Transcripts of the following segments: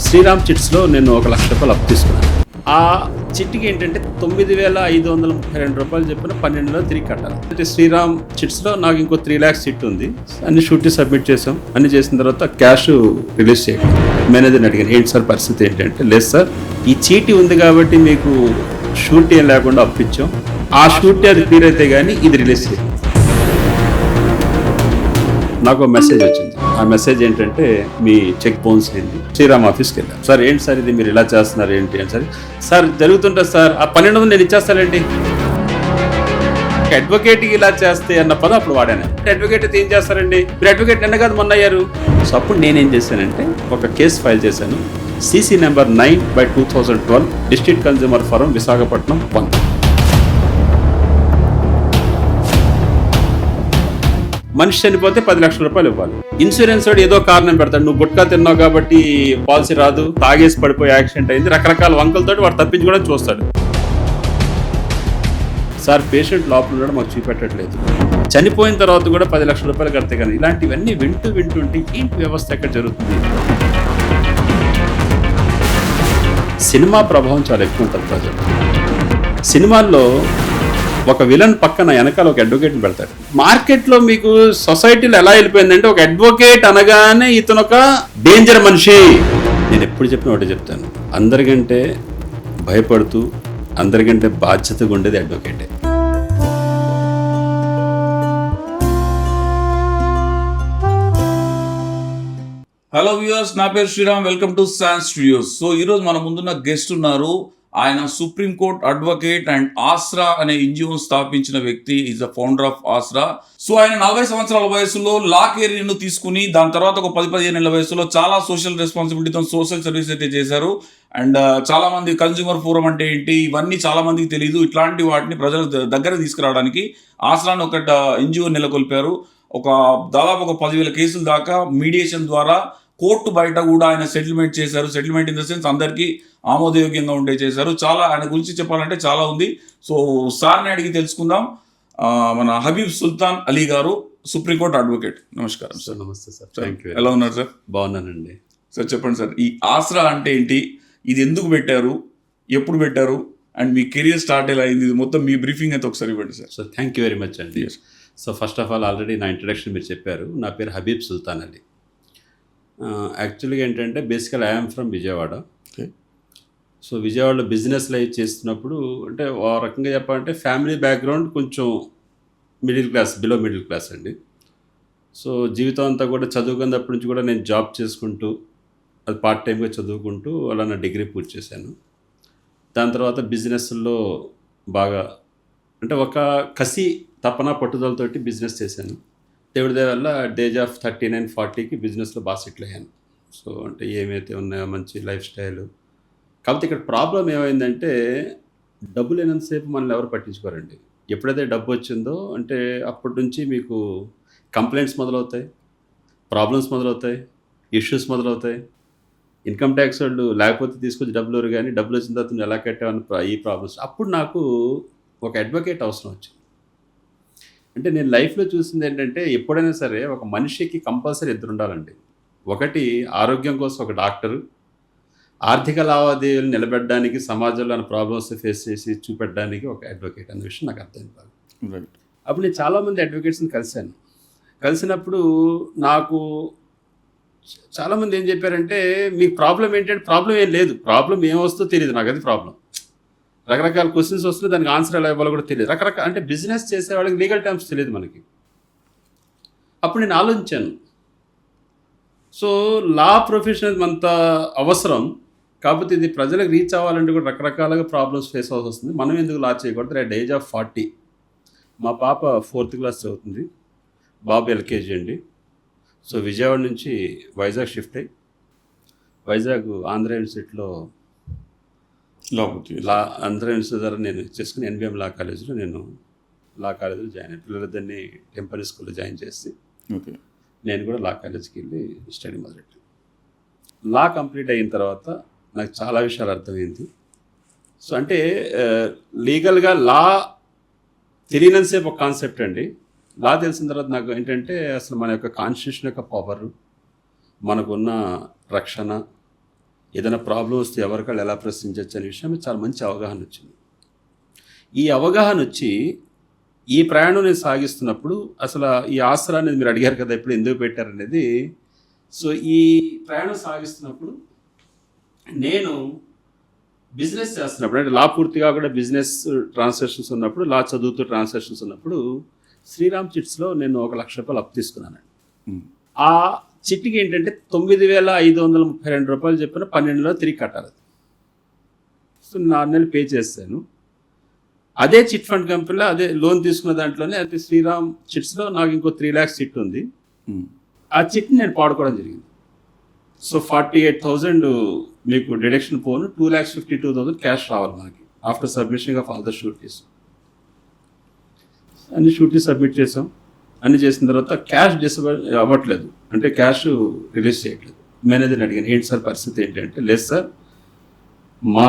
శ్రీరామ్ చిట్స్లో నేను 1 లక్ష రూపాయలు అప్పు తీసుకున్నాను. ఆ చిట్టికి ఏంటంటే 9,532 రూపాయలు చెప్పిన 12 తిరిగి కట్టాలి. అంటే శ్రీరామ్ చిట్స్లో నాకు ఇంకో 3 lakhs చిట్ ఉంది. అన్ని షూరిటీ సబ్మిట్ చేసాం. అన్ని చేసిన తర్వాత క్యాష్ రిలీజ్ చేయాలి. మేనేజర్ని అడిగాను, ఏంటి సార్ పరిస్థితి ఏంటంటే, లేదు సార్ ఈ చీటీ ఉంది కాబట్టి మీకు షూరిటీ ఏం లేకుండా అప్పించాం. ఆ షూరిటీ అది క్లియర్ అయితే కానీ ఇది రిలీజ్ చేయాలి. నాకు మెసేజ్ వచ్చింది. ఆ మెసేజ్ ఏంటంటే, మీ చెక్ బౌన్స్ అయింది. శ్రీరామ్ ఆఫీస్కి వెళ్ళాను. సార్ ఏంటి సార్ ఇది మీరు ఇలా చేస్తున్నారు ఏంటి అని. సార్ జరుగుతుంటుంది సార్, ఆ 12 నేను ఇచ్చేస్తానండి. అడ్వకేట్కి ఇలా చేస్తే అన్న పదం అప్పుడు వాడాను. అడ్వకేట్ అయితే ఏం చేస్తారండి, మీరు అడ్వకేట్ నిన్న కాదు మొన్న అయ్యారు. సో అప్పుడు నేనేం చేశానంటే ఒక కేసు ఫైల్ చేశాను. CC number 9/2012 district consumer forum Visakhapatnam 1. మనిషి చనిపోతే 10 లక్షల రూపాయలు ఇవ్వాలి. ఇన్సూరెన్స్ వాడు ఏదో కారణం పెడతాడు, నువ్వు గుట్కా తిన్నావు కాబట్టి పాలసీ రాదు, తాగేసి పడిపోయి యాక్సిడెంట్ అయింది, రకరకాల వంకలతో వాడు తప్పించుకోవడం చూస్తాడు. సార్ పేషెంట్ లోపల ఉండడం మాకు చూపెట్టట్లేదు, చనిపోయిన తర్వాత కూడా 10 లక్షల రూపాయలు కడితే కానీ, ఇలాంటివన్నీ వింటుంటే ఏంటి వ్యవస్థ ఎక్కడ జరుగుతుంది. సినిమా ప్రభావం చాలా ఎక్కువ ఉంటుంది ప్రజలు. సినిమాల్లో ఒక విలన్ పక్కన వెనకాల ఒక అడ్వకేట్ని పెడతాడు. మార్కెట్లో మీకు సొసైటీలో ఎలా వెళ్ళిపోయిందంటే, ఒక అడ్వకేట్ అనగానే ఇతను ఒక డేంజర్ మనిషి. నేను ఎప్పుడు చెప్పిన ఒకటి చెప్తాను, అందరికంటే భయపడుతూ అందరికంటే బాధ్యతగా ఉండేది అడ్వకేటే. హలో వ్యూవర్స్, నా పేరు Sriram. Welcome to San studios. So ఈరోజు మన ముందున్న గెస్ట్ ఉన్నారు. ఆయన సుప్రీంకోర్టు అడ్వకేట్ అండ్ ఆస్రా అనే ఎన్జిఓ స్థాపించిన వ్యక్తి. Is the founder of Aasra. So ఆయన 40 సంవత్సరాల వయసులో లా కెరీర్ను తీసుకుని దాని తర్వాత ఒక 10-15 ఏళ్ల వయసులో చాలా సోషల్ రెస్పాన్సిబిలిటీతో సోషల్ సర్వీస్ అయితే చేశారు. అండ్ చాలా మంది కన్జ్యూమర్ ఫోరం అంటే ఏంటి ఇవన్నీ చాలా మందికి తెలియదు. ఇట్లాంటి వాటిని ప్రజల దగ్గర తీసుకురావడానికి ఆస్రాను ఒక ఎన్జిఓ నెలకొల్పారు. దాదాపు ఒక 10,000 కేసుల దాకా మీడియేషన్ ద్వారా కోర్టు బయట కూడా ఆయన సెటిల్మెంట్ చేశారు. సెటిల్మెంట్ ఇన్ ద సెన్స్ అందరికీ ఆమోదయోగ్యంగా ఉండే చేశారు. చాలా ఆయన గురించి చెప్పాలంటే చాలా ఉంది. సో సార్ని అడిగి తెలుసుకుందాం. మన హబీబ్ సుల్తాన్ అలీ గారు, సుప్రీంకోర్టు అడ్వకేట్. నమస్కారం సార్. నమస్తే సార్, థ్యాంక్ యూ. ఎలా ఉన్నారు సార్? బాగున్నానండి. సార్ చెప్పండి సార్, ఈ ఆస్రా అంటే ఏంటి, ఇది ఎందుకు పెట్టారు, ఎప్పుడు పెట్టారు, అండ్ మీ కెరియర్ స్టార్ట్ ఎలా అయింది, ఇది మొత్తం మీ బ్రీఫింగ్ అయితే ఒకసారి ఇవ్వండి sir. So thank you very much అండి. So first of all already నా ఇంట్రడక్షన్ మీరు చెప్పారు. నా పేరు హబీబ్ సుల్తాన్ అలీ. యాక్చువల్గా ఏంటంటే బేసికల్ ఐఎమ్ ఫ్రమ్ విజయవాడ. సో విజయవాడలో బిజినెస్ లైఫ్ చేస్తున్నప్పుడు అంటే ఆ రకంగా చెప్పాలంటే ఫ్యామిలీ బ్యాక్గ్రౌండ్ కొంచెం middle class, below middle class అండి. సో జీవితం అంతా కూడా చదువుకున్నప్పటి నుంచి కూడా నేను జాబ్ చేసుకుంటూ అది పార్ట్ టైంగా చదువుకుంటూ అలా నా డిగ్రీ పూర్తి చేశాను. దాని తర్వాత బిజినెస్లో బాగా అంటే ఒక కసి తపన పట్టుదలతోటి బిజినెస్ చేశాను. దేవుడి దయ వల్ల ఏజ్ ఆఫ్ 39-40కి బిజినెస్లో బాగా సెటిల్ అయ్యాను. సో అంటే ఏమైతే ఉన్నాయో మంచి లైఫ్ స్టైల్. కాకపోతే ఇక్కడ ప్రాబ్లం ఏమైందంటే, డబ్బు లేనంతసేపు మనల్ని ఎవరు పట్టించుకోరండి. ఎప్పుడైతే డబ్బు వచ్చిందో అంటే అప్పటి నుంచి మీకు కంప్లైంట్స్ మొదలవుతాయి, ప్రాబ్లమ్స్ మొదలవుతాయి, ఇష్యూస్ మొదలవుతాయి. ఇన్కమ్ ట్యాక్స్ వాళ్ళు లేకపోతే తీసుకొచ్చి డబ్బులు కానీ డబ్బులు వచ్చిన తర్వాత నువ్వు ఎలా కట్టావని ఈ ప్రాబ్లమ్స్. అప్పుడు నాకు ఒక అడ్వకేట్ అవసరం వచ్చింది. అంటే నేను లైఫ్లో చూసింది ఏంటంటే, ఎప్పుడైనా సరే ఒక మనిషికి కంపల్సరీ ఇద్దరు ఉండాలండి. ఒకటి ఆరోగ్యం కోసం ఒక డాక్టరు, ఆర్థిక లావాదేవీలు నిలబెట్టడానికి సమాజంలో ప్రాబ్లమ్స్ ఫేస్ చేసి చూపెట్టడానికి ఒక అడ్వకేట్ అనే విషయం నాకు అర్థమైంది బాగా. అప్పుడు నేను చాలామంది అడ్వకేట్స్ని కలిశాను. కలిసినప్పుడు నాకు చాలామంది ఏం చెప్పారంటే, మీకు ప్రాబ్లం ఏంటంటే, ప్రాబ్లం ఏం లేదు, ప్రాబ్లం ఏమొస్తుందో తెలియదు నాకు, అది ప్రాబ్లం. రకరకాల క్వశ్చన్స్ వస్తున్నాయి, దానికి ఆన్సర్ ఎలా ఇవ్వాలో కూడా తెలియదు. రకరకాల అంటే బిజినెస్ చేసే వాళ్ళకి లీగల్ టర్మ్స్ తెలియదు మనకి. అప్పుడు నేను ఆలోచించాను, సో లా ప్రొఫెషన్ అంత అవసరం, కాకపోతే ఇది ప్రజలకు రీచ్ అవ్వాలంటే కూడా రకరకాలుగా ప్రాబ్లమ్స్ ఫేస్ అవ్వాల్సి వస్తుంది. మనం ఎందుకు లా చేయకూడదు. అట్ ఏజ్ ఆఫ్ 40 మా పాప 4th క్లాస్ చదువుతుంది, బాబు LKG అండి. సో విజయవాడ నుంచి వైజాగ్ షిఫ్ట్ అయ్యి వైజాగ్ ఆంధ్ర యూనివర్సిటీలో ఆంధ్ర యూనివర్సిటీ ద్వారా నేను చేసుకుని NBM లా కాలేజీలో జాయిన్ అయ్యాను. పిల్లలిద్దరిని టెంపరీ స్కూల్లో జాయిన్ చేసి నేను కూడా లా కాలేజీకి వెళ్ళి స్టడీ మొదలెట్టాను. లా కంప్లీట్ అయిన తర్వాత నాకు చాలా విషయాలు అర్థమైంది. సో అంటే లీగల్గా లా తెలియనంతసేపు ఒక కాన్సెప్ట్ అండి. లా తెలిసిన తర్వాత నాకు ఏంటంటే అసలు మన యొక్క కాన్స్టిట్యూషన్ యొక్క పవర్, మనకున్న రక్షణ, ఏదైనా ప్రాబ్లం వస్తే ఎవరికాళ్ళు ఎలా ప్రశ్నించవచ్చు అనే విషయం మీద చాలా మంచి అవగాహన వచ్చింది. ఈ అవగాహన వచ్చి ఈ ప్రయాణం నేను సాగిస్తున్నప్పుడు అసలు ఈ ఆసరా అనేది మీరు అడిగారు కదా ఇప్పుడు ఎందుకు పెట్టారనేది. సో ఈ ప్రయాణం సాగిస్తున్నప్పుడు నేను బిజినెస్ చేస్తున్నప్పుడు అంటే లా పూర్తిగా కూడా బిజినెస్ ట్రాన్సాక్షన్స్ ఉన్నప్పుడు, లా చదువుతూ ట్రాన్సాక్షన్స్ ఉన్నప్పుడు శ్రీరామ్ చిట్స్లో నేను 1 లక్ష రూపాయలు అప్పు తీసుకున్నానండి. ఆ చిట్టికి ఏంటంటే 9,532 రూపాయలు చెప్పిన 12 తిరిగి కట్టాలి. సో 4 నెలలు పే చేశాను. అదే చిట్ ఫండ్ కంపెనీలో అదే లోన్ తీసుకున్న దాంట్లోనే అదే శ్రీరామ్ చిట్స్లో నాకు ఇంకో 3 lakhs చిట్ ఉంది. ఆ చిట్ని నేను పాడుకోవడం జరిగింది. సో 48,000 మీకు డిడక్షన్ పోను, 2,52,000 క్యాష్ రావాలి మనకి after submission of all the sureties. అన్ని షూరిటీస్ సబ్మిట్ చేసాం. అన్ని చేసిన తర్వాత క్యాష్ డిసబుల్ అవ్వట్లేదు, అంటే క్యాష్ రిలీజ్ చేయట్లేదు. మేనేజర్ని అడిగాను, ఏంటి సార్ పరిస్థితి ఏంటంటే, లేదు సార్ మా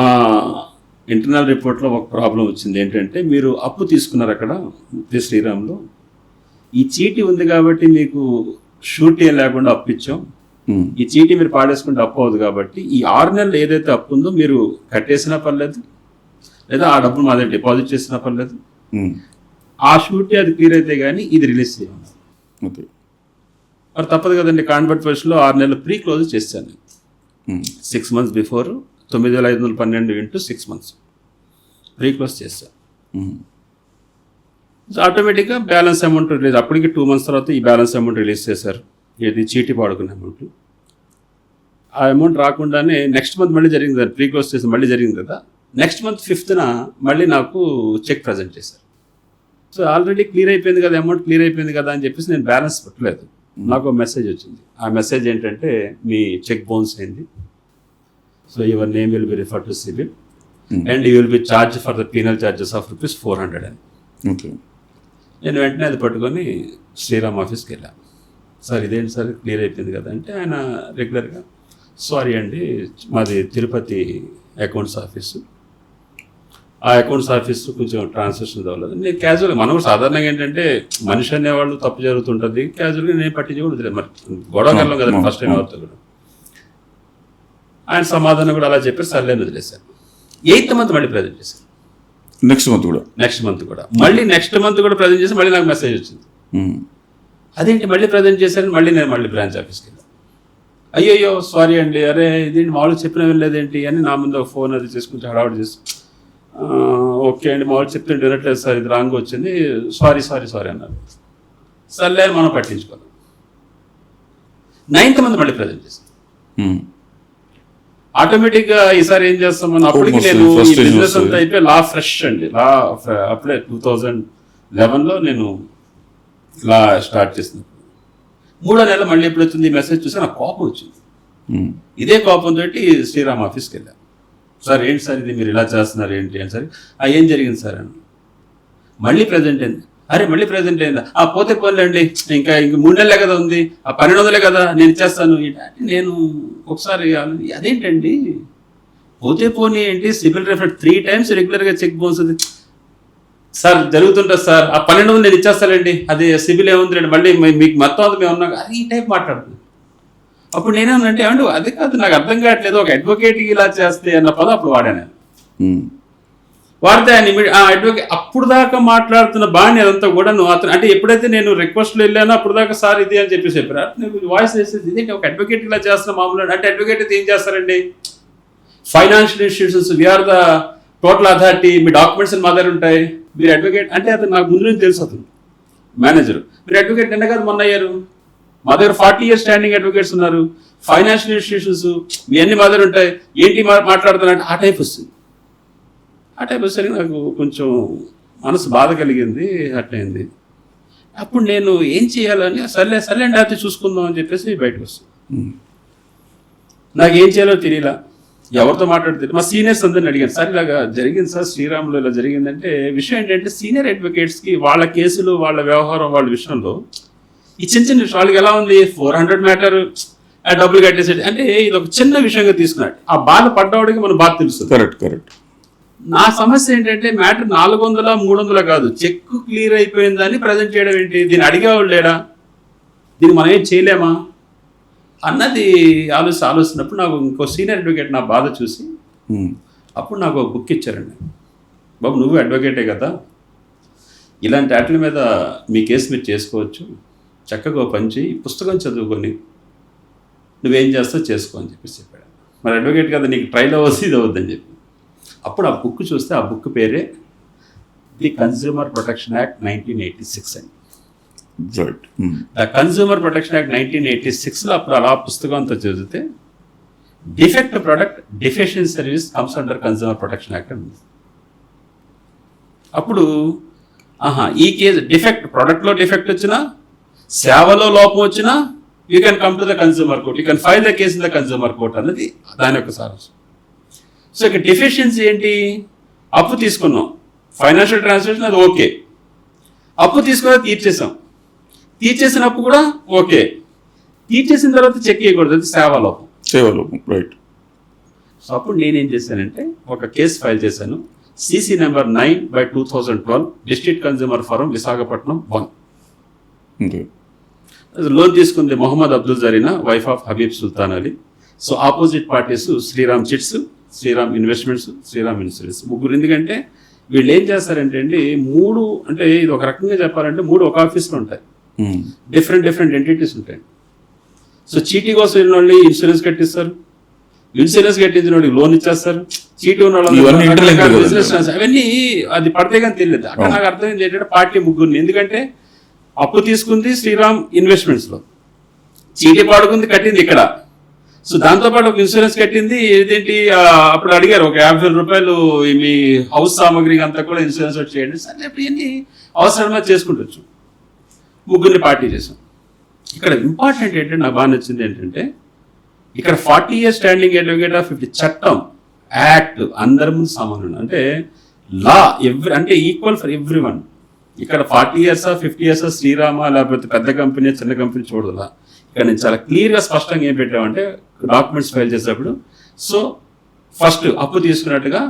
ఇంటర్నల్ రిపోర్ట్లో ఒక ప్రాబ్లం వచ్చింది. ఏంటంటే మీరు అప్పు తీసుకున్నారు అక్కడ శ్రీరామ్లో, ఈ చీటీ ఉంది కాబట్టి మీకు షూరిటీ లేకుండా అప్పు ఇచ్చాం. ఈ చీటీ మీరు పాడేసుకుంటే అప్పు అవుతుంది కాబట్టి ఈ 6 నెలలు ఏదైతే అప్పు ఉందో మీరు కట్టేసినా పర్లేదు, లేదా ఆ డబ్బులు మా దగ్గర డిపాజిట్ చేసినా పర్లేదు, ఆ షూరిటీ అది క్లియర్ అయితే కానీ ఇది రిలీజ్ చేయాలి. ఓకే, మరి తప్పదు కదండి. కాన్వర్ట్ ఫస్ట్లో 6 నెలలు ప్రీ క్లోజ్ చేశాను. 6 months before 9,512 into 6 months pre close చేశాను. సో ఆటోమేటిక్గా బ్యాలెన్స్ అమౌంట్ రిలీజ్, అప్పటికి 2 months తర్వాత ఈ బ్యాలెన్స్ అమౌంట్ రిలీజ్ చేశారు. ఇది చీటీ పాడుకునే అమౌంట్. ఆ అమౌంట్ రాకుండానే నెక్స్ట్ మంత్ మళ్ళీ జరిగింది కదా, ప్రీ క్లోజ్ చేసి మళ్ళీ జరిగింది కదా, నెక్స్ట్ మంత్ 5th మళ్ళీ నాకు చెక్ ప్రజెంట్ చేశారు. సో ఆల్రెడీ క్లియర్ అయిపోయింది కదా, అమౌంట్ క్లియర్ అయిపోయింది కదా అని చెప్పేసి నేను బ్యాలెన్స్ పెట్టలేదు. నాకు ఒక మెసేజ్ వచ్చింది. ఆ మెసేజ్ ఏంటంటే మీ చెక్ బౌన్స్ అయింది, so your name will be refer to CIBIL and you will be charge for the penal charges of ₹400 అని. ఓకే, నేను వెంటనే అది పట్టుకొని శ్రీరామ్ ఆఫీస్కి వెళ్ళాను. సార్ ఇదేంటి సార్ క్లియర్ అయిపోయింది కదా అంటే, ఆయన రెగ్యులర్గా సారీ అండి మాది తిరుపతి అకౌంట్స్ ఆఫీసు, ఆ అకౌంట్స్ ఆఫీస్ కొంచెం ట్రాన్సాక్షన్ అవ్వలేదు. నేను క్యాజువల్గా, మనం సాధారణంగా ఏంటంటే మనిషి అనేవాళ్ళు తప్పు జరుగుతుంటుంది, క్యాజువల్గా నేను పట్టించుకోవడం మరి గొడవ వెళ్ళాం కదా ఫస్ట్ టైం అవుతుంది కూడా. ఆయన సమాధానం కూడా అలా చెప్పి సర్లేని వదిలేశాను. 8th month మళ్ళీ ప్రజెంట్ చేశాను. నెక్స్ట్ మంత్ కూడా మళ్ళీ నెక్స్ట్ మంత్ కూడా ప్రజెంట్ చేసి మళ్ళీ నాకు మెసేజ్ వచ్చింది. అదేంటి మళ్ళీ ప్రజెంట్ చేశాను, మళ్ళీ నేను మళ్ళీ బ్రాంచ్ ఆఫీస్కి వెళ్ళాను. అయ్యో సారీ అండి, అరే ఇదేంటి మామూలు చెప్పిన వెళ్ళలేదేంటి అని నా ముందు ఒక ఫోన్ అది చేసుకుంటే హడావుడి చేసి, ఓకే అండి మామూలు చెప్తుంటే వినట్లేదు సార్, ఇది రాంగ్ వచ్చింది, సారీ అన్నారు. సర్లే మనం పట్టించుకోవాలి. 9th month మళ్ళీ ప్రజెంట్ చేశాను. ఆటోమేటిక్గా ఈసారి ఏం చేస్తాం మనం, అప్పటికి నేను ఈ బిజినెస్ అంతా అయిపోయి లా ఫ్రెష్ అండి, లా అప్పుడే 2011లో నేను లా స్టార్ట్ చేసినప్పుడు 3వ నెల మళ్ళీ ఎప్పుడు వచ్చింది మెసేజ్ చూసి నాకు కోపం వచ్చింది. ఇదే కోపంతో శ్రీరామ్ ఆఫీస్కి వెళ్ళాను. సార్ ఏంటి సార్ ఇది మీరు ఇలా చేస్తున్నారు ఏంటి అని. సరే ఏం జరిగింది సార్ అని. మళ్ళీ ప్రజెంట్ అయింది. అరే మళ్ళీ ప్రజెంట్ అయిందా, పోతే పోలేండి, ఇంకా 3 నెలలే కదా ఉంది, 1200 కదా నేను ఇచ్చేస్తాను. నేను ఒకసారి అదేంటండి పోతే పోనీ ఏంటి, సిబిల్ రిఫర్ 3 times రెగ్యులర్గా చెక్ బౌన్స్ అది సార్ జరుగుతుంటుంది సార్, 1200 నేను ఇచ్చేస్తానండి, అది సిబిల్ ఏముంది మళ్ళీ మీకు మొత్తం అది మేము ఉన్నాం, అది ఈ టైప్ మాట్లాడుతుంది. అప్పుడు నేనేమన్నంటే ఏమంటే అదే కాదు నాకు అర్థం కావట్లేదు, ఒక అడ్వకేట్కి ఇలా చేస్తే అన్న పదం అప్పుడు వాడాను. వాడితే ఆయన అడ్వకేట్ అప్పుడు దాకా మాట్లాడుతున్న బాణి అదంతా కూడా అతను అంటే ఎప్పుడైతే నేను రిక్వెస్ట్లో వెళ్ళానో అప్పుడు దాకా సార్ ఇది అని చెప్పేసి చెప్పారు. నేను వాయిస్ వేసేది ఇదేంటి ఒక అడ్వకేట్ ఇలా చేస్తున్న మామూలు అంటే అడ్వకేట్ అయితే ఏం చేస్తారండి, financial institutions we are the total authority, మీ డాక్యుమెంట్స్ మా దగ్గర ఉంటాయి, మీరు అడ్వకేట్ అంటే అతను నాకు ముందు నుంచి తెలుసు, అతను మేనేజర్, మీరు అడ్వకేట్ నిన్న కాదు మొన్న అయ్యారు, మా దగ్గర 40 years స్టాండింగ్ అడ్వకేట్స్ ఉన్నారు, ఫైనాన్షియల్ ఇన్స్టిట్యూషన్స్ మీ అన్ని మా దగ్గర ఉంటాయి, ఏంటి మాట్లాడుతున్నారంటే ఆ టైప్ వస్తుంది. ఆ టైప్ వచ్చేసరికి నాకు కొంచెం మనసు బాధ కలిగింది, అట్లయింది. అప్పుడు నేను ఏం చేయాలని సర్లే అండి అయితే చూసుకుందాం అని చెప్పేసి బయటకు వస్తాను. నాకు ఏం చేయాలో తెలియలా, ఎవరితో మాట్లాడితే మా సీనియర్స్ అందరిని అడిగాను, సార్ ఇలాగా జరిగింది సార్ శ్రీరామ్లో ఇలా జరిగిందంటే, విషయం ఏంటంటే సీనియర్ అడ్వకేట్స్కి వాళ్ళ కేసులు వాళ్ళ వ్యవహారం వాళ్ళ విషయంలో ఈ చిన్న విషయం వాళ్ళకి ఎలా ఉంది, 400 మ్యాటర్ డబ్బులు కట్టేసేది అంటే ఇది ఒక చిన్న విషయంగా తీసుకున్నాడు. ఆ బాధ పడ్డవాడికి మన బాధ తెలుస్తుంది. కరెక్ట్. నా సమస్య ఏంటంటే మ్యాటర్ 400 300 కాదు, చెక్ క్లియర్ అయిపోయిందని ప్రజెంట్ చేయడం ఏంటి, దీన్ని అడిగేవాళ్ళు లేడా, దీన్ని మనం ఏం చేయలేమా, అన్నది ఆలోచిస్తున్నప్పుడు నాకు ఇంకో సీనియర్ అడ్వకేట్ నా బాధ చూసి అప్పుడు నాకు ఒక బుక్ ఇచ్చారండి. బాబు నువ్వు అడ్వకేటే కదా, ఇలాంటి వాటి మీద మీ కేసు మీరు చేసుకోవచ్చు, చక్కగా పని చేయి, పుస్తకం చదువుకొని నువ్వేం చేస్తావు చేసుకో అని చెప్పాడు. మరి అడ్వకేట్ కదా, నీకు ట్రైల్ అవ్వద్దు ఇది అవ్వద్దని చెప్పి. అప్పుడు ఆ బుక్ చూస్తే ఆ బుక్ పేరే ది కన్స్యూమర్ ప్రొటెక్షన్ యాక్ట్ 1986 అని. ద కన్స్యూమర్ ప్రొటెక్షన్ యాక్ట్ 1986లో అప్పుడు అలా పుస్తకం అంతా చదివితే defect product defection service comes under consumer protection act అని. అప్పుడు ఈ కేసు డిఫెక్ట్ ప్రొడక్ట్లో డిఫెక్ట్ వచ్చినా, సేవలో లోపం వచ్చినా, you can come to the consumer court, you can file the case in the consumer court అన్నది దాని యొక్క సారాంశం. సో ఇక్కడ డెఫిషియన్సీ ఏంటి? అప్పు తీసుకున్నాం, ఫైనాన్షియల్ ట్రాన్సాక్షన్ అది ఓకే, అప్పు తీసుకున్నా తీర్చేసిన అప్పు కూడా ఓకే, తీర్చేసిన తర్వాత చెక్ చేయకూడదు, అది సేవాలోపం. రైట్. సో అప్పుడు నేనేం చేశానంటే ఒక కేసు ఫైల్ చేశాను, CC number 9/2012, district consumer forum Visakhapatnam 1. Loan తీసుకుంది Mohammed Abdul Zarina, wife of Habib Sultan Ali. So opposite parties Shriram chits, Shriram investments, Shriram insurance, ముగ్గురు. ఎందుకంటే వీళ్ళు ఏం చేస్తారంటే అండి, అంటే ఇది ఒక రకంగా చెప్పాలంటే 3 ఒక ఆఫీస్లో ఉంటాయి, డిఫరెంట్ ఎంటిటీస్ ఉంటాయి. సో చీటీ కోసం వెళ్ళిన వాళ్ళు ఇన్సూరెన్స్ కట్టిస్తారు, ఇన్సూరెన్స్ కట్టించిన వాడికి లోన్ ఇచ్చేస్తారు, చీటీ ఉన్న వాళ్ళు బిజినెస్, అవన్నీ అది పడితే కానీ తెలియదు. అక్కడ నాకు అర్థమైంది ఏంటంటే పార్టీ ముగ్గురిని, ఎందుకంటే అప్పు తీసుకుంది శ్రీరామ్ ఇన్వెస్ట్మెంట్స్లో, చీటీ పాడుకుంది కట్టింది ఇక్కడ. సో దాంతోపాటు ఒక ఇన్సూరెన్స్ కట్టింది. ఇదేంటి అప్పుడు అడిగారు ఒక 50,000 రూపాయలు మీ హౌస్ సామాగ్రి అంతా కూడా ఇన్సూరెన్స్ చేయండి. సరే ఇప్పుడు ఇవన్నీ అవసరమే చేసుకుంటచ్చు. ముగ్గురిని పార్టీ చేసాం. ఇక్కడ ఇంపార్టెంట్ ఏంటంటే నాకు బాగా నచ్చింది ఏంటంటే ఇక్కడ 40 years స్టాండింగ్ అడ్వకేట్ ఆఫ్ 50 చట్టం యాక్ట్ అందరి ముందు సమానం, అంటే లా అంటే ఈక్వల్ ఫర్ ఎవ్రీ వన్. ఇక్కడ 40 years 50 years శ్రీరామ లేకపోతే పెద్ద కంపెనీ చిన్న కంపెనీ చూడదా. ఇక్కడ నేను చాలా క్లియర్గా స్పష్టంగా ఏం పెట్టామంటే డాక్యుమెంట్స్ ఫైల్ చేసేటప్పుడు, సో ఫస్ట్ అప్పు తీసుకున్నట్టుగా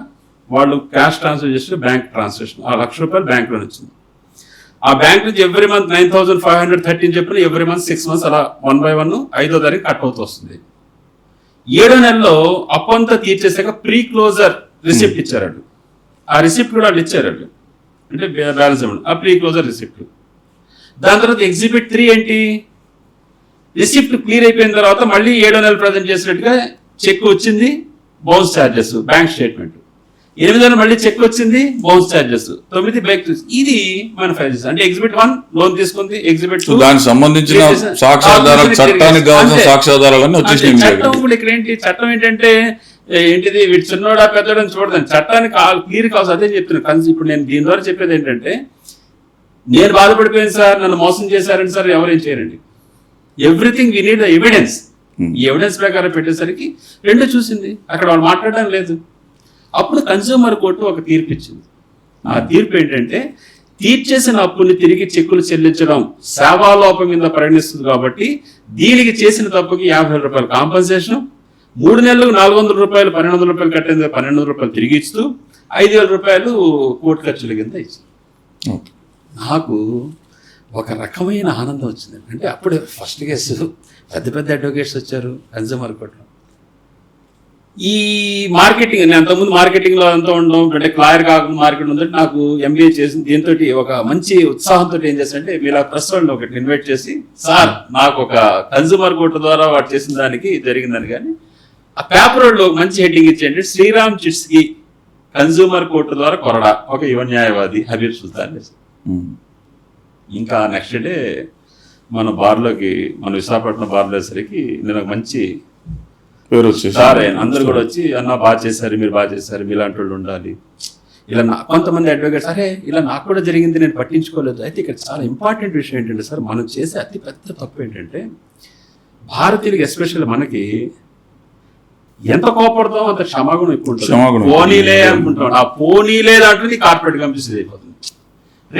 వాళ్ళు క్యాష్ ట్రాన్స్ఫర్ చేసిన బ్యాంక్ ట్రాన్సాక్షన్, ₹1,00,000 బ్యాంక్లో వచ్చింది. ఆ బ్యాంక్ నుంచి ఎవ్రీ మంత్ 9,513 చెప్పిన ఎవ్రీ మంత్ 6 months అలా 1 by 1 5వ తారీఖు కట్ అవుతూ వస్తుంది. 7వ నెలలో అప్పు అంతా తీర్చేసాక ప్రీ క్లోజర్ రిసిప్ట్ ఇచ్చారు. ఆ రిసిప్ట్ కూడా వాళ్ళు ఇచ్చారు, అంటే బ్యాలెన్స్ అమౌంట్, ఆ ప్రీ క్లోజర్ రిసిప్ట్. దాని తర్వాత ఎగ్జిబిట్ 3 ఏంటి, రిసిప్ట్ క్లియర్ అయిపోయిన తర్వాత మళ్ళీ 7వ నెల ప్రజెంట్ చేసినట్టుగా చెక్ వచ్చింది, బౌన్స్ ఛార్జెస్, బ్యాంక్ స్టేట్మెంట్. 8వ నెల మళ్ళీ చెక్ వచ్చింది, బౌన్స్ ఛార్జెస్. 9 బ్యాంక్. ఇది మన ఫైల్ చేస్తాం. అంటే ఎగ్జిబిట్ 1 లోన్ తీసుకుంది, ఎగ్జిబిట్ 2 దానికి సంబంధించిన సాక్ష్యాధారాలు, చట్టానికి కావాల్సిన సాక్ష్యాధారాలన్నీ వచ్చేసి. చట్టం కూడా ఇక్కడ చట్టం ఏంటంటే ఏంటిది, వీటి చిన్నోడా పెద్దోడని చూడదని చట్టానికి క్లియర్ కావాల్సి. అదే చెప్తున్నాను. ఇప్పుడు నేను దీని ద్వారా చెప్పేది ఏంటంటే, నేను బాధపడిపోయాను సార్, నన్ను మోసం చేశారని సార్ ఎవరేం చేయరండి. Everything we need the evidence. ఈ ఎవిడెన్స్ ప్రకారం పెట్టేసరికి 2 చూసింది, అక్కడ వాళ్ళు మాట్లాడడం లేదు. అప్పుడు కన్స్యూమర్ కోర్టు ఒక తీర్పు ఇచ్చింది. ఆ తీర్పు ఏంటంటే, తీర్చేసిన అప్పుని తిరిగి చెక్కులు చెల్లించడం సేవాలోపం కింద పరిగణిస్తుంది కాబట్టి దీనికి చేసిన తప్పుకి ₹50,000 కాంపన్సేషన్, 3 నెలలకు ₹400, ₹1,200 కట్టేందుకు ₹1,200 తిరిగి ఇస్తూ ₹5,000 కోర్టు ఖర్చుల కింద ఇచ్చింది. నాకు ఒక రకమైన ఆనందం వచ్చింది. అంటే అప్పుడే ఫస్ట్ కేసు పెద్ద అడ్వకేట్స్ వచ్చారు కన్స్యూమర్ కోర్టులో. ఈ మార్కెటింగ్, నేను అంతకుముందు మార్కెటింగ్లో అంతా ఉండడం, అంటే క్లాయర్ కాకుండా మార్కెట్ ఉందంటే నాకు MBA చేసింది. దీంతో ఒక మంచి ఉత్సాహంతో ఏం చేశానంటే మీరు ఆ ప్రెస్ వాళ్ళని ఒకటి ఇన్వైట్ చేసి, సార్ నాకు ఒక కన్స్యూమర్ కోర్టు ద్వారా వాడు చేసిన దానికి జరిగిందని, కానీ ఆ పేపర్ వాళ్ళు ఒక మంచి హెడ్డింగ్ ఇచ్చేయండి, శ్రీరామ్ చిట్స్ కి కన్స్యూమర్ కోర్టు ద్వారా కొరడా ఒక యువ న్యాయవాది హబీబ్ సుల్తాన్. ఇంకా నెక్స్ట్ డే మన విశాఖపట్నం బార్లో వేసరికి నేను ఒక మంచి పేరు వచ్చేసి అందరు కూడా వచ్చి, అన్న బాగా చేశారు, మీరు బాగా చేశారు, మీలాంటి వాళ్ళు ఉండాలి. ఇలా కొంతమంది అడ్వకేట్స్, అరే ఇలా నాకు కూడా జరిగింది, నేను పట్టించుకోలేదు. అయితే ఇక్కడ చాలా ఇంపార్టెంట్ విషయం ఏంటంటే సార్, మనం చేసే అతి పెద్ద తప్పు ఏంటంటే, భారతీయులకి ఎస్పెషల్లీ మనకి ఎంత కోపడతామో అంత క్షమాగుణం ఎక్కువ ఉంటుంది. పోనీలే అనుకుంటాం, ఆ పోనీలే దాంట్లో కార్పొరేట్ కంపెనీస్ అయిపోతుంది.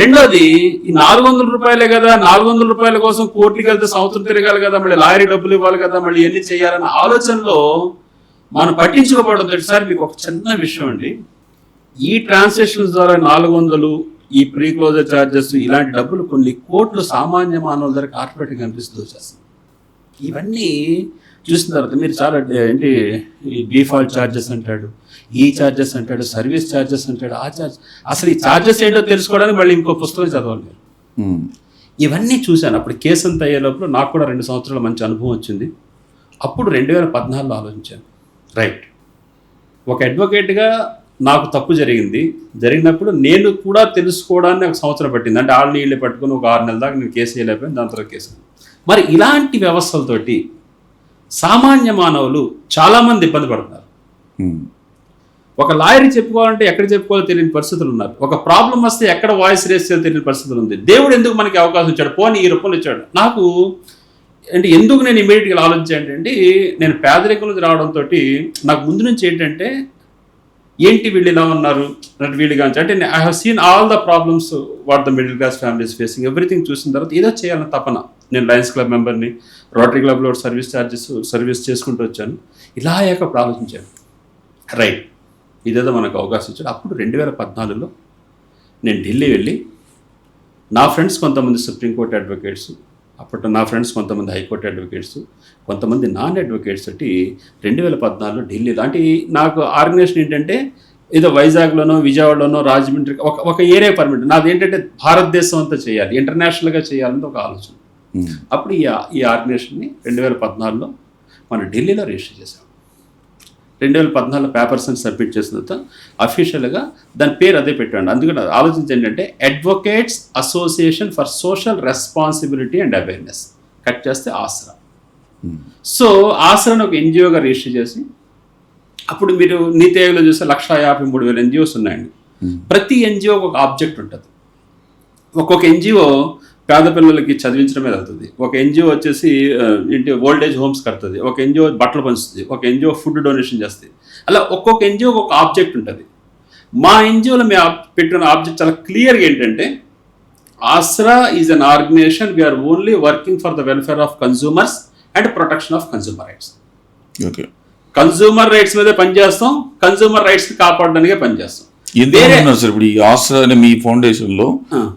రెండోది, ఈ ₹400 కదా, ₹400 కోసం కోర్టుకి వెళ్తే సంవత్సరం తిరగాలి కదా, మళ్ళీ లాయర్ డబ్బులు ఇవ్వాలి కదా, మళ్ళీ ఎన్ని చేయాలన్న ఆలోచనలో మనం పట్టించుకోబడదు. సార్ మీకు ఒక చిన్న విషయం అండి, ఈ ట్రాన్సాక్షన్స్ ద్వారా 400, ఈ ప్రీ క్లోజర్ ఛార్జెస్, ఇలాంటి డబ్బులు కొన్ని కోట్లు సామాన్య మానవుల దగ్గర కార్పొరేట్ కనిపిస్తూ వచ్చేస్తుంది. ఇవన్నీ చూసిన తర్వాత మీరు చాలా ఏంటి ఈ డిఫాల్ట్ ఛార్జెస్ అంటాడు, ఈ ఛార్జెస్ అంటాడు, సర్వీస్ ఛార్జెస్ అంటాడు, ఆ ఛార్జ్, అసలు ఈ ఛార్జెస్ ఏంటో తెలుసుకోవడానికి మళ్ళీ ఇంకో పుస్తకం చదవాలి. ఇవన్నీ చూశాను. అప్పుడు కేసు అంతా అయ్యే లోపల నాకు కూడా 2 సంవత్సరాల మంచి అనుభవం వచ్చింది. అప్పుడు 2014లో ఆలోచించాను, రైట్, ఒక అడ్వకేట్గా నాకు తప్పు జరిగినప్పుడు నేను కూడా తెలుసుకోవడానికి 1 సంవత్సరం పట్టింది. అంటే ఆళ్ళని వీళ్ళే పట్టుకుని ఒక 6 నెలల దాకా నేను కేసు చేయలేకపోయాను, దాని తర్వాత కేసు. మరి ఇలాంటి వ్యవస్థలతోటి సామాన్య మానవులు చాలామంది ఇబ్బంది పడుతున్నారు. ఒక లాయర్ చెప్పుకోవాలంటే ఎక్కడ చెప్పుకోవాలో తెలియని పరిస్థితులు ఉన్నారు. ఒక ప్రాబ్లం వస్తే ఎక్కడ వాయిస్ రేస్ చేయాలో తెలియని పరిస్థితులు ఉంది. దేవుడు ఎందుకు మనకి అవకాశం ఇచ్చాడు? పోనీ ఈ రూపంలో ఇచ్చాడు. నాకు అంటే ఎందుకు నేను ఇమీడియట్గా ఆలోచించానంటే, నేను పేదరికం నుంచి రావడంతో నాకు ముందు నుంచి ఏంటంటే, ఏంటి వీళ్ళు ఇలా ఉన్నారు అంటే వీళ్ళు కానీ అంటే I have seen all the problems what the middle class families facing, everything చూసిన తర్వాత ఏదో చేయాలని తపన. నేను లయన్స్ క్లబ్ మెంబర్ని, రోటరీ క్లబ్లో సర్వీస్ చేసుకుంటూ వచ్చాను. ఇలా అయ్యాక అప్పుడు ఆలోచించాను, రైట్, ఇదేదో మనకు అవకాశం ఇచ్చాడు. అప్పుడు 2014లో నేను ఢిల్లీ వెళ్ళి నా ఫ్రెండ్స్ కొంతమంది సుప్రీంకోర్టు అడ్వకేట్స్, అప్పట్లో నా ఫ్రెండ్స్ కొంతమంది హైకోర్టు అడ్వకేట్స్, కొంతమంది నాన్ అడ్వకేట్స్ తోటి 2014లో ఢిల్లీ లాంటి నాకు ఆర్గనైజేషన్ ఏంటంటే ఏదో వైజాగ్లోనో విజయవాడలోనో రాజమండ్రి ఒక ఏరియా పర్మిట్, నాది ఏంటంటే భారతదేశం అంతా చేయాలి, ఇంటర్నేషనల్గా చేయాలని ఒక ఆలోచన. అప్పుడు ఈ ఆర్గనైజేషన్ని 2014లో మనం ఢిల్లీలో రిజిస్టర్ చేసాం. 2014 పేపర్స్ అని సబ్మిట్ చేసిన తర్వాత అఫీషియల్గా దాని పేరు అదే పెట్టండి. అందుకని ఆలోచించి ఏంటంటే advocates association for social responsibility and awareness, cut చేస్తే ఆసరా. సో ఆసరాను ఒక ఎన్జిఓగా రిజిస్టర్ చేసి, అప్పుడు మీరు నీతి ఆయోగ్లో చూస్తే 153,000 ఎన్జిఓస్ ఉన్నాయండి. ప్రతి ఎన్జిఓ ఒక ఆబ్జెక్ట్ ఉంటుంది. ఒక్కొక్క ఎన్జిఓ పేద పిల్లలకి చదివించడం మీద అవుతుంది, ఒక ఎన్జిఓ వచ్చేసి ఏంటి ఓల్డేజ్ హోమ్స్ కడుతుంది, ఒక ఎన్జిఓ బట్టలు పంచుతుంది, ఒక ఎన్జిఓ ఫుడ్ డొనేషన్ చేస్తుంది. అలా ఒక్కొక్క ఎన్జిఓ ఒక ఆబ్జెక్ట్ ఉంటుంది. మా ఎన్జిఓలో మేము పెట్టిన ఆబ్జెక్ట్ చాలా క్లియర్గా ఏంటంటే, Aasra is an organisation we're only working for the welfare of consumers and protection of consumer rights. Okay, consumer rights మీదే పనిచేస్తాం, కన్జ్యూమర్ రైట్స్ని కాపాడడానికే పనిచేస్తాం. సార్ ఇప్పుడు ఈ ఆసరా అనే మీ ఫౌండేషన్ లో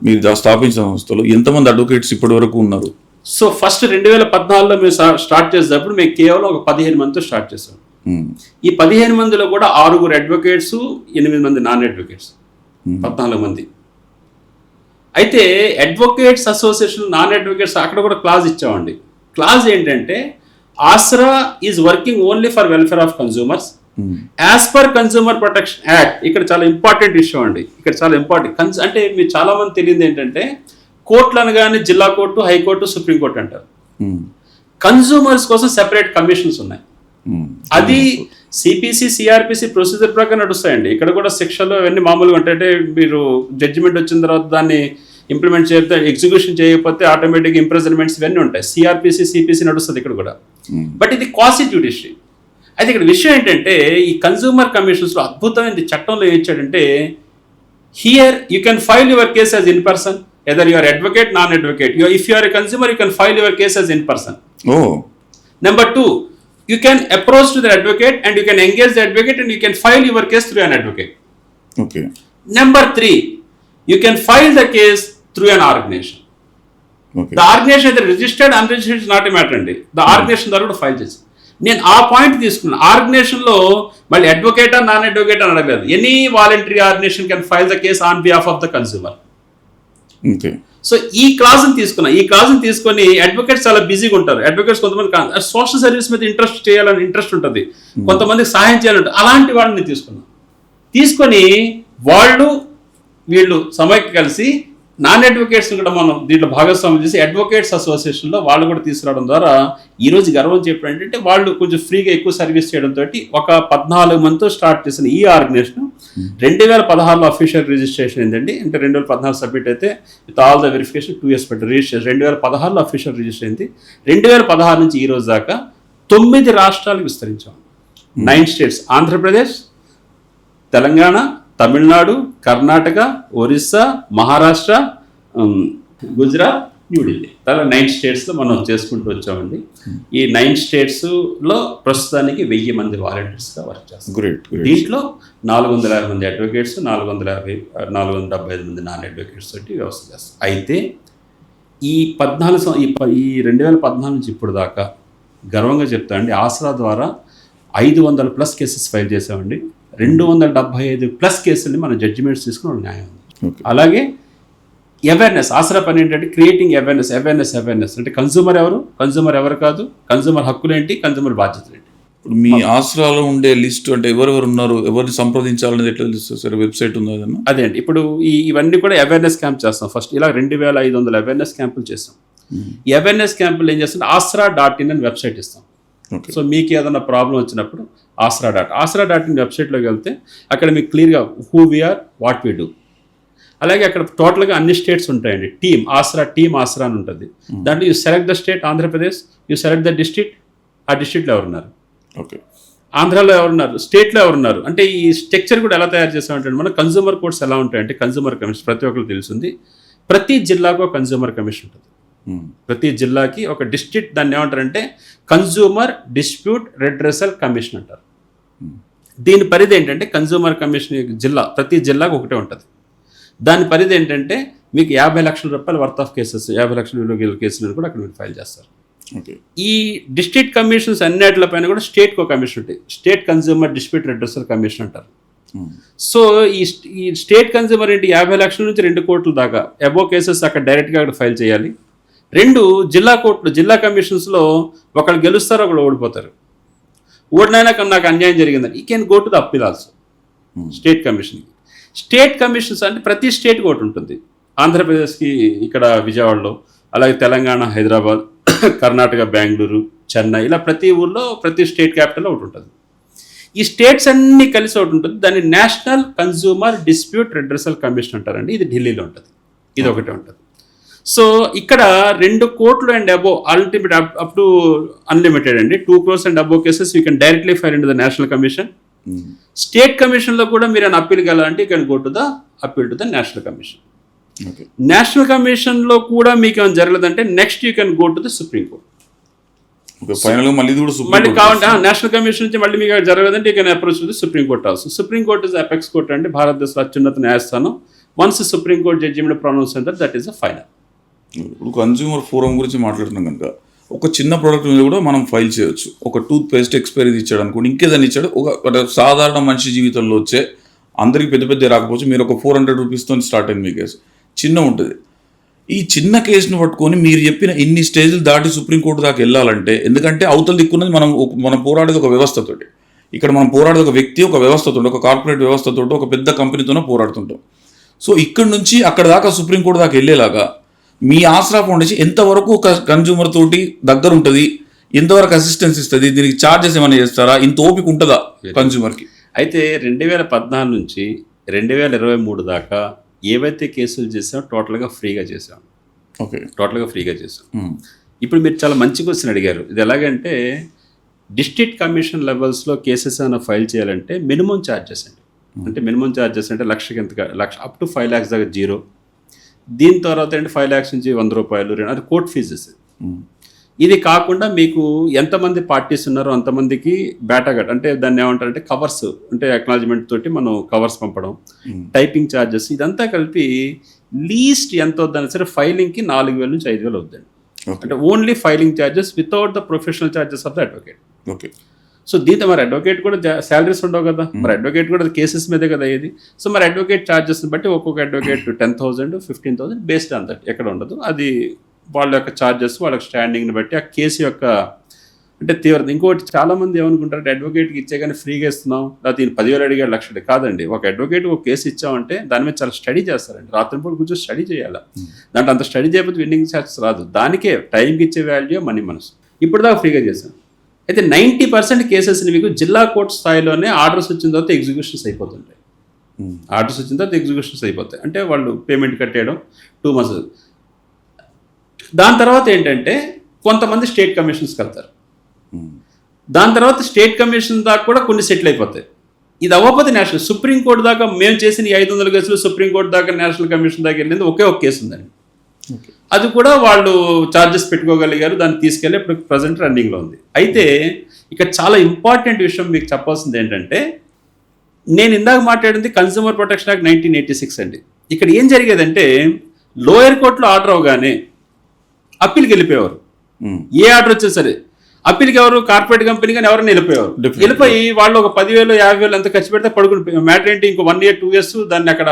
మీరు స్థాపించిన సంస్థలో ఎంతమంది అడ్వకేట్స్ ఇప్పటి వరకు ఉన్నారు? సో ఫస్ట్ 2014లో మేము స్టార్ట్ చేసేటప్పుడు మేము కేవలం ఒక 15 మందితో స్టార్ట్ చేసాం. ఈ 15 మందిలో కూడా 6 అడ్వకేట్స్, 8 మంది నాన్ అడ్వకేట్స్, 14 మంది. అయితే అడ్వకేట్స్ అసోసియేషన్, నాన్ అడ్వకేట్స్ అక్కడ కూడా క్లాజ్ ఇచ్చామండి. క్లాజ్ ఏంటంటే, Aasra is working only for welfare of consumers as per consumer protection act. ఇక్కడ చాలా ఇంపార్టెంట్ ఇష్యూ అండి, ఇక్కడ చాలా ఇంపార్టెంట్. అంటే మీరు చాలా మంది తెలియదు ఏంటంటే, కోర్టులు అనగానే జిల్లా కోర్టు, హైకోర్టు, సుప్రీంకోర్టు అంటారు. కన్జ్యూమర్స్ కోసం సెపరేట్ కమిషన్స్ ఉన్నాయి. అది సిపిసి, సిఆర్పిసి ప్రొసీజర్ ప్రకారం నడుస్తాయండి. ఇక్కడ కూడా శిక్షలు అవన్నీ మామూలుగా ఉంటాయి. అంటే మీరు జడ్జిమెంట్ వచ్చిన తర్వాత దాన్ని ఇంప్లిమెంట్ చేస్తే, ఎగ్జిక్యూషన్ చేయకపోతే ఆటోమేటిక్ ఇంప్రిజన్మెంట్స్ ఇవన్నీ ఉంటాయి. సిఆర్పిసి, సిపిసి నడుస్తుంది ఇక్కడ కూడా. బట్ ఇది క్వాసీ జ్యుడిషియరీ. అయితే ఇక్కడ విషయం ఏంటంటే, ఈ కన్జ్యూమర్ కమిషన్స్లో అద్భుతమైన చట్టంలో ఏం ఇచ్చాడంటే, here you can file your case as in person, either your advocate, non advocate. If you are a consumer you can file your case as in person. Number 2, you can approach to the advocate and you can engage the advocate and you can file your case through an advocate. Okay. Number 3, you can file the case through an organization. Okay. The organization either registered, unregistered is not a matter అండి. The organization ద్వారా కూడా file చేసి, నేను ఆ point తీసుకున్నాను. ఆర్గనైజేషన్లో మళ్ళీ అడ్వకేటా, non advocate అని అడగలేదు. Any voluntary organisation can file the case on behalf of the consumer. Okay. So ఈ క్లాజ్ని తీసుకున్నా. ఈ క్లాజ్ని తీసుకొని అడ్వకేట్స్ చాలా బిజీగా ఉంటారు. అడ్వకేట్స్ కొంతమంది సోషల్ సర్వీస్ మీద ఇంట్రెస్ట్ ఉంటుంది, కొంతమందికి సహాయం చేయాలంటే అలాంటి వాళ్ళని తీసుకొని వీళ్ళు సమైక్య కలిసి నాన్ అడ్వకేట్స్ కూడా మనం దీంట్లో భాగస్వామ్యం చేసి అడ్వకేట్స్ అసోసియేషన్లో వాళ్ళు కూడా తీసుకురావడం ద్వారా ఈరోజు గర్వం చెప్పడం ఏంటంటే, వాళ్ళు కొంచెం ఫ్రీగా ఎక్కువ సర్వీస్ చేయడంతో ఒక 14 మందితో స్టార్ట్ చేసిన ఈ ఆర్గనైజేషన్ 2016లో అఫీషియల్ రిజిస్ట్రేషన్ ఏంటండి. అంటే 2014 సబ్మిట్ అయితే with all the verification 2 years పెట్టి రిజిస్ట్రేషన్ 2016లో అఫీషియల్ రిజిస్టర్ అయింది. 2016 నుంచి ఈ రోజు దాకా 9 రాష్ట్రాలకు విస్తరించాం. 9 states: ఆంధ్రప్రదేశ్, తెలంగాణ, తమిళనాడు, కర్ణాటక, ఒరిస్సా, మహారాష్ట్ర, గుజరాత్, న్యూఢిల్లీ. అలా 9 states మనం చేసుకుంటూ వచ్చామండి. ఈ 9 statesలో ప్రస్తుతానికి 1000 మంది వాలంటీర్స్గా వర్క్ చేస్తాం. దీంట్లో 450 మంది అడ్వకేట్స్, 475 మంది నాన్ అడ్వకేట్స్ తోటి వ్యవస్థ చేస్తాం. అయితే ఈ 2014 నుంచి ఇప్పుడు దాకా గర్వంగా చెప్తా అండి, ఆసరా ద్వారా 500+ కేసెస్ ఫైల్ చేసామండి. 275+ కేసుల్ని మనం జడ్జిమెంట్స్ తీసుకుని వాళ్ళ న్యాయం ఉంది. అలాగే అవేర్నెస్, ఆసరా పని ఏంటంటే క్రియేటింగ్ అవేర్నెస్ అంటే కన్జ్యూమర్ ఎవరు కాదు, కన్జ్యూమర్ హక్కులు ఏంటి, కన్జ్యూమర్ బాధ్యతలు ఏంటి. ఇప్పుడు మీ ఆసరాలో ఉండే లిస్ట్ అంటే ఎవరెవరు ఉన్నారు, ఎవరిని సంప్రదించాలనేది ఎట్లా తెలుస్తుంది సార్? వెబ్సైట్ ఉందా ఏదన్నా? అదే అండి, ఇప్పుడు ఇవన్నీ కూడా అవేర్నెస్ క్యాంప్ చేస్తాం. ఫస్ట్ ఇలా 2500 అవేర్నెస్ క్యాంపులు చేస్తాం. ఈ అవేర్నెస్ క్యాంపులు ఏం చేస్తాం, asra.in అని వెబ్సైట్ ఇస్తాం. సో మీకు ఏదైనా ప్రాబ్లం వచ్చినప్పుడు asra.in వెబ్సైట్లోకి వెళ్తే అక్కడ మీకు క్లియర్గా who we are, what we do. అలాగే అక్కడ టోటల్గా అన్ని స్టేట్స్ ఉంటాయండి. టీమ్ ఆసరా అని ఉంటుంది. దాంట్లో you select the state Andhra Pradesh, you select the district, ఆ డిస్ట్రిక్ట్లో ఎవరున్నారు, ఓకే, ఆంధ్రాలో ఎవరున్నారు, స్టేట్లో ఎవరున్నారు. అంటే ఈ స్ట్రక్చర్ కూడా ఎలా తయారు చేస్తామంటే మన కన్జ్యూమర్ కోర్ట్స్ ఎలా ఉంటాయంటే కన్జ్యూమర్ కమిషన్ ప్రతి ఒక్కరికి తెలిసింది. ప్రతి జిల్లాకు ఒక కన్జ్యూమర్ కమిషన్ ఉంటుంది. ప్రతి జిల్లాకి ఒక డిస్ట్రిక్ట్, దాన్ని ఏమంటారంటే కన్జ్యూమర్ డిస్ప్యూట్ రెడ్రెసల్ కమిషన్ అంటారు. దీని పరిధి ఏంటంటే కన్జ్యూమర్ కమిషన్ జిల్లా, ప్రతి జిల్లాకు ఒకటే ఉంటుంది. దాని పరిధి ఏంటంటే మీకు 50 లక్షల రూపాయల వర్త్ ఆఫ్ కేసెస్, 50 లక్షల విలువ కేసులను కూడా అక్కడ మీరు ఫైల్ చేస్తారు. ఈ డిస్ట్రిక్ట్ కమిషన్స్ అన్నిటిపైన కూడా స్టేట్కి ఒక కమిషన్ ఉంటుంది. State consumer dispute redressal commission అంటారు. సో ఈ స్టేట్ కన్జ్యూమర్ ఏంటి, 50 లక్షల నుంచి 2 కోట్ల దాకా అబోవ్ కేసెస్ అక్కడ డైరెక్ట్గా అక్కడ ఫైల్ చేయాలి. 2 జిల్లా కోర్టులు, జిల్లా కమిషన్స్లో ఒకళ్ళు గెలుస్తారు, ఒకళ్ళు ఓడిపోతారు. ఓడినైనా నాకు అన్యాయం జరిగిందని ఈ can go to the appeal also state కమిషన్కి. స్టేట్ కమిషన్స్ అంటే ప్రతి స్టేట్కి ఒకటి ఉంటుంది. ఆంధ్రప్రదేశ్కి ఇక్కడ విజయవాడలో, అలాగే తెలంగాణ హైదరాబాద్, కర్ణాటక బెంగళూరు, చెన్నై, ఇలా ప్రతి ఊర్లో ప్రతి స్టేట్ క్యాపిటల్లో ఒకటి ఉంటుంది. ఈ స్టేట్స్ అన్నీ కలిసి ఒకటి ఉంటుంది. దాన్ని national consumer dispute redressal commission అంటారండి. ఇది ఢిల్లీలో ఉంటుంది, ఇది ఒకటే ఉంటుంది. సో ఇక్కడ 2 కోట్లు and above ultimate up to unlimited అండి. 2 crores and above cases you can directly file in the national commission. State కమిషన్లో కూడా మీరు ఏమైనా అప్పీల్కి వెళ్ళాలంటే you can go to the appeal to the national commission. National కమిషన్లో కూడా మీకు ఏమైనా జరగలేదంటే next you can go to the supreme court. మళ్ళీ కావాలంటే నేషనల్ కమిషన్ నుంచి మళ్ళీ మీకు జరగదంటే you can approach to the supreme court also. Supreme court is apex court అంటే భారతదేశ అత్యున్నత న్యాయస్థానం. Once supreme court judgement pronounce అయితే దట్ ఈస్ ద ఫైనల్. ఇప్పుడు కన్జ్యూమర్ ఫోరం గురించి మాట్లాడుతున్నాం కనుక ఒక చిన్న ప్రోడక్ట్ మీద కూడా మనం ఫైల్ చేయొచ్చు. ఒక టూత్ పేస్ట్ ఎక్స్పైరీ ఇచ్చాడు అనుకోండి, ఇంకేదని ఇచ్చాడు, ఒక సాధారణ మనిషి జీవితంలో వచ్చే, అందరికి పెద్ద రాకపోవచ్చు, మీరు ఒక 400 రూపీస్తో స్టార్ట్ అయింది మీ కేసు, చిన్న ఉంటుంది. ఈ చిన్న కేసును పట్టుకొని మీరు చెప్పిన ఇన్ని స్టేజ్లు దాటి సుప్రీంకోర్టు దాకా వెళ్ళాలంటే, ఎందుకంటే అవతల దిక్కున్నది మనం పోరాడేది ఒక వ్యవస్థతోటి. ఇక్కడ మనం పోరాడేది ఒక వ్యక్తి, ఒక వ్యవస్థతో, ఒక కార్పొరేట్ వ్యవస్థతో, ఒక పెద్ద కంపెనీతోనే పోరాడుతుంటాం. సో ఇక్కడ నుంచి అక్కడ దాకా సుప్రీంకోర్టు దాకా వెళ్ళేలాగా మీ ఆసరా ఫౌండేషన్ ఎంతవరకు కన్జ్యూమర్ తోటి దగ్గర ఉంటుంది, ఎంతవరకు అసిస్టెన్స్ ఇస్తుంది, దీనికి ఛార్జెస్ ఏమైనా చేస్తారా, ఇంత ఓపిక ఉంటుందా కన్జ్యూమర్కి? అయితే 2014 నుంచి 2023 దాకా ఏవైతే కేసులు చేసామో టోటల్గా ఫ్రీగా చేసాం. ఓకే, టోటల్గా ఫ్రీగా చేసాం. ఇప్పుడు మీరు చాలా మంచి క్వశ్చన్ అడిగారు. ఇది ఎలాగంటే డిస్ట్రిక్ట్ కమిషన్ లెవెల్స్లో కేసెస్ ఏమైనా ఫైల్ చేయాలంటే మినిమం ఛార్జెస్ అండి. అంటే మినిమం ఛార్జెస్ అంటే లక్షకి ఎంత, లక్ష అప్ టు 5 lakhs దాకా 0. దీని తర్వాత అంటే 5 lakhs నుంచి 100 రూపాయలు, అది కోర్ట్ ఫీజెస్. ఇది కాకుండా మీకు ఎంతమంది పార్టీస్ ఉన్నారో అంతమందికి బేటాగట్ అంటే దాన్ని ఏమంటారంటే కవర్స్, అంటే అక్నాలజ్మెంట్ తోటి మనం కవర్స్ పంపడం, టైపింగ్ ఛార్జెస్, ఇదంతా కలిపి లీస్ట్ ఎంత అవుతుందని సరే ఫైలింగ్కి 4,000 నుంచి 5,000 అవుతుంది. అంటే only filing charges without the professional charges of the advocate. Okay, so దీంతో మరి అడ్వకేట్ కూడా శాలరీస్ ఉండవు కదా, మరి అడ్వకేట్ కూడా కేసెస్ మీదే కదా ఇది. సో మరి అడ్వకేట్ ఛార్జెస్ని బట్టి ఒక్కొక్క అడ్వకేట్ 10,000, 15,000 బేస్డ్ ఆన్ దట్, ఎక్కడ ఉండదు అది వాళ్ళ యొక్క ఛార్జెస్, వాళ్ళ స్టాండింగ్ని బట్టి ఆ కేసు యొక్క అంటే తీవ్రత. ఇంకోటి చాలామంది ఏమనుకుంటారు, అడ్వకేట్కి ఇచ్చే కానీ ఫ్రీగా ఇస్తున్నాం, లేకపోతే ఈయన 10,000 అడిగాడు, 1,00,000 కాదండి. ఒక అడ్వకేట్ ఒక కేసు ఇచ్చామంటే దాని మీద చాలా స్టడీ చేస్తారండి. రాత్రిపూట కూర్చొని స్టడీ చేయాలి. దాంట్లో అంత స్టడీ చేయకపోతే విన్నింగ్ ఛార్జెస్ రాదు. దానికే టైంకి ఇచ్చే వాల్యూ మనీ మనసు. ఇప్పుడు దాకా ఫ్రీగా చేశాను. అయితే 90% కేసెస్ని మీకు జిల్లా కోర్టు స్థాయిలోనే ఆర్డర్స్ వచ్చిన తర్వాత ఎగ్జిక్యూషన్స్ అయిపోతుంటాయి. ఆర్డర్స్ వచ్చిన తర్వాత ఎగ్జిక్యూషన్స్ అయిపోతాయి. అంటే వాళ్ళు పేమెంట్ కట్టేయడం 2 months. దాని తర్వాత ఏంటంటే కొంతమంది స్టేట్ కమిషన్స్కి వెళ్తారు. దాని తర్వాత స్టేట్ కమిషన్ దాకా కూడా కొన్ని సెటిల్ అయిపోతాయి. ఇది అవ్వకపోతే నేషనల్ సుప్రీంకోర్టు దాకా మేము చేసిన ఈ 500 కేసులు సుప్రీంకోర్టు దాకా నేషనల్ కమిషన్ దాకా వెళ్ళింది ఒకే ఒక కేసు ఉందండి. అది కూడా వాళ్ళు ఛార్జెస్ పెట్టుకోగలిగారు, దాన్ని తీసుకెళ్ళి ఇప్పుడు ప్రజెంట్ రన్నింగ్లో ఉంది. అయితే ఇక్కడ చాలా ఇంపార్టెంట్ విషయం మీకు చెప్పాల్సింది ఏంటంటే, నేను ఇందాక మాట్లాడింది కన్స్యూమర్ ప్రొటెక్షన్ యాక్ట్ 1986 అండి. ఇక్కడ ఏం జరిగేదంటే లోయర్ కోర్టులో ఆర్డర్ అవగానే అప్పీల్కి వెళ్ళిపోయేవారు. ఏ ఆర్డర్ వచ్చినా సరే అప్పీల్కి ఎవరు కార్పొరేట్ కంపెనీ కానీ ఎవరైనా వెళ్ళిపోయారు. Definitely. వెళ్ళిపోయి వాళ్ళు ఒక 10,000 50,000 ఎంత ఖర్చు పెడితే పడుకుని మ్యాటర్ ఏంటి, ఇంకో 1 year 2 years దాన్ని అక్కడ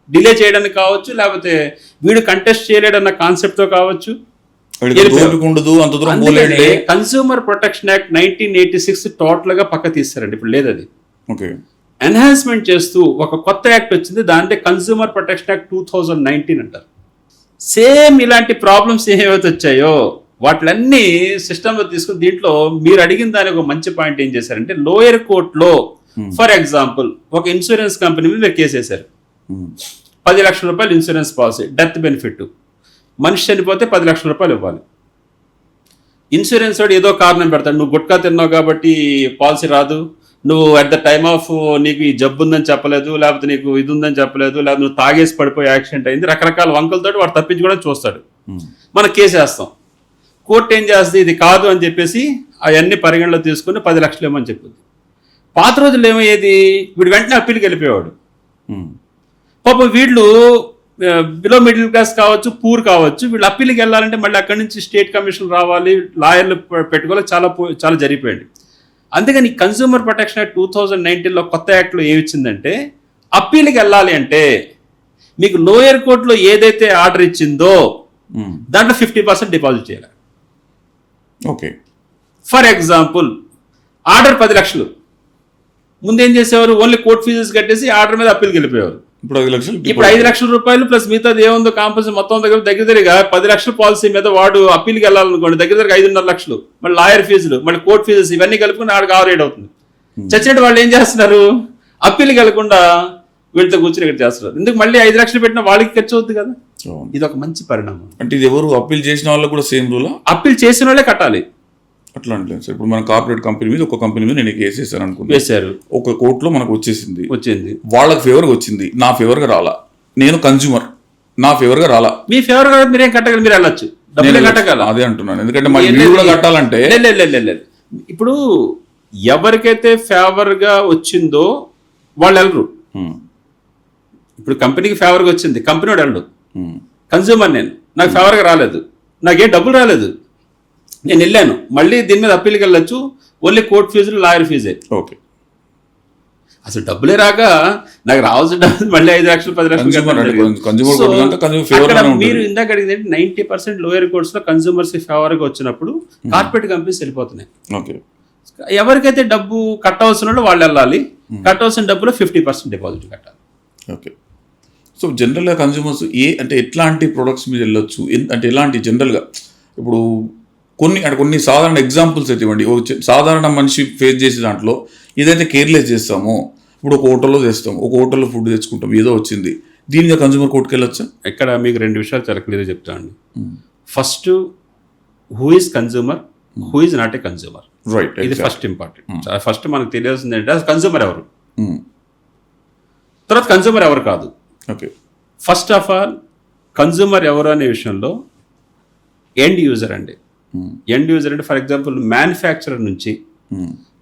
డిలే చేయడానికి కావచ్చు, లేకపోతే వీడు కంటెస్ట్ చేయలేడన్న కాన్సెప్ట్ తో కావచ్చు. ఉండదు అంత దూరం పోలేడులే. కన్స్యూమర్ ప్రొటెక్షన్ యాక్ట్ 1986 టోటల్ గా పక్క తీస్తారండి, ఇప్పుడు లేదు అది. ఓకే, ఎన్హాన్స్మెంట్ చేస్తూ ఒక కొత్త యాక్ట్ వచ్చింది, దాంట్లో కన్స్యూమర్ ప్రొటెక్షన్ యాక్ట్ 2019 అంటారు. సేమ్ ఇలాంటి ప్రాబ్లమ్స్ ఏవైతే వచ్చాయో వాటిలన్నీ సిస్టంలో తీసుకుని దీంట్లో మీరు అడిగిన దాని ఒక మంచి పాయింట్ ఏం చేశారంటే, లోయర్ కోర్టులో ఫర్ ఎగ్జాంపుల్ ఒక ఇన్సూరెన్స్ కంపెనీ మీద మీరు కేసు వేశారు. 10 లక్షల రూపాయలు ఇన్సూరెన్స్ పాలసీ, డెత్ బెనిఫిట్, మనిషి చనిపోతే 10 లక్షల రూపాయలు ఇవ్వాలి. ఇన్సూరెన్స్ వాడు ఏదో కారణం పెడతాడు, నువ్వు గుట్కా తిన్నావు కాబట్టి పాలసీ రాదు, నువ్వు అట్ ద టైమ్ ఆఫ్ నీకు ఈ జబ్బు ఉందని చెప్పలేదు, లేకపోతే నీకు ఇది ఉందని చెప్పలేదు, లేకపోతే నువ్వు తాగేసి పడిపోయి యాక్సిడెంట్ అయింది, రకరకాల వంకలతో వాడు తప్పించుకోవడం చూస్తాడు. మనం కేసు వేస్తాం, కోర్టు ఏం చేస్తుంది, ఇది కాదు అని చెప్పేసి అవన్నీ పరిగణలో తీసుకుని 10 లక్షలు ఇవ్వమని చెప్పింది. పాత రోజుల్లో ఏమయ్యేది, వీడు వెంటనే అప్పీల్కి వెళ్ళిపోయేవాడు. పాపం వీళ్ళు బిలో మిడిల్ క్లాస్ కావచ్చు, పూర్ కావచ్చు, వీళ్ళు అప్పీల్కి వెళ్ళాలంటే మళ్ళీ అక్కడి నుంచి స్టేట్ కమిషన్ రావాలి, లాయర్లు పెట్టుకోవాలి, చాలా జరిగిపోయింది. అందుకని కన్స్యూమర్ ప్రొటెక్షన్ యాక్ట్ 2019లో కొత్త యాక్ట్లో ఏమిచ్చిందంటే, అప్పీల్కి వెళ్ళాలి అంటే మీకు లోయర్ కోర్టులో ఏదైతే ఆర్డర్ ఇచ్చిందో దాంట్లో 50% డిపాజిట్ చేయాలి. ఓకే, ఫర్ ఎగ్జాంపుల్ ఆర్డర్ 10 లక్షలు, ముందేం చేసేవారు, ఓన్లీ కోర్ట్ ఫీజెస్ కట్టేసి ఆర్డర్ మీద అప్పీల్కి వెళ్ళిపోయేవారు. ఇప్పుడు 5 లక్షలు, ఇప్పుడు 5 లక్షల రూపాయలు ప్లస్ మిగతాది ఏముందో కాంపల్సరీ మొత్తం దగ్గరగా 10 లక్షల పాలసీ మీద వాడు అప్పీల్కి వెళ్ళాలనుకోండి, దగ్గర 5.5 లక్షలు, మళ్ళీ లాయర్ ఫీజులు, మళ్ళీ కోర్ట్ ఫీజెస్, ఇవన్నీ కలుపుకుని ఆడికి 6-7 అవుతుంది. చచ్చినట్టు వాళ్ళు ఏం చేస్తున్నారు, అప్పీల్కి వెళ్లకుండా వీళ్ళతో కూర్చొని ఇక్కడ చేస్తున్నారు. ఎందుకు, మళ్ళీ 5 లక్షలు పెట్టిన వాళ్ళకి ఖర్చు అవుతుంది కదా. ఇది ఒక మంచి పరిణామం. అంటే ఇది ఎవరు అప్పీల్ చేసిన వాళ్ళు కూడా సేమ్ రూలా? అప్పీల్ చేసిన వాళ్ళే కట్టాలి. అట్లా అంటే సార్, ఇప్పుడు మన కార్పొరేట్ కంపెనీ మీద ఒక కంపెనీ మీద నేను కేసు వేసాను అనుకుంటా, వేశారు, ఒక కోర్టులో మనకు వచ్చింది, వాళ్ళకి ఫేవర్గా వచ్చింది, నా ఫేవర్గా రాలా, నేను కన్స్యూమర్, నా ఫేవర్గా రాలా, మీ ఫేవర్ గా మీరేం కట్టగలరు, మీరు వెళ్ళొచ్చు, డబ్బులు కట్టగల. అదే అంటున్నాను, ఎందుకంటే మీరు కూడా కట్టాలంటే. ఇప్పుడు ఎవరికైతే ఫేవర్ గా వచ్చిందో వాళ్ళు వెళ్ళరు. ఇప్పుడు కంపెనీకి ఫేవర్ గా వచ్చింది, కంపెనీ వాడు వెళ్ళడు. కన్స్యూమర్ నేను, నాకు ఫేవర్ గా రాలేదు, నాకేం డబ్బులు రాలేదు, నేను వెళ్ళాను, మళ్ళీ దీని మీద అప్పీల్కి వెళ్ళొచ్చు, ఓన్లీ కోర్ట్ ఫీజులు, లాయర్ ఫీజే. ఓకే, అసలు డబ్బులే రాక నాకు రావాల్సిన డబ్బులు మళ్ళీ 5 లక్షలు 10 లక్షలు. మీరు ఇందాక అడిగింది 90% లోయర్ కోర్ట్స్ లో కన్స్యూమర్స్ ఫేవర్ గా వచ్చినప్పుడు కార్పొరేట్ కంపెనీస్ వెళ్ళిపోతున్నాయి. ఎవరికైతే డబ్బు కట్టవలసిన వాళ్ళు వాళ్ళు వెళ్ళాలి, కట్టవలసిన డబ్బులో 50% డిపాజిట్ కట్టాలి. ఓకే, సో జనరల్గా కన్స్యూమర్స్ అంటే ఎట్లాంటి ప్రొడక్ట్స్ మీద వెళ్ళొచ్చు, అంటే ఎలాంటి జనరల్గా ఇప్పుడు కొన్ని సాధారణ ఎగ్జాంపుల్స్ అయితే ఇవ్వండి. సాధారణ మనిషి ఫేస్ చేసే దాంట్లో ఏదైతే కేర్లెస్ చేస్తామో, ఇప్పుడు ఒక హోటల్లో చేస్తాం, ఒక హోటల్లో ఫుడ్ తెచ్చుకుంటాం, ఏదో వచ్చింది, దీని మీద కన్స్యూమర్ కోర్టుకి వెళ్ళొచ్చా? ఇక్కడ మీకు 2 విషయాలు చాలా క్లియర్గా చెప్తాను. First, who is consumer, who is not a consumer. Right, ఇది ఫస్ట్ ఇంపార్టెంట్. ఫస్ట్ మనకు తెలియాల్సింది ఏంటంటే కన్స్యూమర్ ఎవరు, తర్వాత కన్స్యూమర్ ఎవరు కాదు. Okay, first of all consumer ఎవరు అనే విషయంలో ఎండ్ యూజర్ అండి. ఎండ్ యూజర్ అంటే ఫర్ ఎగ్జాంపుల్ మ్యానుఫ్యాక్చరర్ నుంచి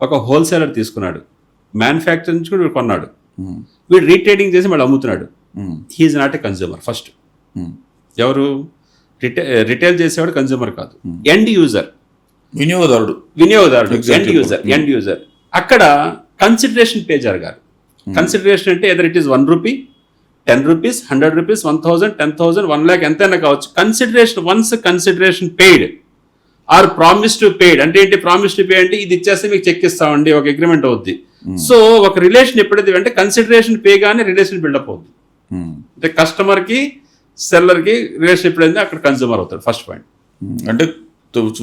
ఒక హోల్సేలర్ తీసుకున్నాడు, మ్యానుఫ్యాక్చరర్ నుంచి కూడా వీడు కొన్నాడు, వీడు రీట్రేడింగ్ చేసి మళ్ళీ అమ్ముతున్నాడు, he is not a consumer. First ఎవరు, రిటైల్ చేసేవాడు కన్స్యూమర్ కాదు, ఎండ్ యూజర్, వినియోగదారుడు, ఎండ్ యూజర్. అక్కడ కన్సిడరేషన్ పే జరగాలి. కన్సిడరేషన్ అంటే either it is 1 rupee, 10 rupees, 100 rupees, 1000, 10,000, 1 lakh ఎంతైనా కావచ్చు. Consideration, once consideration paid or promise to paid. అంటే ఏంటి ప్రామిస్ టు పే అంటే, ఇది ఇచ్చేస్తే మీకు చెక్ ఇస్తామండి, ఒక అగ్రిమెంట్ అవుద్ది. సో ఒక రిలేషన్ ఎప్పుడైతే అంటే కన్సిడరేషన్ పే గానే రిలేషన్ బిల్డప్ అవుతుంది. అంటే కస్టమర్ కి సెల్లర్ కి రిలేషన్ ఎప్పుడైంది అక్కడ కన్స్యూమర్ అవుతాడు. First point. అంటే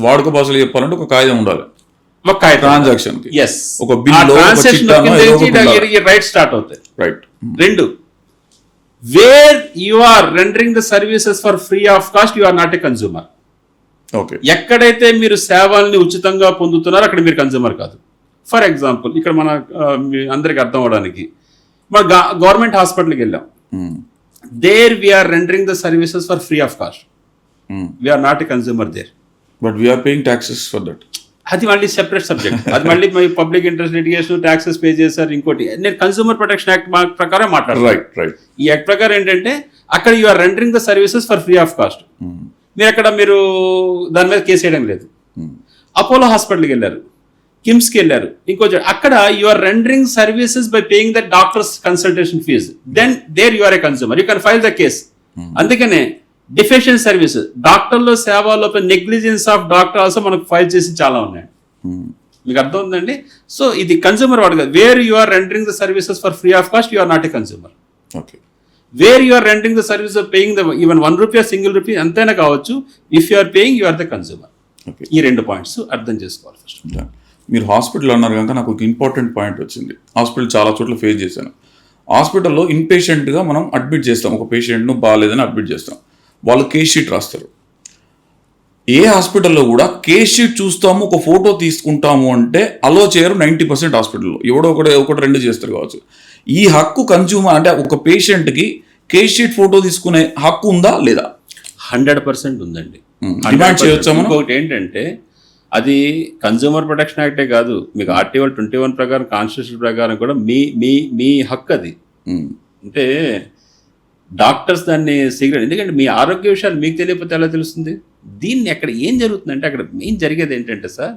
వాడుక భాషలో చెప్పాలంటే ఒక కాగితం ఉండాలి, ఒక కాగితం, ట్రాన్సాక్షన్ కి. ఎస్, ఒక బిల్ రైట్ స్టార్ట్ అవుతాయి. Right. 2, where you are rendering the services for free of cost, you are not a consumer. Okay, ఎక్కడైతే మీరు సేవల్ని ఉచితంగా పొందుతున్నారో అక్కడ మీరు కన్స్యూమర్ కాదు. ఫర్ ఎగ్జాంపుల్ ఇక్కడ మన అందరికి అర్థం అవడానికి, మన గవర్నమెంట్ హాస్పిటల్కి వెళ్ళాం, there we are rendering the services for free of cost, we are not a consumer there, but we are paying taxes for that. అది మళ్ళీ సెపరేట్ సబ్జెక్ట్. అది మళ్ళీ public interest litigation, taxes pay చేశారు. ఇంకోటి నేను కన్స్యూమర్ ప్రొటెక్షన్ యాక్ట్ ప్రకారం మాట్లాడాను. ఈ యాక్ట్ ప్రకారం ఏంటంటే అక్కడ you are rendering the services for free of cost. మీరు అక్కడ మీరు దాని మీద కేసు వేయడం లేదు. అపోలో హాస్పిటల్కి వెళ్ళారు, కిమ్స్కి వెళ్ళారు, ఇంకో అక్కడ you are rendering services by paying the doctor's consultation fees, then there you are a consumer, you can file the case. అందుకనే డిఫెషియెంట్ సర్వీసెస్, డాక్టర్లో సేవలో నెగ్లిజెన్స్ ఆఫ్ డాక్టర్ ఆల్సో మనకు ఫైల్ చేసి చాలా ఉన్నాయి. మీకు అర్థం ఉందండి. సో ఇది కన్స్యూమర్ వాడు కాదు. Where you are rendering the services for free of cost, you are not a consumer. Okay. Where you are rendering the service of paying the even ₹1 single rupee ఎంతైనా కావచ్చు, if you are paying you are the consumer. ఈ 2 points అర్థం చేసుకోవాలి first. మీరు hospital అన్నారు కనుక నాకు ఒక ఇంపార్టెంట్ పాయింట్ వచ్చింది. హాస్పిటల్ చాలా చోట్ల ఫేస్ చేశాను. హాస్పిటల్లో ఇన్పేషెంట్గా మనం అడ్మిట్ చేస్తాం, ఒక పేషెంట్ను బాగాలేదని అడ్మిట్ చేస్తాం, వాళ్ళు కేస్ షీట్ రాస్తారు. ఏ హాస్పిటల్లో కూడా కేస్ షీట్ చూస్తాము, ఒక ఫోటో తీసుకుంటాము అంటే అలో చేయరు 90% హాస్పిటల్లో. ఎవడో ఒకటి 2 చేస్తారు కావచ్చు. ఈ హక్కు కన్జ్యూమర్ అంటే ఒక పేషెంట్కి కేస్ షీట్ ఫోటో తీసుకునే హక్కు ఉందా లేదా? 100% ఉందండి. డిమాండ్ చేయొచ్చా మనం? ఇంకొకటి ఏంటంటే అది కన్జ్యూమర్ ప్రొటెక్షన్ యాక్టే కాదు, మీకు ఆర్టికల్ 21 ప్రకారం, కాన్స్టిట్యూషన్ ప్రకారం కూడా మీ హక్కు అది. అంటే డాక్టర్స్ దాన్ని సిగరెట్, ఎందుకంటే మీ ఆరోగ్య విషయాలు మీకు తెలియకపోతే ఎలా తెలుస్తుంది? దీన్ని అక్కడ ఏం జరుగుతుందంటే, అక్కడ మెయిన్ జరిగేది ఏంటంటే సార్,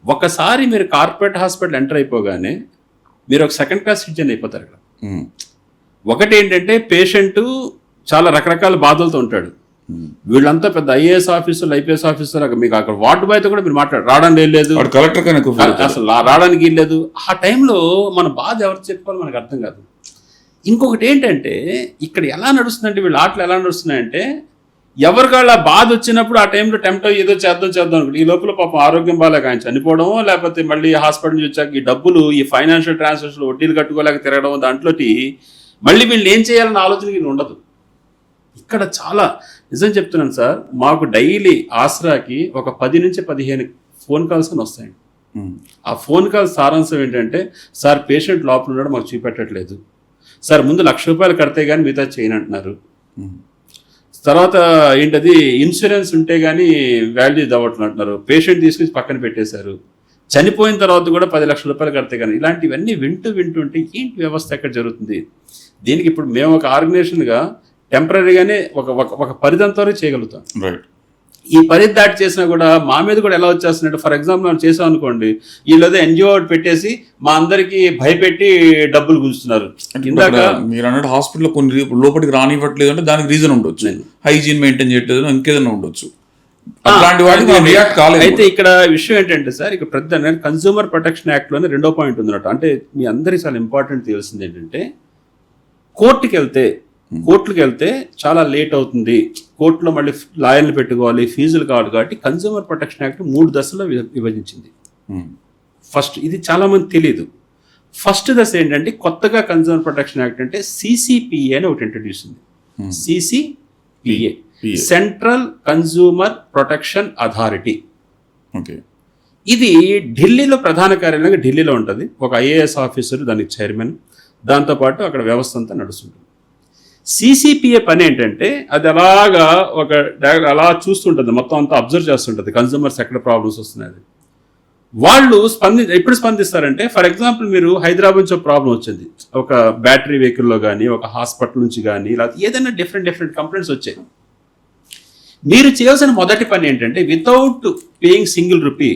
ఒకసారి మీరు కార్పొరేట్ హాస్పిటల్ ఎంటర్ అయిపోగానే మీరు ఒక సెకండ్ క్లాస్ సిటిజన్ అయిపోతారు అక్కడ. ఒకటి ఏంటంటే పేషెంట్ చాలా రకరకాల బాధలతో ఉంటాడు. వీళ్ళంతా పెద్ద ఐఏఎస్ ఆఫీసర్లు, ఐపీఎస్ ఆఫీసర్లు, మీకు అక్కడ వార్డు బాయ్తో కూడా మీరు రావడానికి లేదు, అసలు రావడానికి లేదు. ఆ టైంలో మన బాధ ఎవరు చెప్పుకోవాలి మనకు అర్థం కాదు. ఇంకొకటి ఏంటంటే ఇక్కడ ఎలా నడుస్తుందంటే, వీళ్ళ ఆటలు ఎలా నడుస్తున్నాయంటే, ఎవరికాళ్ళ బాధ వచ్చినప్పుడు ఆ టైంలో టెంప్ట్ అయ్యి ఏదో చేద్దాం అనుకుంటే, ఈ లోపల పాపం ఆరోగ్యం బాగాలేక ఆయన చనిపోవడమో, లేకపోతే మళ్ళీ హాస్పిటల్ నుంచి వచ్చాక ఈ డబ్బులు, ఈ ఫైనాన్షియల్ ట్రాన్సాక్షన్ వడ్డీలు కట్టుకోలేక తిరగడం, దాంట్లోకి మళ్ళీ వీళ్ళు ఏం చేయాలన్న ఆలోచన ఉండదు. ఇక్కడ చాలా నిజం చెప్తున్నాను సార్, మాకు డైలీ ఆసరాకి ఒక 10 నుంచి 15 ఫోన్ కాల్స్ అని వస్తాయండి. ఆ ఫోన్ కాల్ సారాంశం ఏంటంటే, సార్ పేషెంట్ లోపల ఉన్నాడు, మాకు చూపెట్టట్లేదు సార్, ముందు ₹1,00,000 కడితే కానీ మిగతా చేయను అంటున్నారు, తర్వాత ఏంటది ఇన్సూరెన్స్ ఉంటే కానీ వాల్యూ ఇవ్వట్లేదు అంటున్నారు, పేషెంట్ తీసుకొచ్చి పక్కన పెట్టేశారు, చనిపోయిన తర్వాత కూడా ₹10,00,000 కడితే కానీ. ఇలాంటివన్నీ వింటుంటే ఏంటి వ్యవస్థ ఎక్కడ జరుగుతుంది? దీనికి ఇప్పుడు మేము ఒక ఆర్గనైజేషన్గా టెంపరీగానే ఒక పరిధంతో చేయగలుగుతాం. ఈ పరిధి దాటి చేసినా కూడా మా మీద కూడా ఎలా వచ్చేస్తున్నట్టు, ఫర్ ఎగ్జాంపుల్ మనం చేసాం అనుకోండి, వీళ్ళేదో ఎన్జిఓ పెట్టేసి మా అందరికి భయపెట్టి డబ్బులు గుంజుతున్నారు. ఇందాక మీరు అన్నట్టు హాస్పిటల్లో కొన్ని లోపలికి రానివ్వట్లేదు అంటే దానికి రీజన్ ఉండొచ్చు, హైజీన్ మెయింటైన్ చేయట్లేదు, ఇంకేదైనా ఉండొచ్చు. అలాంటి వాటికి రియాక్ట్ కాలేదు. అయితే ఇక్కడ విషయం ఏంటంటే సార్, ఇక్కడ ప్రతి కన్స్యూమర్ ప్రొటెక్షన్ యాక్ట్ లోనే 2వ పాయింట్ ఉందన్నట్టు. అంటే మీ అందరికీ చాలా ఇంపార్టెంట్ తెలిసింది ఏంటంటే, కోర్టుకి వెళ్తే చాలా లేట్ అవుతుంది, కోర్టులో మళ్ళీ లాయర్లు పెట్టుకోవాలి, ఫీజులు కావాలి. కాబట్టి కన్స్యూమర్ ప్రొటెక్షన్ యాక్ట్ 3 దశల్లో విభజించింది. ఫస్ట్, ఇది చాలా మంది తెలియదు, ఫస్ట్ దశ ఏంటంటే, కొత్తగా కన్స్యూమర్ ప్రొటెక్షన్ యాక్ట్ అంటే CCPA అని ఒకటి ఇంట్రడ్యూస్ ఉంది. CCPA, central consumer protection authority. ఇది ఢిల్లీలో ప్రధాన కార్యాలయంగా ఢిల్లీలో ఉంటుంది. ఒక IAS ఆఫీసర్ దానికి చైర్మన్, దాంతోపాటు అక్కడ వ్యవస్థ అంతా నడుస్తుంటుంది. CCPA పని ఏంటంటే, అది అలాగా అలా చూస్తుంటుంది, మొత్తం అంతా అబ్జర్వ్ చేస్తుంటుంది కన్స్యూమర్స్ ఎక్కడ ప్రాబ్లమ్స్ వస్తున్నాయి. వాళ్ళు ఎప్పుడు స్పందిస్తారంటే, ఫర్ ఎగ్జాంపుల్ మీరు హైదరాబాద్ నుంచి ఒక ప్రాబ్లం వచ్చింది, ఒక బ్యాటరీ వెహికల్లో కానీ, ఒక హాస్పిటల్ నుంచి కానీ, ఇలా ఏదైనా డిఫరెంట్ కంప్లైంట్స్ వచ్చాయి. మీరు చేయాల్సిన మొదటి పని ఏంటంటే, without paying single rupee,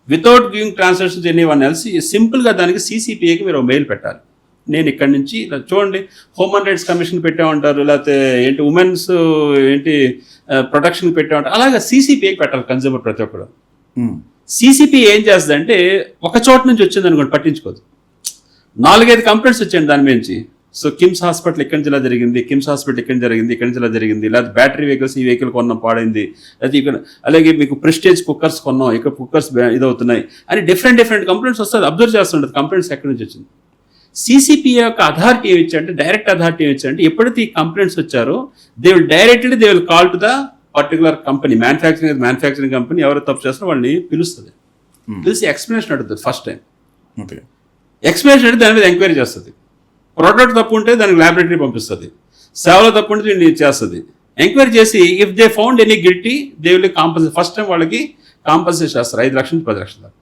without giving transactions anyone else, సింపుల్గా దానికి CCPAకి మీరు మెయిల్ పెట్టాలి. నేను ఇక్కడి నుంచి చూడండి, హ్యూమన్ రైట్స్ కమిషన్ పెట్టామంటారు, లేకపోతే ఏంటి ఉమెన్స్ ప్రొటెక్షన్ పెట్టామంటారు, అలాగా CCPAకి పెట్టాలి కన్స్యూమర్ ప్రతి ఒక్కరు. CCPA ఏం చేస్తుందంటే, ఒక చోట నుంచి వచ్చింది అనుకోండి పట్టించుకోదు, 4-5 కంప్లైంట్స్ వచ్చాయండి దాని నుంచి. సో కిమ్స్ హాస్పిటల్ ఎక్కడి నుంచి ఇలా జరిగింది, కిమ్స్ హాస్పిటల్ ఎక్కడి జరిగింది, ఇక్కడి నుంచి ఇలా జరిగింది, లేకపోతే బ్యాటరీ వెహికల్స్, ఈ వెహికల్ కొన్నాం పాడైంది, లేకపోతే ఇక్కడ అలాగే మీకు ప్రెస్టేజ్ కుక్కర్స్ కొన్నాం, ఇక్కడ కుక్కర్స్ ఇదవుతున్నాయి అని డిఫరెంట్ కంప్లైంట్స్ వస్తుంది. అబ్జర్వ్ చేస్తుంటుంది కంప్లైంట్స్ ఎక్కడి నుంచి వచ్చింది. CCPA యొక్క అథారిటీ ఏమిచ్చంటే, డైరెక్ట్ అథారిటీ ఏమిచ్చంటే, ఎప్పుడైతే ఈ కంప్లైంట్స్ వచ్చారో they will call to the particular company, manufacturing company, ఎవరు తప్పు చేస్తారో వాళ్ళని పిలుస్తుంది. పిలిచి ఎక్స్ప్లెనేషన్ అడుగుతుంది ఫస్ట్ టైం. ఎక్స్ప్లెనేషన్ అంటే దాని మీద ఎంక్వైరీ చేస్తుంది. ప్రోడక్ట్ తప్పు ఉంటే దానికి ల్యాబొరేటరీ పంపిస్తుంది, సేవలో తప్పు ఉంటే దీన్ని చేస్తుంది. ఎంక్వైరీ చేసి if they found any guilty they will compensate. First time వాళ్ళకి కాంపన్సేట్ చేస్తారు 5 లక్షల నుంచి 10 లక్షల దాకా.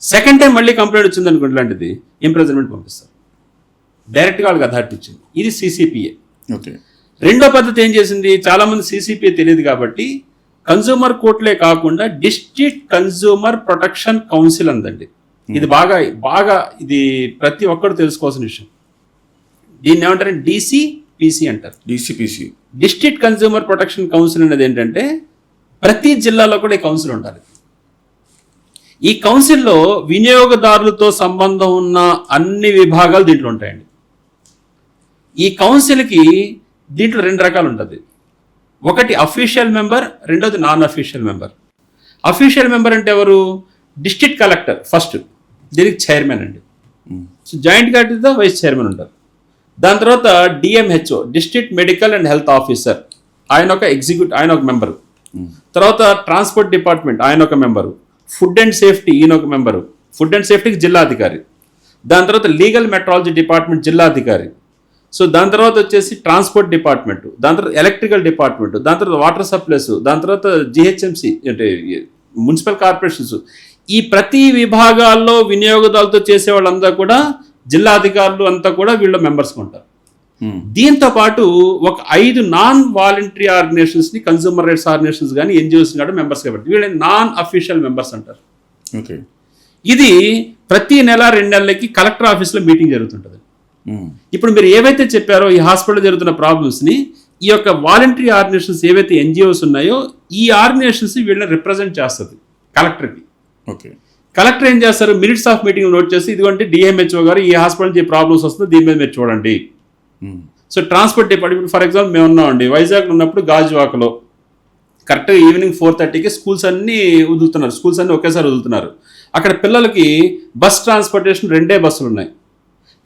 సెకండ్ టైం మళ్ళీ కంప్లైంట్ వచ్చింది అనుకోండి, ఇలాంటిది ఇంప్రిజన్మెంట్ పంపిస్తారు. డైరెక్ట్గా వాళ్ళకి అథారిటీ ఇచ్చింది. ఇది CCPA. రెండో పద్ధతి ఏం చేసింది, చాలా మంది CCPA తెలియదు కాబట్టి కన్జ్యూమర్ కోర్టులే కాకుండా డిస్ట్రిక్ట్ కన్జ్యూమర్ ప్రొటెక్షన్ కౌన్సిల్ అందండి. ఇది బాగా బాగా ఇది ప్రతి ఒక్కరు తెలుసుకోవాల్సిన విషయం. దీన్ని ఏమంటారు? డిసిపిసి అంటారు. డిసిపిసి, డిస్ట్రిక్ట్ కన్జ్యూమర్ ప్రొటెక్షన్ కౌన్సిల్ అనేది ఏంటంటే ప్రతి జిల్లాలో కూడా ఈ కౌన్సిల్ ఉండాలి. ఈ కౌన్సిల్లో వినియోగదారులతో సంబంధం ఉన్న అన్ని విభాగాలు దీంట్లో ఉంటాయండి. ఈ కౌన్సిల్కి దీంట్లో 2 రకాలు ఉంటుంది. ఒకటి అఫీషియల్ మెంబర్, రెండోది non official member. Official member అంటే ఎవరు? డిస్ట్రిక్ట్ కలెక్టర్ ఫస్ట్, దీనికి చైర్మన్ అండి. సో జాయింట్ కలెక్టర్తో వైస్ చైర్మన్ ఉంటారు. దాని తర్వాత DMHO, district medical and health officer, ఆయన ఒక మెంబరు. తర్వాత ట్రాన్స్పోర్ట్ డిపార్ట్మెంట్, ఆయన ఒక మెంబరు. ఫుడ్ అండ్ సేఫ్టీ, ఈయన ఒక మెంబరు. ఫుడ్ అండ్ సేఫ్టీకి జిల్లా అధికారి. దాని తర్వాత లీగల్ మెట్రాలజీ డిపార్ట్మెంట్ జిల్లా అధికారి. సో దాని తర్వాత వచ్చేసి ట్రాన్స్పోర్ట్ డిపార్ట్మెంట్, దాని తర్వాత ఎలక్ట్రికల్ డిపార్ట్మెంట్, దాని తర్వాత వాటర్ సప్లైస్, దాని తర్వాత జిహెచ్ఎంసి అంటే మున్సిపల్ కార్పొరేషన్స్. ఈ ప్రతి విభాగాల్లో వినియోగదారులతో చేసే వాళ్ళంతా కూడా జిల్లా అధికారులు అంతా కూడా వీళ్ళ మెంబర్స్గా ఉంటారు. దీంతో పాటు ఒక 5 నాన్ వాలంటరీ ఆర్గనైజేషన్స్ని కన్స్యూమర్ రైట్స్ ఆర్గనైజేషన్స్ కానీ ఎన్జిఓస్ కూడా మెంబర్స్గా పెడతారు. వీళ్ళని నాన్ అఫీషియల్ మెంబర్స్ అంటారు. ఓకే. ఇది ప్రతి నెల 2 నెలలకి కలెక్టర్ ఆఫీస్లో మీటింగ్ జరుగుతుంటుంది. ఇప్పుడు మీరు ఏవైతే చెప్పారో ఈ హాస్పిటల్ జరుగుతున్న ప్రాబ్లమ్స్ని ఈ యొక్క వాలంటరీ ఆర్గనైజేషన్స్ ఏవైతే ఎన్జిఓస్ ఉన్నాయో ఈ ఆర్గనైజేషన్స్ వీళ్ళని రిప్రజెంట్ చేస్తుంది కలెక్టర్కి. ఓకే. కలెక్టర్ ఏం చేస్తారు? మినిట్స్ ఆఫ్ మీటింగ్ నోట్ చేసి ఇదిగోండి డిఎంహెచ్ఓ గారు ఈ హాస్పిటల్ ఏ ప్రాబ్లమ్స్ వస్తుందో దీని మీద మీరు చూడండి. So transport department for example మేము ఉన్నామండి వైజాగ్లో ఉన్నప్పుడు గాజువాకలో కరెక్ట్గా ఈవినింగ్ 4:30కి స్కూల్స్ అన్నీ ఒకేసారి వదులుతున్నారు. అక్కడ పిల్లలకి బస్ ట్రాన్స్పోర్టేషన్ 2 బస్సులు ఉన్నాయి.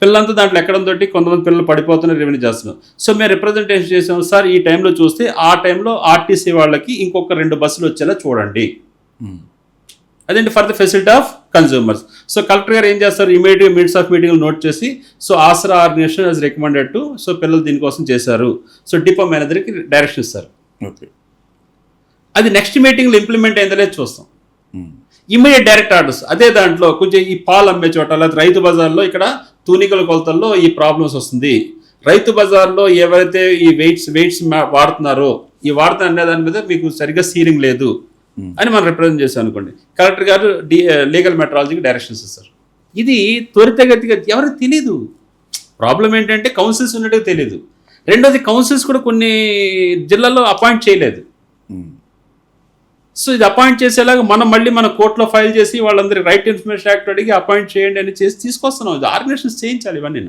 పిల్లలంతా దాంట్లో ఎక్కడంతో కొంతమంది పిల్లలు పడిపోతున్నారు, రెవెన్యూ చేస్తున్నారు. సో మేము రిప్రజెంటేషన్ చేసాము, సార్ ఈ టైంలో చూస్తే ఆ టైంలో ఆర్టీసీ వాళ్ళకి ఇంకొక 2 బస్సులు వచ్చేలా చూడండి. అదేంటి for the facility of consumers. So collector గారు ఏం చేస్తారు? ఇమీడియట్గా మినిట్స్ ఆఫ్ మీటింగ్ నోట్ చేసి so Asara organisation has recommended to, so పిల్లలు దీనికోసం చేశారు, సో డిపో మేనేజర్కి డైరెక్షన్ ఇస్తారు. ఓకే. అది నెక్స్ట్ మీటింగ్లో ఇంప్లిమెంట్ అయిందో లేదు చూస్తాం. Immediate direct orders. అదే దాంట్లో కొంచెం ఈ పాలు అమ్మే చోట లేదా రైతు బజార్లో ఇక్కడ తూనికల కొలతల్లో ఈ ప్రాబ్లమ్స్ వస్తుంది, రైతు బజార్లో ఎవరైతే ఈ వెయిట్స్ వాడుతున్నారో ఈ వాడుతున్న అనే దాని మీద మీకు సరిగ్గా సీలింగ్ లేదు అని మనం రిప్రజెంట్ చేసాం అనుకోండి. కలెక్టర్ గారు లీగల్ మెట్రాలజీకి డైరెక్షన్స్ ఇస్తారు. ఇది త్వరితగతిగా ఎవరికి తెలీదు. ప్రాబ్లం ఏంటంటే కౌన్సిల్స్ ఉన్నట్టుగా తెలీదు. రెండోది కౌన్సిల్స్ కూడా కొన్ని జిల్లాల్లో అపాయింట్ చేయలేదు. సో ఇది అపాయింట్ చేసేలాగా మన కోర్టులో ఫైల్ చేసి వాళ్ళందరికీ రైట్ ఇన్ఫర్మేషన్ యాక్ట్ అడిగి అపాయింట్ చేయండి అని చేసి తీసుకొస్తున్నాం. ఇది ఆర్గనైజేషన్స్ చేయించాలి ఇవన్నీ.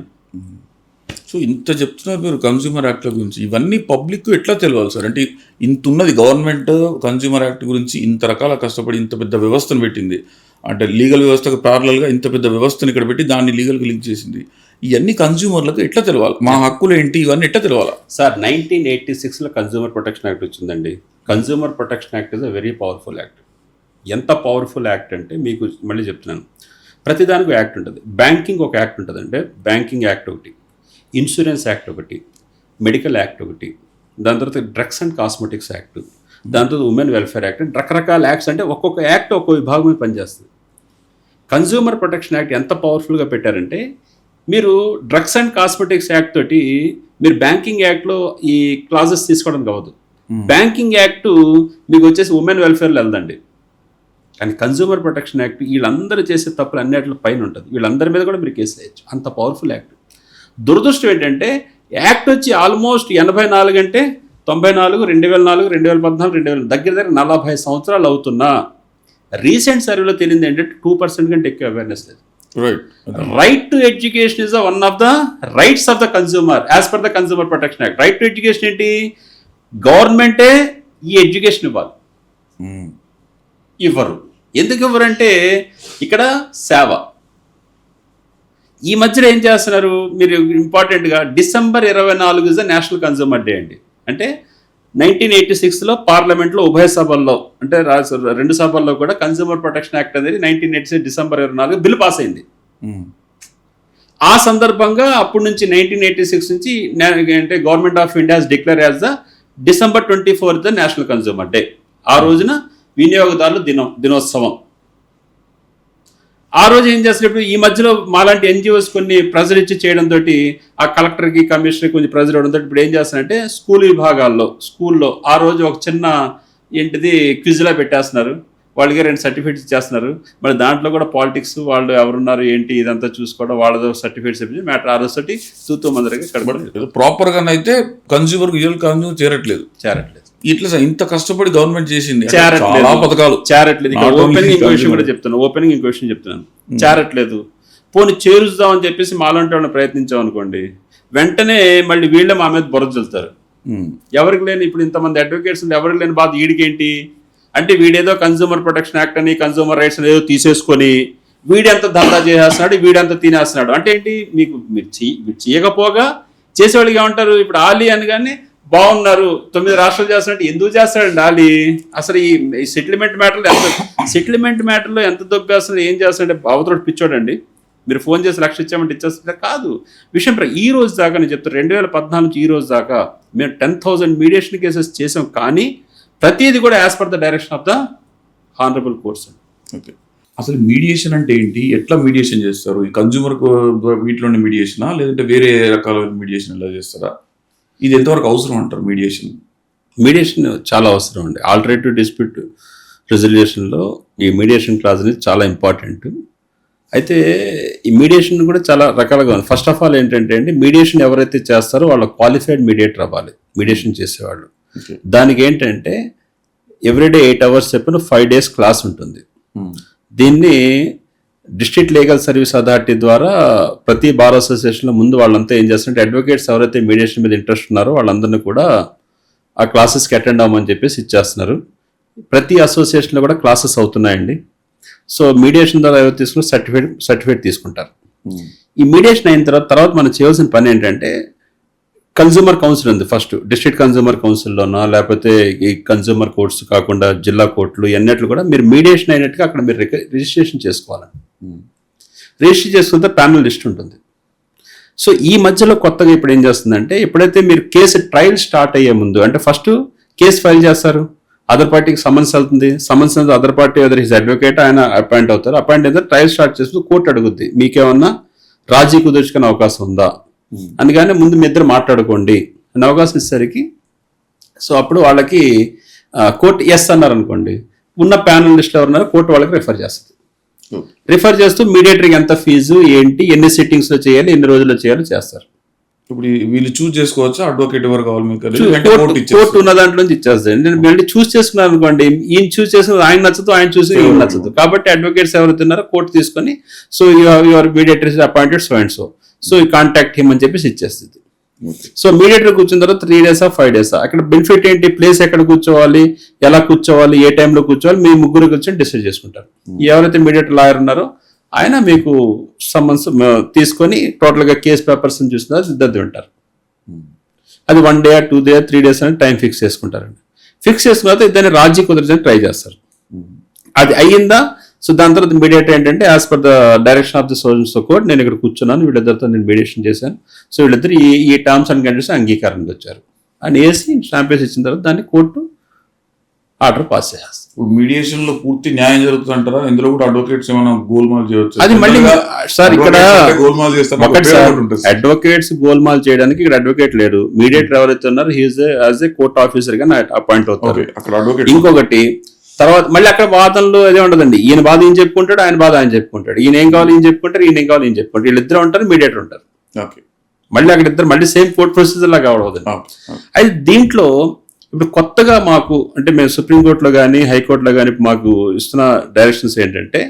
సో ఇంత చెప్తున్నారు మీరు కన్స్యూమర్ యాక్ట్ల గురించి, ఇవన్నీ పబ్లిక్ ఎట్లా తెలియాలి సార్? అంటే ఇంత ఉన్నది గవర్నమెంట్ కన్స్యూమర్ యాక్ట్ గురించి ఇంత రకాల కష్టపడి ఇంత పెద్ద వ్యవస్థను పెట్టింది, అంటే లీగల్ వ్యవస్థకు ప్యారలల్గా ఇంత పెద్ద వ్యవస్థను ఇక్కడ పెట్టి దాన్ని లీగల్గా లింక్ చేసింది. ఇవన్నీ కన్స్యూమర్లకు ఎట్లా తెలియాలి? మా హక్కులు ఏంటి ఇవన్నీ ఎట్లా తెలియాలా? సార్ 1986లో కన్స్యూమర్ ప్రొటెక్షన్ యాక్ట్ వచ్చిందండి. Consumer protection act is a very powerful act. ఎంత పవర్ఫుల్ యాక్ట్ అంటే మీకు మళ్ళీ చెప్తున్నాను, ప్రతిదానికి యాక్ట్ ఉంటుంది. బ్యాంకింగ్ ఒక యాక్ట్ ఉంటుంది, అంటే బ్యాంకింగ్ యాక్ట్ ఒకటి, ఇన్సూరెన్స్ యాక్ట్ ఒకటి, మెడికల్ యాక్ట్ ఒకటి, దాని తర్వాత డ్రగ్స్ అండ్ కాస్మెటిక్స్ యాక్ట్, దాని తర్వాత ఉమెన్ వెల్ఫేర్ యాక్ట్, రకరకాల యాక్ట్స్. అంటే ఒక్కొక్క యాక్ట్ ఒక్కొక్క విభాగం మీద పనిచేస్తుంది. కన్స్యూమర్ ప్రొటెక్షన్ యాక్ట్ ఎంత పవర్ఫుల్గా పెట్టారంటే మీరు డ్రగ్స్ అండ్ కాస్మెటిక్స్ యాక్ట్ తోటి మీరు బ్యాంకింగ్ యాక్ట్లో ఈ క్లాజెస్ తీసుకోవడానికి అవ్వదు. బ్యాంకింగ్ యాక్ట్ మీకు వచ్చేసి ఉమెన్ వెల్ఫేర్లో వెళ్దండి. కానీ కన్స్యూమర్ ప్రొటెక్షన్ యాక్ట్ వీళ్ళందరూ చేసే తప్పులు అన్నిటిలో పైన ఉంటుంది. వీళ్ళందరి మీద కూడా మీరు కేసు వేయచ్చు, అంత పవర్ఫుల్ యాక్ట్. దురదృష్టం ఏంటంటే యాక్ట్ వచ్చి ఆల్మోస్ట్ 84 అంటే 94, 2004, 2014, 2000 దగ్గర 40 సంవత్సరాలు అవుతున్నా రీసెంట్ సర్వేలో తెలియదు ఏంటంటే 2% కంటే ఎక్కువ అవేర్నెస్ లేదు. Right to education is one of the rights of the consumer as per the consumer protection act. Right to education ఏంటి? గవర్నమెంటే ఈ ఎడ్యుకేషన్ ఇవ్వాలి, ఇవ్వరు. ఎందుకు ఇవ్వరంటే ఇక్కడ సేవ. ఈ మధ్యలో ఏం చేస్తున్నారు మీరు ఇంపార్టెంట్గా, December 24 is the national consumer day అండి. అంటే 1986లో పార్లమెంట్లో ఉభయ సభల్లో అంటే 2 సభల్లో కూడా కన్స్యూమర్ ప్రొటెక్షన్ యాక్ట్ అనేది 1986 December 24 బిల్ పాస్ అయింది. ఆ సందర్భంగా అప్పటి నుంచి 1986 నుంచి అంటే government of India declare as the December 24 the national consumer day. ఆ రోజున వినియోగదారుల దినోత్సవం. ఆ రోజు ఏం చేస్తున్నప్పుడు ఈ మధ్యలో మాలాంటి ఎన్జిఓస్ కొన్ని ప్రెజర్ ఇచ్చి చేయడంతో ఆ కలెక్టర్కి కమిషనర్కి కొంచెం ప్రెజర్ ఇవ్వడంతో ఇప్పుడు ఏం చేస్తారంటే స్కూల్ విభాగాల్లో స్కూల్లో ఆ రోజు ఒక చిన్న ఏంటిది క్విజ్లా పెట్టేస్తున్నారు, వాళ్ళకి 2 సర్టిఫికేట్స్ ఇచ్చేస్తున్నారు. మరి దాంట్లో కూడా పాలిటిక్స్ వాళ్ళు ఎవరున్నారు ఏంటి ఇదంతా చూసుకోవడం, వాళ్ళతో సర్టిఫికేట్స్ ఇప్పించి మ్యాటర్ ఆ రోజుతోటి తూతూ మందరగా కడబడి ప్రాపర్ గా అయితే కన్స్యూమర్ రియల్ కన్స్యూమర్ చేరట్లేదు. ఇట్లా ఇంత కష్టపడి గవర్నమెంట్ చేసింది, చాలా పథకాలు చేరట్లేదు. ఓపెనింగ్ ఇంకో విషయం కూడా చెప్తాను, ఓపెనింగ్ ఇంకో విషయం చెప్తున్నాను, చేరట్లేదు. పోనీ చేరుద్దామని చెప్పేసి మాలాంటి వాళ్ళని ప్రయత్నించాం అనుకోండి, వెంటనే మళ్ళీ వీళ్ళే మా మీద బురద చల్లుతారు. ఎవరికి లేని ఇప్పుడు ఇంతమంది అడ్వకేట్స్ ఎవరికి లేని బాధ వీడికేంటి అంటే, వీడేదో కన్స్యూమర్ ప్రొటెక్షన్ యాక్ట్ అని కన్స్యూమర్ రైట్స్ అని ఏదో తీసేసుకొని వీడెంత దందా చేసేస్తున్నాడు, వీడెంత తినేస్తున్నాడు అంటే ఏంటి, మీకు మీరు చేయకపోగా చేసేవాళ్ళకి ఏమంటారు. ఇప్పుడు ఆలీ అనగానే బాగున్నారు 9 రాష్ట్రాలు చేస్తున్నట్టు ఎందుకు చేస్తాడండి ఆలీ? అసలు ఈ సెటిల్మెంట్ మ్యాటర్లో ఎంత దొబ్బేస్తున్నాడు, ఏం చేస్తాడంటే అవతోడు పిచ్చోడండి. మీరు ఫోన్ చేసి 1,00,000 ఇచ్చామంటే ఇచ్చేస్తుంటే కాదు విషయం. ఈ రోజు దాకా నేను చెప్తాను, 2014 నుంచి ఈ రోజు దాకా మేము 10,000 మీడియేషన్ కేసెస్ చేసాం, కానీ ప్రతిదీ కూడా as per the direction of the honourable courts. Okay, అసలు మీడియేషన్ అంటే ఏంటి, ఎట్లా మీడియేషన్ చేస్తారు? ఈ కన్జ్యూమర్ వీటిలోని మీడియేషనా లేదంటే వేరే రకాల మీడియేషన్ ఎలా చేస్తారా? ఇది ఎంతవరకు అవసరం అంటారు మీడియేషన్ చాలా అవసరం అండి. ఆల్టర్నేటివ్ డిస్ప్యూట్ రెజల్యూషన్లో ఈ మీడియేషన్ క్లాజ్ అనేది చాలా ఇంపార్టెంట్. అయితే ఈ మీడియేషన్ కూడా చాలా రకాలుగా ఉంది. ఫస్ట్ ఆఫ్ ఆల్ ఏంటంటే అండి, మీడియేషన్ ఎవరైతే చేస్తారో వాళ్ళ క్వాలిఫైడ్ మీడియేటర్ అవ్వాలి మీడియేషన్ చేసేవాళ్ళు. దానికి ఏంటంటే ఎవ్రీడే 8 hours చెప్పిన 5 days క్లాస్ ఉంటుంది. దీన్ని డిస్ట్రిక్ట్ లీగల్ సర్వీస్ అథారిటీ ద్వారా ప్రతి బార్ అసోసియేషన్లో ముందు వాళ్ళంతా ఏం చేస్తారంటే, అడ్వకేట్స్ ఎవరైతే మీడియేషన్ మీద ఇంట్రెస్ట్ ఉన్నారో వాళ్ళందరినీ కూడా ఆ క్లాసెస్కి అటెండ్ అవ్వమని చెప్పేసి ఇచ్చేస్తున్నారు. ప్రతి అసోసియేషన్లో కూడా క్లాసెస్ అవుతున్నాయండి. సో మీడియేషన్ ద్వారా ఎవరు తీసుకుని సర్టిఫికేట్ తీసుకుంటారు. ఈ మీడియేషన్ అయిన తర్వాత మనం చేయాల్సిన పని ఏంటంటే, కన్జ్యూమర్ కౌన్సిల్ ఉంది ఫస్ట్, డిస్ట్రిక్ట్ కన్జ్యూమర్ కౌన్సిల్లోనా లేకపోతే ఈ కన్జ్యూమర్ కోర్ట్స్ కాకుండా జిల్లా కోర్టులు అన్నిట్లు కూడా మీరు మీడియేషన్ అయినట్టుగా అక్కడ మీరు రిజిస్ట్రేషన్ చేసుకోవాలండి. రిజిస్టర్ చేసుకుంటే ప్యానల్ లిస్ట్ ఉంటుంది. సో ఈ మధ్యలో కొత్తగా ఇప్పుడు ఏం చేస్తుందంటే, ఎప్పుడైతే మీరు కేసు ట్రయల్ స్టార్ట్ అయ్యే ముందు అంటే ఫస్ట్ కేసు ఫైల్ చేస్తారు, అదర్ పార్టీకి సమన్స్ వెళ్తుంది, summons other party other his advocate ఆయన అపాయింట్ అవుతారు. అపాయింట్ అయితే ట్రయల్ స్టార్ట్ చేస్తూ కోర్టు అడుగుద్ది, మీకేమన్నా రాజీ కుదుర్చుకునే అవకాశం ఉందా, అందుకని ముందు మీ ఇద్దరు మాట్లాడుకోండి అని అవకాశం ఇచ్చేసరికి, సో అప్పుడు వాళ్ళకి కోర్టు ఎస్ అన్నారు అనుకోండి, ఉన్న ప్యానల్ లిస్ట్ ఎవరున్నారో కోర్టు వాళ్ళకి రిఫర్ చేస్తుంది. రిఫర్ చేస్తూ మీడియేటర్కి ఎంత ఫీజు ఏంటి, ఎన్ని సిట్టింగ్స్లో చేయాలి, ఎన్ని రోజుల్లో చేయాలో చేస్తారు. ఇప్పుడు వీళ్ళు చూస్ చేసుకోవచ్చు అడ్వకేట్ ఎవరు కావాలి మీకు, కోర్టు ఉన్న దాంట్లో నుంచి ఇచ్చేస్తుంది. నేను మళ్ళీ చూస్ చేసుకున్నాను అనుకోండి, ఈయన చూస్ చేసుకున్నది ఆయన నచ్చదు, ఆయన చూసి ఈయన నచ్చదు. కాబట్టి అడ్వకేట్స్ ఎవరైతే ఉన్నారో కోర్టు తీసుకొని, so your mediator is appointed so and so you contact him అని చెప్పేసి ఇచ్చేస్తుంది. సో మీడియేటర్ కూర్చున్న తర్వాత 3 days 5 days అక్కడ బెనిఫిట్ ఏంటి, ప్లేస్ ఎక్కడ కూర్చోవాలి, ఎలా కూర్చోవాలి, ఏ టైంలో కూర్చోవాలి, మీ ముగ్గురు కూర్చొని డిసైడ్ చేసుకుంటారు. ఎవరైతే మీడియేటర్ లాయర్ ఉన్నారో ఆయన మీకు సమ్మన్స్ తీసుకొని టోటల్గా కేస్ పేపర్స్ చూసిన ఇద్దరు వింటారు. అది 1 day 2 days 3 days అని టైం ఫిక్స్ చేసుకుంటారండి. ఫిక్స్ చేసుకున్న తర్వాత ఇద్దరిని రాజీ కుదర్చడానికి ట్రై చేస్తారు. అది అయ్యిందా, సో దాని తర్వాత మీడియేటర్ ఏంటంటే as per the direction of the sessions court నేను ఇక్కడ కూర్చున్నాను, వీళ్ళిద్దరితో నేను మీడియేషన్ చేశాను, సో వీళ్ళిద్దరు ఈ టర్మ్స్ అండ్ కండిషన్స్ అంగీకారానికి వచ్చారు అని వేసి స్టాంప్ వేసి ఇచ్చిన తర్వాత దాన్ని కోర్టు ఆర్డర్ పాస్ చేస్తారు. మీడియేషన్ లో పూర్తి న్యాయం జరుగుతుంది అంటారా? ఇందులో కూడా అడ్వకేట్స్ ఏమైనా గోల్మాల్ చేయవచ్చు? అది మళ్ళీ సార్ ఇక్కడ గోల్మాల్ చేస్తారు, అడ్వకేట్స్ గోల్మాల్ చేయడానికి ఇక్కడ అడ్వకేట్ లేడు, మీడియేటర్ ఎవరైతే ఉన్నారు he is as a court officer గా అపాయింట్ అవుతారు. ఇంకొకటి తర్వాత మళ్ళీ అక్కడ వాదనలు అదే ఉండదండి, ఈయన బాధ ఈయన చెప్పుకుంటాడు, ఆయన బాధ ఆయన చెప్పుకుంటాడు, ఈయన ఏం కావాలి ఈయన చెప్పుకుంటారు, ఈయన ఏం కావాలి ఈయన చెప్పుకుంటారు, వీళ్ళిద్దరు ఉంటారు, మీడియేటర్ ఉంటారు. మళ్ళీ అక్కడ ఇద్దరు మళ్ళీ సేమ్ కోర్ట్ ప్రొసీజర్ లాగా అవడవుతుంది. అయితే దీంట్లో ఇప్పుడు కొత్తగా మాకు అంటే మేము సుప్రీంకోర్టులో కానీ హైకోర్టులో కానీ మాకు ఇస్తున్న డైరెక్షన్స్ ఏంటంటే,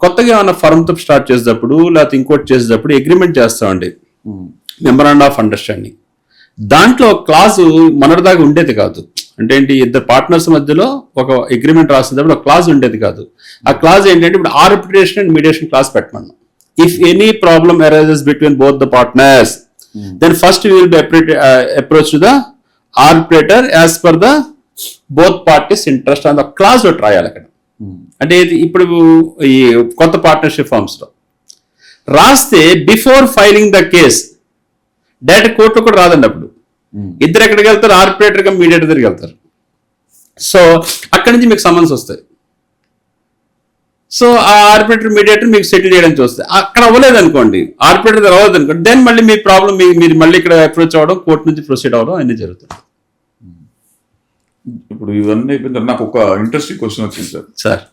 కొత్తగా ఏమన్నా ఫర్మ్తో స్టార్ట్ చేసేటప్పుడు లేకపోతే ఇంకోటి చేసేటప్పుడు అగ్రిమెంట్ చేస్తామండి, మెమరాండం ఆఫ్ అండర్స్టాండింగ్. దాంట్లో క్లాజు మొన్నటిదాకా ఉండేది కాదు. అంటే ఏంటి, ఇద్దరు పార్ట్నర్స్ మధ్యలో ఒక అగ్రిమెంట్ రాసేటప్పుడు ఒక క్లాజ్ ఉండేది కాదు. ఆ క్లాజ్ ఏంటంటే ఇప్పుడు ఆర్బిట్రేషన్ అండ్ మీడియేషన్ క్లాజ్ పెట్టమన్నాం. If any problem arises between both the partners then first will be approach to the arbitrator as per the both parties interest అని క్లాజ్ ఒకటి రాయాలి అక్కడ. అంటే ఇప్పుడు ఈ కొత్త పార్ట్నర్షిప్ ఫార్మ్స్ లో రాస్తే before filing the case direct కోర్టులో కూడా రాదండి. అప్పుడు ఇద్దరు ఎక్కడికి వెళ్తారు, ఆర్బిట్రేటర్ గా మీడియేటర్ దగ్గరికి వెళ్తారు. సో అక్కడి నుంచి మీకు సమన్స్ వస్తాయి. సో ఆ ఆర్బిట్రేటర్ మీడియేటర్ మీకు సెటిల్ చేయడానికి వస్తాయి. అక్కడ అవ్వలేదు అనుకోండి, ఆర్బిట్రేటర్ అవ్వలేదు అనుకోండి, దెన్ మళ్ళీ మీ ప్రాబ్లం మీరు మళ్ళీ ఇక్కడ అప్రోచ్ అవ్వడం, కోర్టు నుంచి ప్రొసీడ్ అవ్వడం అన్నీ జరుగుతుంది. ఇప్పుడు ఇవన్నీ అయిపోయిన తర్వాత నాకు ఒక ఇంట్రెస్టింగ్ క్వశ్చన్ వచ్చింది సార్. సార్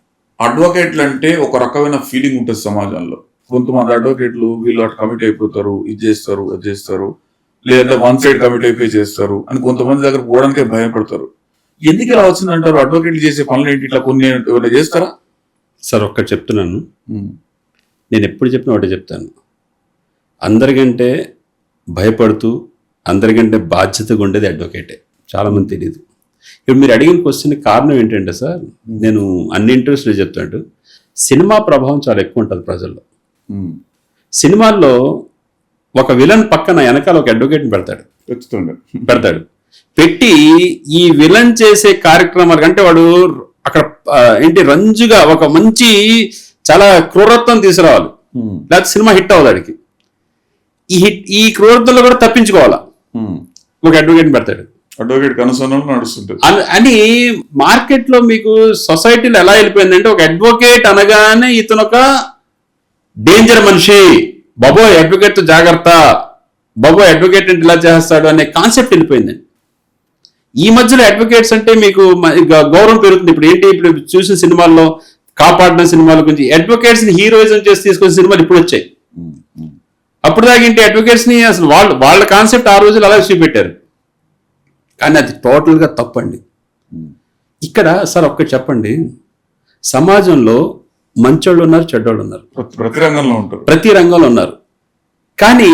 అడ్వకేట్లు అంటే ఒక రకమైన ఫీలింగ్ ఉంటుంది సమాజంలో. కొంతమంది అడ్వకేట్లు వీళ్ళు అటు కమిట్ అయిపోతారు, ఇది చేస్తారు అది చేస్తారు, లేదంటే వన్ సైడ్ కమిట్ అయిపోయి చేస్తారు అని కొంతమంది దగ్గర పోవడానికే భయపడతారు. ఎందుకు ఇలా వచ్చిందంటారు? అడ్వకేట్లు చేసే పనులు ఏంటి? ఇట్లా కొన్ని ఏమైనా చేస్తారా? సార్ ఒక్కటి చెప్తున్నాను, నేను ఎప్పుడు చెప్పినా ఒకటి చెప్తాను. అందరికంటే భయపడుతూ అందరికంటే బాధ్యతగా ఉండేది అడ్వకేటే. చాలామంది తెలియదు. ఇప్పుడు మీరు అడిగిన క్వశ్చన్ కారణం ఏంటంటే సార్, నేను అన్ని ఇంటర్వ్యూస్లో చెప్తాడు, సినిమా ప్రభావం చాలా ఎక్కువ ఉంటుంది ప్రజల్లో. సినిమాల్లో ఒక విలన్ పక్కన వెనకాల ఒక అడ్వకేట్ని పెడతాడు. పెట్టి ఈ విలన్ చేసే కార్యక్రమాలు అంటే వాడు అక్కడ ఏంటి రంజుగా ఒక మంచి చాలా క్రూరత్వం తీసుకురావాలి, లేకపోతే సినిమా హిట్ అవ్వదాడికి. ఈ క్రూరత్వంలో కూడా తప్పించుకోవాలా, ఒక అడ్వకేట్ని పెడతాడు. అడ్వకేట్ కనుసన్నలు నడుస్తుంటుంది అని మార్కెట్లో మీకు సొసైటీలో ఎలా వెళ్ళిపోయిందంటే, ఒక అడ్వకేట్ అనగానే ఇతను ఒక డేంజర్ మనిషి, బాబోయ్ అడ్వకేట్తో జాగ్రత్త, బాబోయ్ అడ్వకేట్ అంటే ఇలా చేస్తాడు అనే కాన్సెప్ట్ వెళ్ళిపోయిందండి. ఈ మధ్యలో అడ్వకేట్స్ అంటే మీకు గౌరవం పెరుగుతుంది. ఇప్పుడు ఏంటి, ఇప్పుడు చూసిన సినిమాల్లో కాపాడిన సినిమాల గురించి అడ్వకేట్స్ ని హీరోయిజం చేసి తీసుకొచ్చిన సినిమాలు ఇప్పుడు వచ్చాయి. అప్పుడు దాకా ఏంటి, అడ్వకేట్స్ ని అసలు వాళ్ళ కాన్సెప్ట్ ఆ రోజులు అలా చూపెట్టారు. కానీ అది టోటల్గా తప్పండి. ఇక్కడ సార్ ఒక్కటి చెప్పండి, సమాజంలో మంచోళ్ళు ఉన్నారు, చెడ్డోళ్ళు ఉన్నారు, ప్రతి రంగంలో ఉన్నారు. కానీ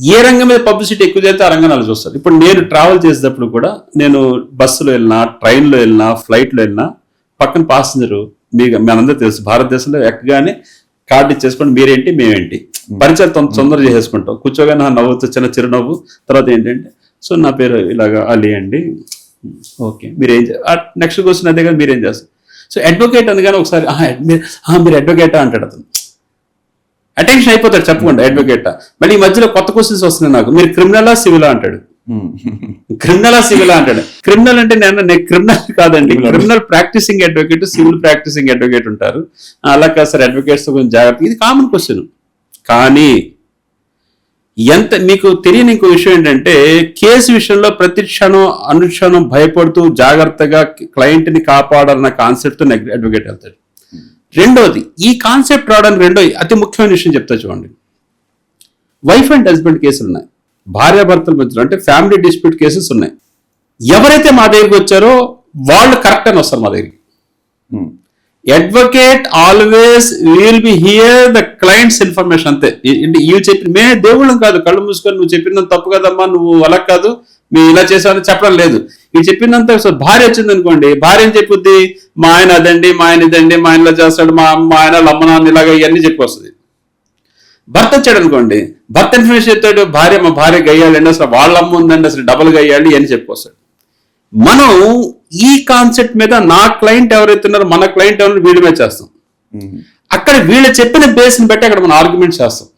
ఏ రంగం మీద పబ్లిసిటీ ఎక్కువ చేస్తే ఆ రంగాన్ని చూస్తారు. ఇప్పుడు నేను ట్రావెల్ చేసేటప్పుడు కూడా, నేను బస్సులో వెళ్ళినా, ట్రైన్లో వెళ్ళినా, ఫ్లైట్లో వెళ్ళినా, పక్కన పాసింజరు మనందరూ తెలుసు, భారతదేశంలో ఎక్కగానే కార్డు ఇచ్చేసుకోండి, మీరేంటి మేమేంటి, పరిచయం తొందర చేసేసుకుంటాం. కూర్చోగానే నవ్వుతూ చిన్న చిరునవ్వు, తర్వాత ఏంటంటే సో నా పేరు ఇలాగా అలీ అండి, ఓకే మీరేం నెక్స్ట్ క్వశ్చన్ అదే కదా మీరేం చేస్తారు. సో అడ్వకేట్ అనగానే ఒకసారి మీరు అడ్వకేటా అంటాడు అతను, అటెన్షన్ అయిపోతాడు చెప్పకుండా అడ్వకేటా. మళ్ళీ ఈ మధ్యలో కొత్త క్వశ్చన్స్ వస్తున్నాయి నాకు, మీరు క్రిమినలా సివిలా అంటాడు. క్రిమినలా సివిలా అంటాడు. క్రిమినల్ అంటే నేను క్రిమినల్ కాదండి, criminal practising advocate, civil practising advocate ఉంటారు. అలా కాదు సార్, అడ్వకేట్స్ కొంచెం జాగ్రత్త. ఇది కామన్ క్వశ్చన్. కానీ ఎంత మీకు తెలియని ఇంకో విషయం ఏంటంటే, కేసు విషయంలో ప్రతి క్షణం అనుక్షణం భయపడుతూ జాగ్రత్తగా క్లయింట్ని కాపాడాలన్న కాన్సెప్ట్తో అడ్వకేట్ వెళ్తాడు. రెండోది, ఈ కాన్సెప్ట్ రావడానికి రెండో అతి ముఖ్యమైన విషయం చెప్తా చూడండి. వైఫ్ అండ్ హస్బెండ్ కేసులు ఉన్నాయి, భార్యాభర్తల మధ్యలో అంటే ఫ్యామిలీ డిస్ప్యూట్ కేసెస్ ఉన్నాయి. ఎవరైతే మా దగ్గరికి వచ్చారో వాళ్ళు కరెక్ట్ అని వస్తారు మా దగ్గరికి. Advocate always will be here the clients information అంతే. ఇవి చెప్పి మే దేవుళ్ళం కాదు, కళ్ళు మూసుకొని నువ్వు చెప్పినంత తప్పు కదమ్మా, నువ్వు అలా కాదు, మీరు ఇలా చేసావని చెప్పడం లేదు. ఇది చెప్పినంత భార్య వచ్చింది అనుకోండి, భార్య ఏం చెప్పుద్ది, మా ఆయన అదండి, మా ఆయన ఇదండి, మా ఆయనలో చేస్తాడు, మా ఆయన అమ్మనాన్న ఇలాగా ఇవన్నీ చెప్పి వస్తుంది. భర్త వచ్చాడు అనుకోండి, భర్త ఇన్ఫర్మేషన్ చెప్తాడు, మా భార్య గయ్యాలండి, అసలు వాళ్ళ అమ్మ ఉందండి, అసలు డబుల్ గయ్యాలి ఇవన్నీ చెప్పుకొస్తాడు. మనం ఈ కాన్సెప్ట్ మీద నా క్లయింట్ ఎవరైతే ఉన్నారో, మన క్లయింట్ ఎవరైనా వీడి మీద చేస్తాం. అక్కడ వీళ్ళు చెప్పిన బేస్ని బట్టి అక్కడ మనం ఆర్గ్యుమెంట్ చేస్తాం.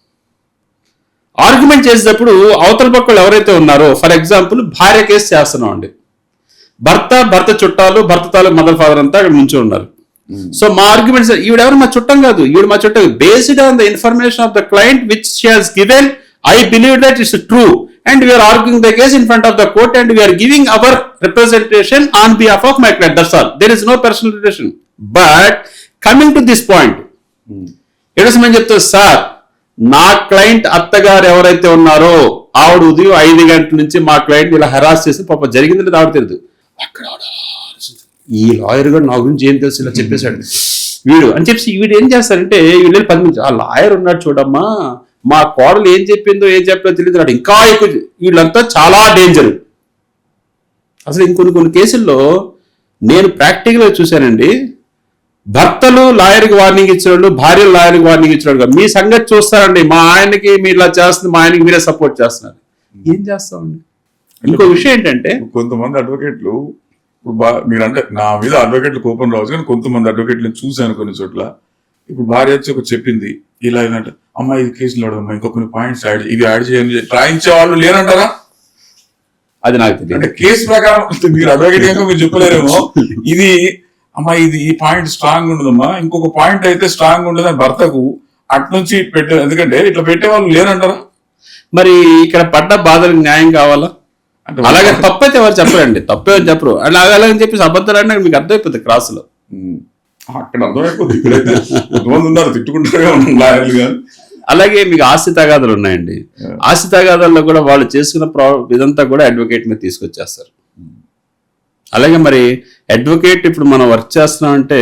ఆర్గ్యుమెంట్ చేసేటప్పుడు అవతల పక్కలు ఎవరైతే ఉన్నారో, ఫర్ ఎగ్జాంపుల్ భార్య కేసు చేస్తున్నాం అండి, భర్త చుట్టాలు, భర్త తాలూకు మదర్ ఫాదర్ అంతా అక్కడ నుంచి ఉన్నారు. సో మా ఆర్గ్యుమెంట్స్, ఈవిడెవరు మా చుట్టం కాదు, ఈవిడ మా చుట్టం, based on the information of the client which she has given, I believe that it's true and we are arguing the case in front of the court and we are giving our representation on behalf of my client. That's all. There is no personal relation. But coming to this point, ఎడసమని చెప్తారు, sir నా client అత్తగారు ఎవరైతే ఉన్నారో ఆవిడ ఉదయం 5 గంటల నుంచి మా క్లయింట్ ఇలా హెరాస్ చేసి పాప జరిగిందంటే ఆవిడ తెలియదు. అక్కడ ఈ లాయర్ గారు నా గురించి ఏం తెలుసు ఇలా చెప్పేశాడు వీడు అని చెప్పి వీడు ఏం చేస్తారంటే, వీళ్ళు 10 నిమిషాలు ఆ లాయర్ ఉన్నాడు చూడమ్మా, మా కోడలు ఏం చెప్పిందో ఏం చెప్పదో తెలియదు, ఇంకా ఎక్కువ. వీళ్ళంతా చాలా డేంజర్. అసలు ఇంకొన్ని కేసుల్లో నేను ప్రాక్టికల్గా చూశానండి, భర్తలు లాయర్కి వార్నింగ్ ఇచ్చినోళ్ళు, భార్యలు లాయర్కి వార్నింగ్ ఇచ్చినోళ్ళు, మీ సంగతి చూస్తారండి, మా ఆయనకి మీరు ఇలా చేస్తుంది, మా ఆయనకి మీరే సపోర్ట్ చేస్తున్నారు. ఏం చేస్తామండి? ఇంకో విషయం ఏంటంటే, కొంతమంది అడ్వకేట్లు మీరంటే నా మీద అడ్వకేట్లు కోపం రావచ్చు, కానీ కొంతమంది అడ్వకేట్లు చూశాను కొన్ని చోట్ల. ఇప్పుడు భార్య వచ్చి ఒక చెప్పింది ఇలా ఏంటంటే, అమ్మా ఇది కేసులు అడగమ్మా, ఇంకో కొన్ని పాయింట్స్ యాడ్ చేయండి, రాయించే వాళ్ళు లేరంటారా? అది నాకు తెలియదు. అంటే కేసు ప్రకారం మీరు అడ్వకేట్ మీరు చెప్పలేరేమో, ఇది అమ్మా ఇది ఈ పాయింట్ స్ట్రాంగ్ ఉండదమ్మా, ఇంకొక పాయింట్ అయితే స్ట్రాంగ్ ఉండదని భర్తకు అట్నుంచి పెట్టారు. ఎందుకంటే ఇట్లా పెట్టే వాళ్ళు లేరంటారా? మరి ఇక్కడ పడ్డ బాధలకు న్యాయం కావాలా? అంటే అలాగే తప్పైతే ఎవరు చెప్పరండి, తప్పేమని చెప్పరు. అలాగని చెప్పేసి అబద్ధాలు అంటే మీకు అర్థమైపోతుంది క్రాస్లో. అక్కడ అర్థమైపోతుంది, ఇక్కడైతే కొంతమంది ఉన్నారు తిట్టుకుంటారే ఉన్నాం లాయర్లు కానీ. అలాగే మీకు ఆస్తి తగాదాలు ఉన్నాయండి. ఆస్తి తగాదాల్లో కూడా వాళ్ళు చేసుకున్న ఇదంతా కూడా అడ్వకేట్ మీద తీసుకొచ్చేస్తారు. అలాగే మరి అడ్వకేట్ ఇప్పుడు మనం వర్క్ చేస్తున్నామంటే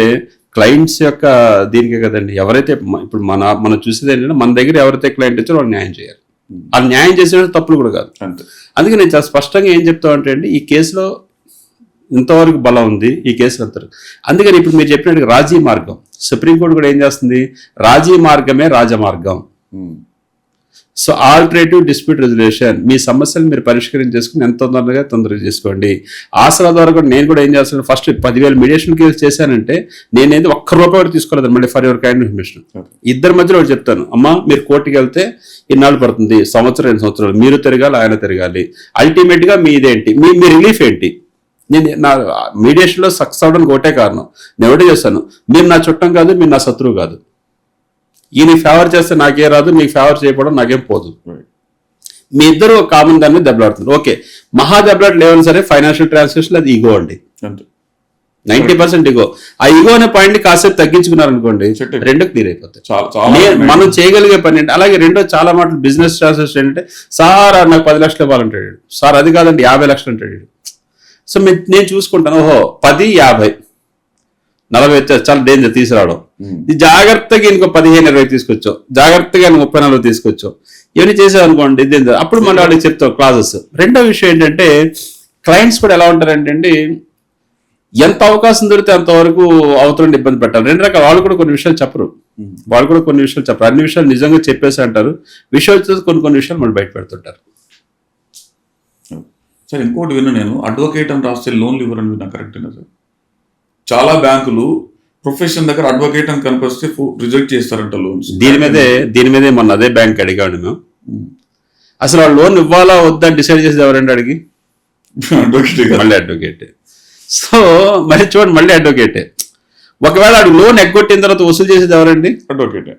క్లయింట్స్ యొక్క దీనికే కదండి. ఎవరైతే ఇప్పుడు మనం చూసేది ఏంటంటే మన దగ్గర ఎవరైతే క్లయింట్ వచ్చారో వాళ్ళు న్యాయం చేయాలి. వాళ్ళు న్యాయం చేసే తప్పులు కూడా కాదు. అందుకే నేను చాలా స్పష్టంగా ఏం చెప్తా అంటే అండి, ఈ కేసులో ఇంతవరకు బలం ఉంది, ఈ కేసులో అంటారు. అందుకని ఇప్పుడు మీరు చెప్పినట్టు రాజీ మార్గం, సుప్రీంకోర్టు కూడా ఏం చేస్తుంది, రాజీ మార్గమే రాజమార్గం. సో ఆల్టర్నేటివ్ డిస్ప్యూట్ రెజల్యూషన్, మీ సమస్యలు మీరు పరిష్కారం చేసుకుని ఎంత తొందరగా చేసుకోండి. ఆసరా ద్వారా కూడా నేను కూడా ఏం చేస్తాను, ఫస్ట్ 10,000 మీడియేషన్ కేసు చేశానంటే నేనేది ఒక్క రూపాయి కూడా తీసుకోలేదు మళ్ళీ ఫర్ యువర్ కైండ్ ఇన్ఫర్మేషన్. ఇద్దరి మధ్యలో ఒకటి చెప్తాను, అమ్మా మీరు కోర్టుకి వెళ్తే ఇన్నాళ్ళు పడుతుంది, 2 సంవత్సరాలు మీరు తిరగాలి, ఆయన తిరగాలి, అల్టిమేట్గా మీదేంటి, మీ రిలీఫ్ ఏంటి. నేను నా మీడియేషన్లో సక్సెస్ అవడానికి ఒకటే కారణం, నేను ఒకటే చేస్తాను, మీరు నా చుట్టం కాదు, మీరు నా శత్రువు కాదు. ఈయన ఫేవర్ చేస్తే నాకే రాదు, నీకు ఫేవర్ చేయకపోవడం నాకేం పోదు. మీ ఇద్దరు కామన్ దాన్ని దెబ్బలాడుతున్నారు. ఓకే, మహా దెబ్బలాట్లు ఏమైనా సరే ఫైనాన్షియల్ ట్రాన్సాక్షన్ అది ఈగో అండి, 90% ఈగో. ఆ ఈగో అనే పాయింట్ కాసేపు తగ్గించుకున్నారు అనుకోండి, రెండు క్లియర్ అయిపోతాయి. మనం చేయగలిగే పని ఏంటి. అలాగే రెండో చాలా మాటలు బిజినెస్ ట్రాన్సాక్షన్ ఏంటంటే, సార్ నాకు 10 లక్షలు ఇవ్వాలంటాడు, సార్ అది కాదండి 50 లక్షలు అంటాడు. సో నేను చూసుకుంటాను, ఓహో 10, 50, 40 చాలా డేంజర్ తీసుకురావడం. జాగ్రత్తగా ఇంకో 15, 20 తీసుకొచ్చావు, జాగ్రత్తగా 30, 40 తీసుకొచ్చావు, ఇవన్నీ చేసావు అనుకోండి, ఇది అప్పుడు మళ్ళీ వాడికి చెప్తావు క్లాసెస్. రెండో విషయం ఏంటంటే క్లయింట్స్ కూడా ఎలా ఉంటారంటే అండి, ఎంత అవకాశం దొరికితే అంతవరకు అవతలని ఇబ్బంది పెట్టాలి. రెండు రకాల వాళ్ళు కూడా కొన్ని విషయాలు చెప్పరు, అన్ని విషయాలు నిజంగా చెప్పేసి అంటారు, విషయం వచ్చేసి కొన్ని విషయాలు మనం బయట పెడుతుంటారు. సార్ ఇంకోటి విన్నా నేను, అడ్వకేట్ అని రాస్తే లోన్లు ఇవ్వరని విన్నా, కరెక్టేనా సార్? చాలా బ్యాంకులు ప్రొఫెషన్ దగ్గర అడ్వకేట్ అని కనిపిస్తే రిజెక్ట్ చేస్తారంట లోన్స్. దీని మీదే మొన్న అదే బ్యాంక్ అడిగాడు మేము, అసలు వాళ్ళు లోన్ ఇవ్వాలా వద్దా డిసైడ్ చేసేది ఎవరండి అడిగి, మళ్ళీ అడ్వకేట్. సో మరి చూడండి, మళ్ళీ అడ్వకేటే. ఒకవేళ అడిగి లోన్ ఎగ్గొట్టిన తర్వాత వసూలు చేసేది ఎవరండి, అడ్వకేటే.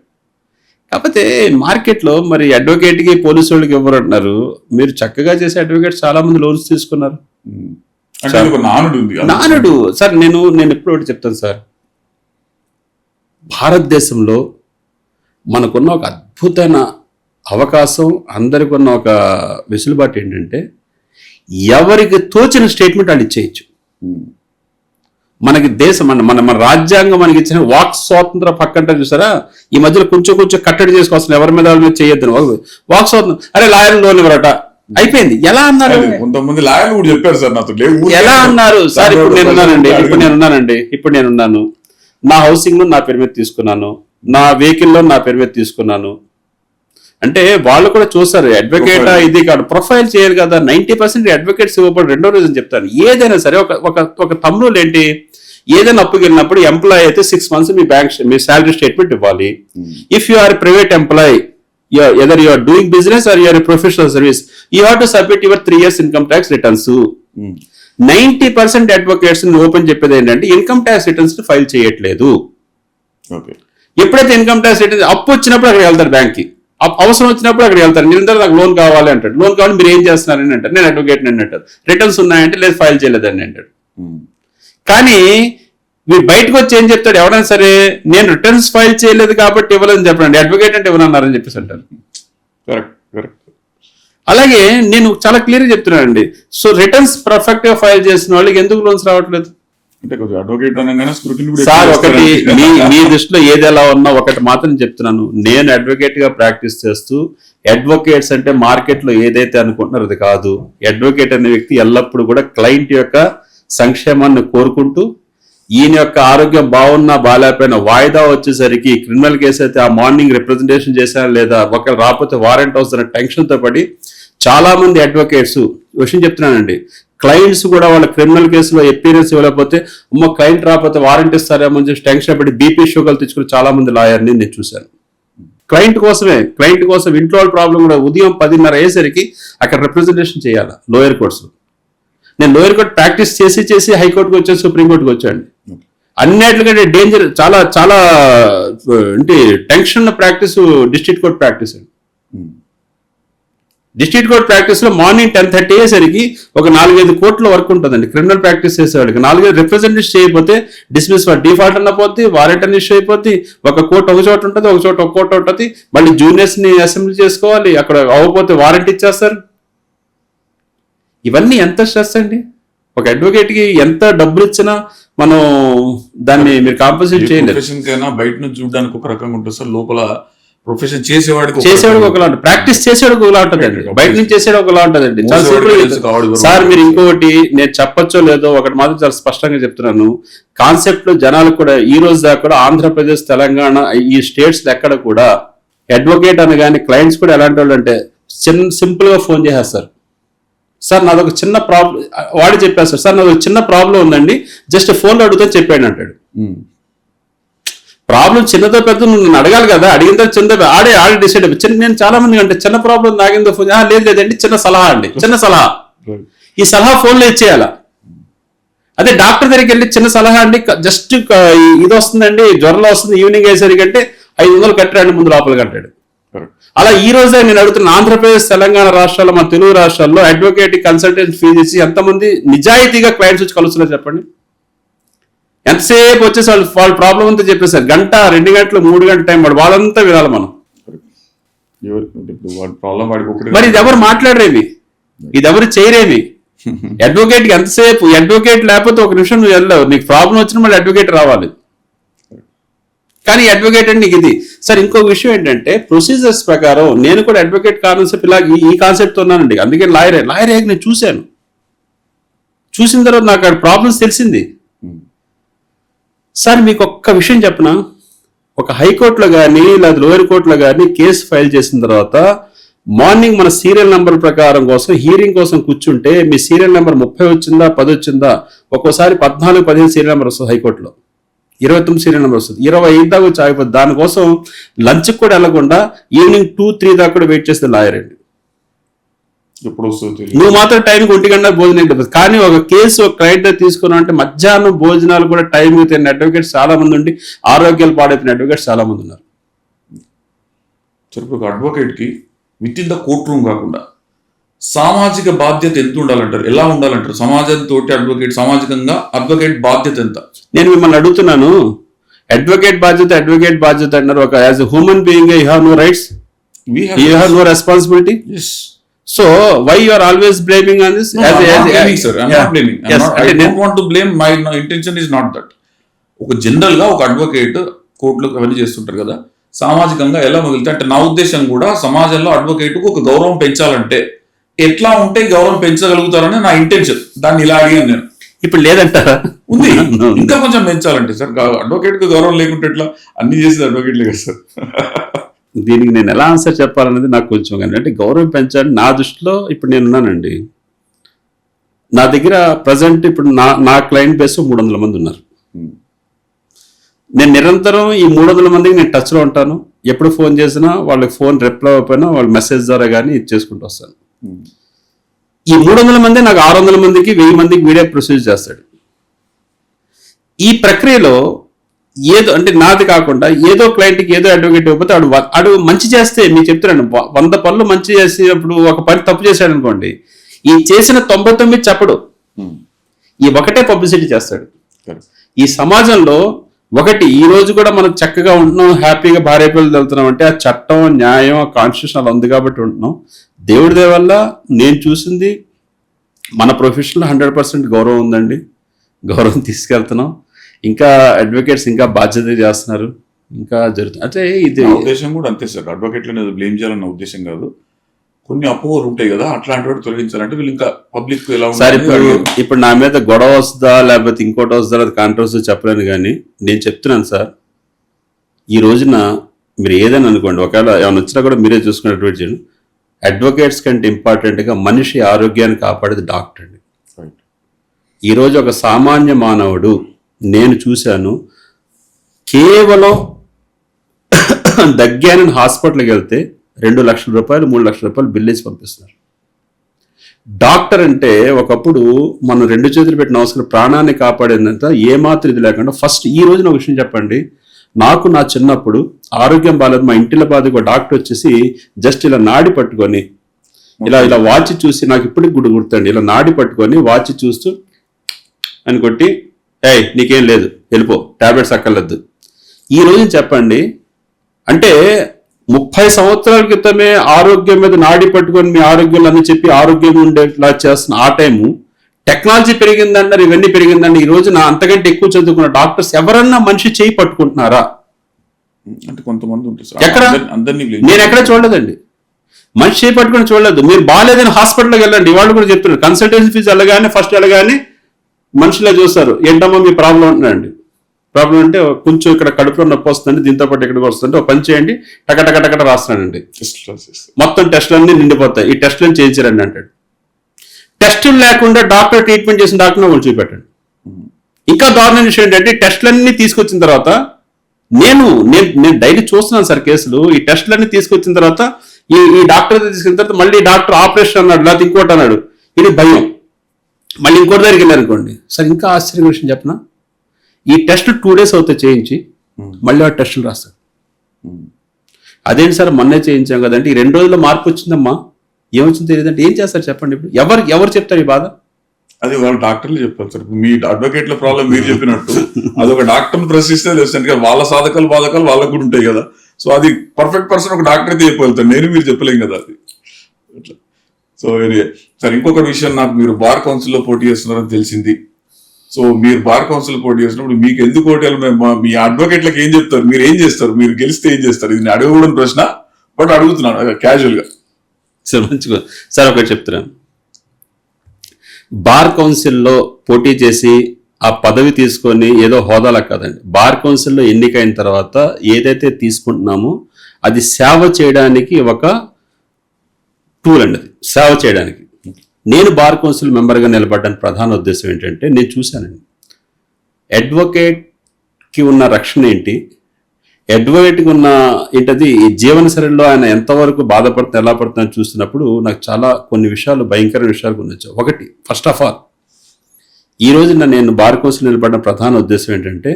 కాకపోతే మార్కెట్లో మరి అడ్వకేట్కి పోలీసు వాళ్ళకి ఇవ్వరు అంటున్నారు, మీరు చక్కగా చేసే అడ్వకేట్స్ చాలా మంది లోన్స్ తీసుకున్నారు. నానుడు సార్, నేను ఎప్పుడు ఒకటి చెప్తాను సార్, భారతదేశంలో మనకున్న ఒక అద్భుతమైన అవకాశం, అందరికి ఉన్న ఒక వెసులుబాటు ఏంటంటే ఎవరికి తోచిన స్టేట్మెంట్ వాళ్ళు ఇచ్చేయచ్చు. మనకి దేశం మన రాజ్యాంగం మనకి ఇచ్చిన వాక్ స్వాతంత్రం పక్కంటే చూసారా, ఈ మధ్యలో కొంచెం కట్టడి చేసుకోవాల్సిన ఎవరి మీద వాళ్ళ మీద చేయొద్దని వాక్ స్వాతంత్రం. అరే లాయర్ లోన్ ఇవ్వరట, అయిపోయింది. ఎలా అన్నారు, కొంతమంది లాయర్లు కూడా చెప్పారు సార్ నాతో. ఎలా అన్నారు సార్, ఇప్పుడు నేనున్నాను, నా హౌసింగ్ లో నా పేరు మీద తీసుకున్నాను, నా వెహికల్ లో నా పేరు మీద తీసుకున్నాను అంటే వాళ్ళు కూడా చూస్తారు అడ్వకేట్ ఇది కాదు, ప్రొఫైల్ చేయాలి కదా. 90% అడ్వకేట్స్ ఇవ్వబడి. రెండో రీజన్ చెప్తాను, ఏదైనా సరే ఒక తమ్ రూల్ ఏంటి, ఏదైనా అప్పుకి వెళ్ళినప్పుడు ఎంప్లాయ్ అయితే 6 months మీ శాలరీ స్టేట్మెంట్ ఇవ్వాలి. If you are private employee, either you are doing business or you are professional service, you have to submit your 3 years income tax returns. 90% advocates open చెప్పేది ఏంటంటే income tax returns file చేయట్లేదు. ఎప్పుడైతే income tax returns అప్పు వచ్చినప్పుడు అక్కడికి వెళ్తారు, బ్యాంక్కి అవసరం వచ్చినప్పుడు అక్కడికి వెళ్తారు, నిరంతరం నాకు లోన్ కావాలి అంటాడు. లోన్ కావాలి, మీరు ఏం చేస్తున్నారని అంటారు, నేను అడ్వకేట్ అని అంటారు. రిటర్న్స్ ఉన్నాయంటే లేదు, ఫైల్ చేయలేదని అంటాడు. కానీ మీరు బయటకు వచ్చి ఏం చెప్తాడు, ఎవరైనా సరే నేను రిటర్న్స్ ఫైల్ చేయలేదు కాబట్టి ఇవ్వలేదని చెప్పండి, అడ్వకేట్ అంటే ఇవ్వనన్నారని చెప్పేసి అంటారు. అలాగే నేను చాలా క్లియర్గా చెప్తున్నానండి. సో రిటర్న్స్ పర్ఫెక్ట్ గా ఫైల్ చేసిన వాళ్ళకి ఎందుకు లోన్స్ రావట్లేదు సార్? ఒకటి మీ దృష్టిలో ఏది ఎలా ఉన్నా ఒకటి మాత్రం చెప్తున్నాను, నేను అడ్వకేట్ గా ప్రాక్టీస్ చేస్తూ, అడ్వకేట్స్ అంటే మార్కెట్ లో ఏదైతే అనుకుంటున్నారో అది కాదు. అడ్వకేట్ అనే వ్యక్తి ఎల్లప్పుడూ కూడా క్లయింట్ యొక్క సంక్షేమాన్ని కోరుకుంటూ, ఈయన యొక్క ఆరోగ్యం బాగున్నా బాగాలేకపోయినా వాయిదా వచ్చేసరికి క్రిమినల్ కేసు అయితే ఆ మార్నింగ్ రిప్రజెంటేషన్ చేశాను లేదా ఒకవేళ రాకపోతే వారెంట్ వస్తున్న టెన్షన్తో పడి చాలా మంది అడ్వకేట్స్ విషయం చెప్తున్నానండి, క్లయింట్స్ కూడా వాళ్ళ క్రిమినల్ కేసులో ఎపీరియన్స్ ఇవ్వలేకపోతే క్లయింట్ రాకపోతే వారెంట్ ఇస్తారేమో అని చెప్పి టెన్షన్ పడి బీపీ షుగర్లు తెచ్చుకుని చాలా మంది లాయర్ని నేను చూశాను. క్లయింట్ కోసం ఇంట్లో వాళ్ళ ప్రాబ్లం కూడా ఉదయం 10:30 అయ్యేసరికి అక్కడ రిప్రజెంటేషన్ చేయాలి లోయర్ కోర్ట్స్లో. నేను లోయర్ కోర్ట్ ప్రాక్టీస్ చేసి హైకోర్టుకి వచ్చాను, సుప్రీంకోర్టుకి వచ్చాను. అన్నిటికంటే డేంజర్ చాలా చాలా అంటే tension practice district court practice అండి. డిస్ట్రిక్ట్ కోర్ట్ ప్రాక్టీస్లో మార్నింగ్ 10:30 అయ్యేసరికి ఒక 4-5 కోట్ల వర్క్ ఉంటుందండి. క్రిమినల్ ప్రాక్టీస్ చేసేవాడికి 4-5 రిప్రజెంటేషన్ చేయకపోతే డిస్మిస్ డిఫాల్ట్ అన్న పోద్ది, వారెంట్ అని ఇష్యూ అయిపోద్ది. ఒక కోర్టు ఒక చోట ఉంటుంది, ఒక చోట ఒక కోర్టు ఉంటుంది. మళ్ళీ జూనియర్స్ని అసెంబ్లీ చేసుకోవాలి, అక్కడ అవ్వకపోతే వారెంట్ ఇచ్చేస్తారు. ఇవన్నీ ఎంత స్ట్రెస్ అండి. ఒక అడ్వకేట్కి ఎంత డబ్బులు ఇచ్చినా మనం దాన్ని మీరు కాంపన్సేట్ చేయలేదు. ప్రొఫెషన్ కైనా బయట నుంచి చూడడానికి ఒక రకంగా ఉంటుంది సార్, లోపల ప్రొఫెషన్ చేసేవాడికి ఒకలా ఉంటుంది, ప్రాక్టీస్ చేసేవాడికి ఒకలా ఉంటుందండి, బయట నుంచి చేసేవాడు ఒకలా ఉంటుందండి. చాలా సింపుల్ సార్. మీరు ఇంకొకటి నేను చెప్పొచ్చో లేదో ఒకటి మాత్రం చాలా స్పష్టంగా చెప్తున్నాను. కాన్సెప్ట్ లో జనాలు కూడా ఈ రోజు దాకా కూడా ఆంధ్రప్రదేశ్, తెలంగాణ ఈ స్టేట్స్ ఎక్కడ కూడా అడ్వకేట్ అనగానే క్లయింట్స్ కూడా ఎలాంటి వాళ్ళు అంటే సింపుల్ గా ఫోన్ చేసేస్తారు. సార్ నాదొక చిన్న ప్రాబ్లం, వాడు చెప్పేస్తారు, సార్ నాదొక చిన్న ప్రాబ్లం ఉందండి, జస్ట్ ఫోన్లో అడుగుతా చెప్పాడు అంటాడు. ప్రాబ్లం చిన్నదో పెద్ద నువ్వు అడగాలి కదా, అడిగిన తర్వాత చిన్నదో ఆడే డిసైడ్ అయిపోయి. నేను చాలా మంది అంటే చిన్న ప్రాబ్లం నాగిందో ఫోన్ లేదండి చిన్న సలహా అండి, చిన్న సలహా. ఈ సలహా ఫోన్లో ఇచ్చేయాల. అదే డాక్టర్ దగ్గరికి వెళ్ళి చిన్న సలహా అండి, జస్ట్ ఇది వస్తుందండి, జ్వరంలో వస్తుంది, ఈవినింగ్ అయ్యేసరికి అంటే 500 కట్టాడు ముందు లోపలికి అంటాడు. అలా ఈ రోజే నేను అడుగుతున్న ఆంధ్రప్రదేశ్, తెలంగాణ రాష్ట్రాల్లో, మన తెలుగు రాష్ట్రాల్లో అడ్వకేట్ కన్సల్టెంట్ ఫీజు ఇచ్చి ఎంతమంది నిజాయితీగా క్లయింట్స్ వచ్చి కలుస్తున్నారు చెప్పండి. ఎంతసేపు వచ్చేసి వాళ్ళ ప్రాబ్లం అంతా చెప్పేసారు. 1 గంట 2 గంటలు 3 గంటల టైం పడు వాళ్ళంతా వినాలి మనం. మరి ఇది ఎవరు మాట్లాడరేమి, ఇది ఎవరు చేయరేమి. అడ్వకేట్కి ఎంతసేపు, అడ్వకేట్ లేకపోతే ఒక నిమిషం నువ్వు వెళ్ళావు, నీకు ప్రాబ్లం వచ్చినా మళ్ళీ అడ్వకేట్ రావాలి. కానీ అడ్వకేట్ అంటే నీకు ఇది సార్. ఇంకో విషయం ఏంటంటే ప్రొసీజర్స్ ప్రకారం నేను కూడా అడ్వకేట్ కాన్సెప్ట్ ఇలా ఈ కాన్సెప్ట్ ఉన్నానండి. అందుకే లాయర్ నేను చూసిన తర్వాత నాకు ఆ ప్రాబ్లమ్స్ తెలిసింది. సార్ మీకు ఒక్క విషయం చెప్పనా, ఒక హైకోర్టులో కానీ లేదా లోయర్ కోర్టులో కానీ కేసు ఫైల్ చేసిన తర్వాత మార్నింగ్ మన సీరియల్ నెంబర్ ప్రకారం కోసం హీరింగ్ కోసం కూర్చుంటే మీ సీరియల్ నెంబర్ 30 వచ్చిందా 10 వచ్చిందా, ఒక్కోసారి 14-15 సీరియల్ నెంబర్ వస్తుంది హైకోర్టులో, 29 సీరియల్ నెంబర్ వస్తుంది, 25 దాకా వచ్చి ఆగిపోతుంది. దానికోసం లంచ్కి కూడా వెళ్ళకుండా ఈవినింగ్ 2-3 దాకా కూడా వెయిట్ చేస్తే లాయర్ అండి. నువ్వు మాత్రం టైంకి 1 గంట భోజనం. కానీ ఒక కేసు ఒక క్లయింట్ తీసుకున్నావు అంటే మధ్యాహ్నం భోజనాలు కూడా టైంకి తిన్న అడ్వకేట్స్ చాలా మంది ఉండి ఆరోగ్యాలు పాడైపోయిన అడ్వకేట్స్ చాలా మంది ఉన్నారు. అడ్వకేట్ కి with in the court room కాకుండా సామాజిక బాధ్యత ఎంత ఉండాలంటారు, ఎలా ఉండాలంటారు? సమాజంతో అడ్వకేట్, సామాజికంగా అడ్వకేట్ బాధ్యత ఎంత? నేను మిమ్మల్ని అడుగుతున్నాను, అడ్వకేట్ బాధ్యత అన్నారు. ఒక as a human being you have no rights, you have no responsibility. So why you are always blaming on this? No, I'm not blaming, sir. I'm not blaming. I don't want to blame. My intention is not that. ఒక general గా ఒక advocate కోర్టులో అవన్నీ చేస్తుంటారు కదా, సామాజికంగా ఎలా మిగిలితే అంటే నా ఉద్దేశం కూడా సమాజంలో అడ్వకేట్ కు ఒక గౌరవం పెంచాలంటే ఎట్లా ఉంటే గౌరవం పెంచగలుగుతారని నా ఇంటెన్షన్. దాన్ని ఇలా అడిగాను నేను. ఇప్పుడు లేదంటారా? ఉంది, ఇంకా కొంచెం పెంచాలంటే సార్. అడ్వకేట్ కు గౌరవం లేకుంటే ఎట్లా? అన్ని చేసేది అడ్వకేట్లే కదా సార్. దీనికి నేను ఎలా ఆన్సర్ చెప్పాలనేది నాకు కొంచెం కానీ అంటే గౌరవం పెంచాలి నా దృష్టిలో. ఇప్పుడు నేను ఉన్నానండి, నా దగ్గర ప్రజెంట్ ఇప్పుడు నా క్లయింట్ బేస్ 300 మంది ఉన్నారు. నేను నిరంతరం ఈ 300 మందికి నేను టచ్లో ఉంటాను. ఎప్పుడు ఫోన్ చేసినా వాళ్ళకి ఫోన్ రిప్లై అయిపోయినా వాళ్ళ మెసేజ్ ద్వారా కానీ ఇచ్చేసుకుంటూ వస్తాను. ఈ 300 మంది నాకు 600 మందికి 1000 మందికి వీడియో ప్రొసీజ్ చేస్తాడు. ఈ ప్రక్రియలో ఏదో అంటే నాది కాకుండా ఏదో క్లయింట్కి ఏదో అడ్వకేట్ ఇవ్వకపోతే అడు మంచి చేస్తే మీకు చెప్తున్నాను, 100 పనులు మంచి చేసినప్పుడు ఒక పని తప్పు చేశాడు అనుకోండి, ఈ చేసిన 99 చెప్పడు, ఈ ఒకటే పబ్లిసిటీ చేస్తాడు. ఈ సమాజంలో ఒకటి ఈ రోజు కూడా మనం చక్కగా ఉంటున్నాం, హ్యాపీగా భార్య పిల్లలు వెళ్తున్నాం అంటే ఆ చట్టం, న్యాయం, కాన్స్టిట్యూషన్ అలా ఉంది కాబట్టి ఉంటున్నాం. దేవుడి దయ వల్ల నేను చూసింది మన ప్రొఫెషన్లో 100% గౌరవం ఉందండి, గౌరవం తీసుకెళ్తున్నాం. ఇంకా అడ్వకేట్స్ ఇంకా బాధ్యత చేస్తున్నారు, ఇంకా జరుగుతుంది. అంటే ఇది ఉద్దేశం కూడా అంతే సార్. అడ్వకేట్లను బ్లేమ్ చేయాలన్న ఉద్దేశం కాదు, కొన్ని అపోహలు ఉంటాయి కదా, అట్లాంటి వాటి తొలగించాలంటే వీళ్ళు ఇంకా పబ్లిక్ ఎలా సార్. ఇప్పుడు నా మీద గొడవ వస్తుందా లేకపోతే ఇంకోటి వస్తుందా అది కాంట్రవర్సీ చెప్పలేను, కానీ నేను చెప్తున్నాను సార్, ఈ రోజున మీరు ఏదైనా అనుకోండి, ఒకవేళ ఏమైనా వచ్చినా కూడా మీరే చూసుకుని అడ్వైట్ చేయండి. అడ్వకేట్స్ కంటే ఇంపార్టెంట్గా మనిషి ఆరోగ్యాన్ని కాపాడేది డాక్టర్ అండి. ఈరోజు ఒక సామాన్య మానవుడు నేను చూశాను, కేవలం దగ్గానని హాస్పిటల్కి వెళ్తే 2 లక్షల రూపాయలు 3 లక్షల రూపాయలు బిల్ వేసి పంపిస్తున్నారు. డాక్టర్ అంటే ఒకప్పుడు మనం 2 చేతులు పెట్టిన అవసరం, ప్రాణాన్ని కాపాడేంత ఏమాత్రం ఇది లేకుండా ఫస్ట్ ఈ రోజున ఒక విషయం చెప్పండి. నాకు నా చిన్నప్పుడు ఆరోగ్యం బాగాలేదు, మా ఇంటిలో బాధకు డాక్టర్ వచ్చేసి జస్ట్ ఇలా నాడి పట్టుకొని ఇలా ఇలా వాచ్ చూసి, నాకు ఇప్పటికి గుర్తండి, ఇలా నాడి పట్టుకొని వాచ్ చూస్తూ అని కొట్టి, ఏయ్ నీకేం లేదు వెళ్ళిపో, టాబ్లెట్స్ అక్కర్లేదు. ఈ రోజు చెప్పండి, అంటే 30 సంవత్సరాల క్రితమే ఆరోగ్యం మీద నాడి పట్టుకొని మీ ఆరోగ్యం అని చెప్పి ఆరోగ్యంగా ఉండేలా చేస్తున్న ఆ టైము టెక్నాలజీ పెరిగిందన్నారు, ఇవన్నీ పెరిగిందండి. ఈ రోజు నా అంతకంటే ఎక్కువ చదువుకున్న డాక్టర్స్ ఎవరన్నా మనిషి చేయి పట్టుకుంటున్నారా? అంటే కొంతమంది ఉంటారు ఎక్కడ, నేను ఎక్కడ చూడలేదండి, మనిషి చేయి పట్టుకుని చూడలేదు. మీరు బాగాలేదని హాస్పిటల్కి వెళ్ళండి, వాళ్ళు కూడా చెప్తున్నారు. కన్సల్టేషన్ ఫీజు వెళ్ళగానే ఫస్ట్ వెళ్ళగానే మనుషులే చూస్తారు, ఏంటమ్మా మీ ప్రాబ్లం అంటున్నారండి. ప్రాబ్లం అంటే కొంచెం ఇక్కడ కడుపులో నొప్పి వస్తుంది, దీంతో పాటు ఇక్కడికి వస్తుంటే ఒక పని చేయండి, టకటకటకట రాస్తున్నానండి. మొత్తం టెస్టులన్నీ నిండిపోతాయి, ఈ టెస్టులను చేయించారండి అంటాడు. టెస్టులు లేకుండా డాక్టర్ ట్రీట్మెంట్ చేసిన డాక్టర్ వాళ్ళు చూపెట్టండి. ఇంకా దారుణ విషయం ఏంటంటే టెస్టులన్నీ తీసుకొచ్చిన తర్వాత నేను డైలీ చూస్తున్నాను సార్ కేసులు. ఈ టెస్టులన్నీ తీసుకొచ్చిన తర్వాత ఈ డాక్టర్ తీసుకున్న తర్వాత మళ్ళీ డాక్టర్ ఆపరేషన్ అన్నాడు, లేకపోతే ఇంకోటి అన్నాడు, ఇది భయం. మళ్ళీ ఇంకోటి దగ్గరికి వెళ్ళారనుకోండి సార్, ఇంకా ఆశ్చర్య విషయం చెప్పనా, ఈ టెస్టులు 2 days అవుతాయి చేయించి, మళ్ళీ ఆ టెస్టులు రాస్తారు. అదేంటి సార్ మొన్నే చేయించాం కదంటే, ఈ 2 రోజుల్లో మార్పు వచ్చిందమ్మా, ఏమొచ్చిందో తెలియదంటే ఏం చేస్తారు చెప్పండి. ఇప్పుడు ఎవరు చెప్తారు ఈ బాధ? అది వాళ్ళ డాక్టర్లు చెప్పాలి సార్. మీ అడ్వకేట్ల ప్రాబ్లం మీరు చెప్పినట్టు అది ఒక డాక్టర్ని ప్రశ్నిస్తే తెలుస్తుంది కదా, వాళ్ళ సాధకాలు బాధకాలు వాళ్ళకు కూడా ఉంటాయి కదా. సో అది పర్ఫెక్ట్ పర్సన్ ఒక డాక్టర్ అయితే చెప్పగలుగుతారు, నేను మీరు చెప్పలేం కదా అది. సో సార్ ఇంకొక విషయం, నాకు మీరు బార్ కౌన్సిల్లో పోటీ చేస్తున్నారని తెలిసింది. సో మీరు బార్ కౌన్సిల్ పోటీ చేసినప్పుడు మీకు ఎందుకు ఓటేయాలి, మీ అడ్వకేట్లకు ఏం చెప్తారు, మీరు ఏం చేస్తారు, మీరు గెలిస్తే ఏం చేస్తారు? ఇది అడగకూడని ప్రశ్న, బట్ అడుగుతున్నాను క్యాజువల్ గా. సార్ మంచిగా సార్ ఒకటి చెప్తున్నాను, బార్ కౌన్సిల్లో పోటీ చేసి ఆ పదవి తీసుకొని ఏదో హోదాలా కాదండి. బార్ కౌన్సిల్లో ఎన్నికైన తర్వాత ఏదైతే తీసుకుంటున్నామో అది సేవ చేయడానికి ఒక టూల్ అండి, అది సేవ చేయడానికి. నేను బార్ కౌన్సిల్ మెంబర్గా నిలబడ్డానికి ప్రధాన ఉద్దేశం ఏంటంటే, నేను చూశానండి అడ్వకేట్కి ఉన్న రక్షణ ఏంటి, అడ్వకేట్కి ఉన్న ఏంటది ఈ జీవనశైలిలో ఆయన ఎంతవరకు బాధపడుతున్నా ఎలా పడుతుందని చూస్తున్నప్పుడు నాకు చాలా కొన్ని విషయాలు, భయంకర విషయాలు కొన్ని వచ్చాయి. ఒకటి, ఫస్ట్ ఆఫ్ ఆల్ ఈ రోజున నేను బార్ కౌన్సిల్ నిలబడిన ప్రధాన ఉద్దేశం ఏంటంటే,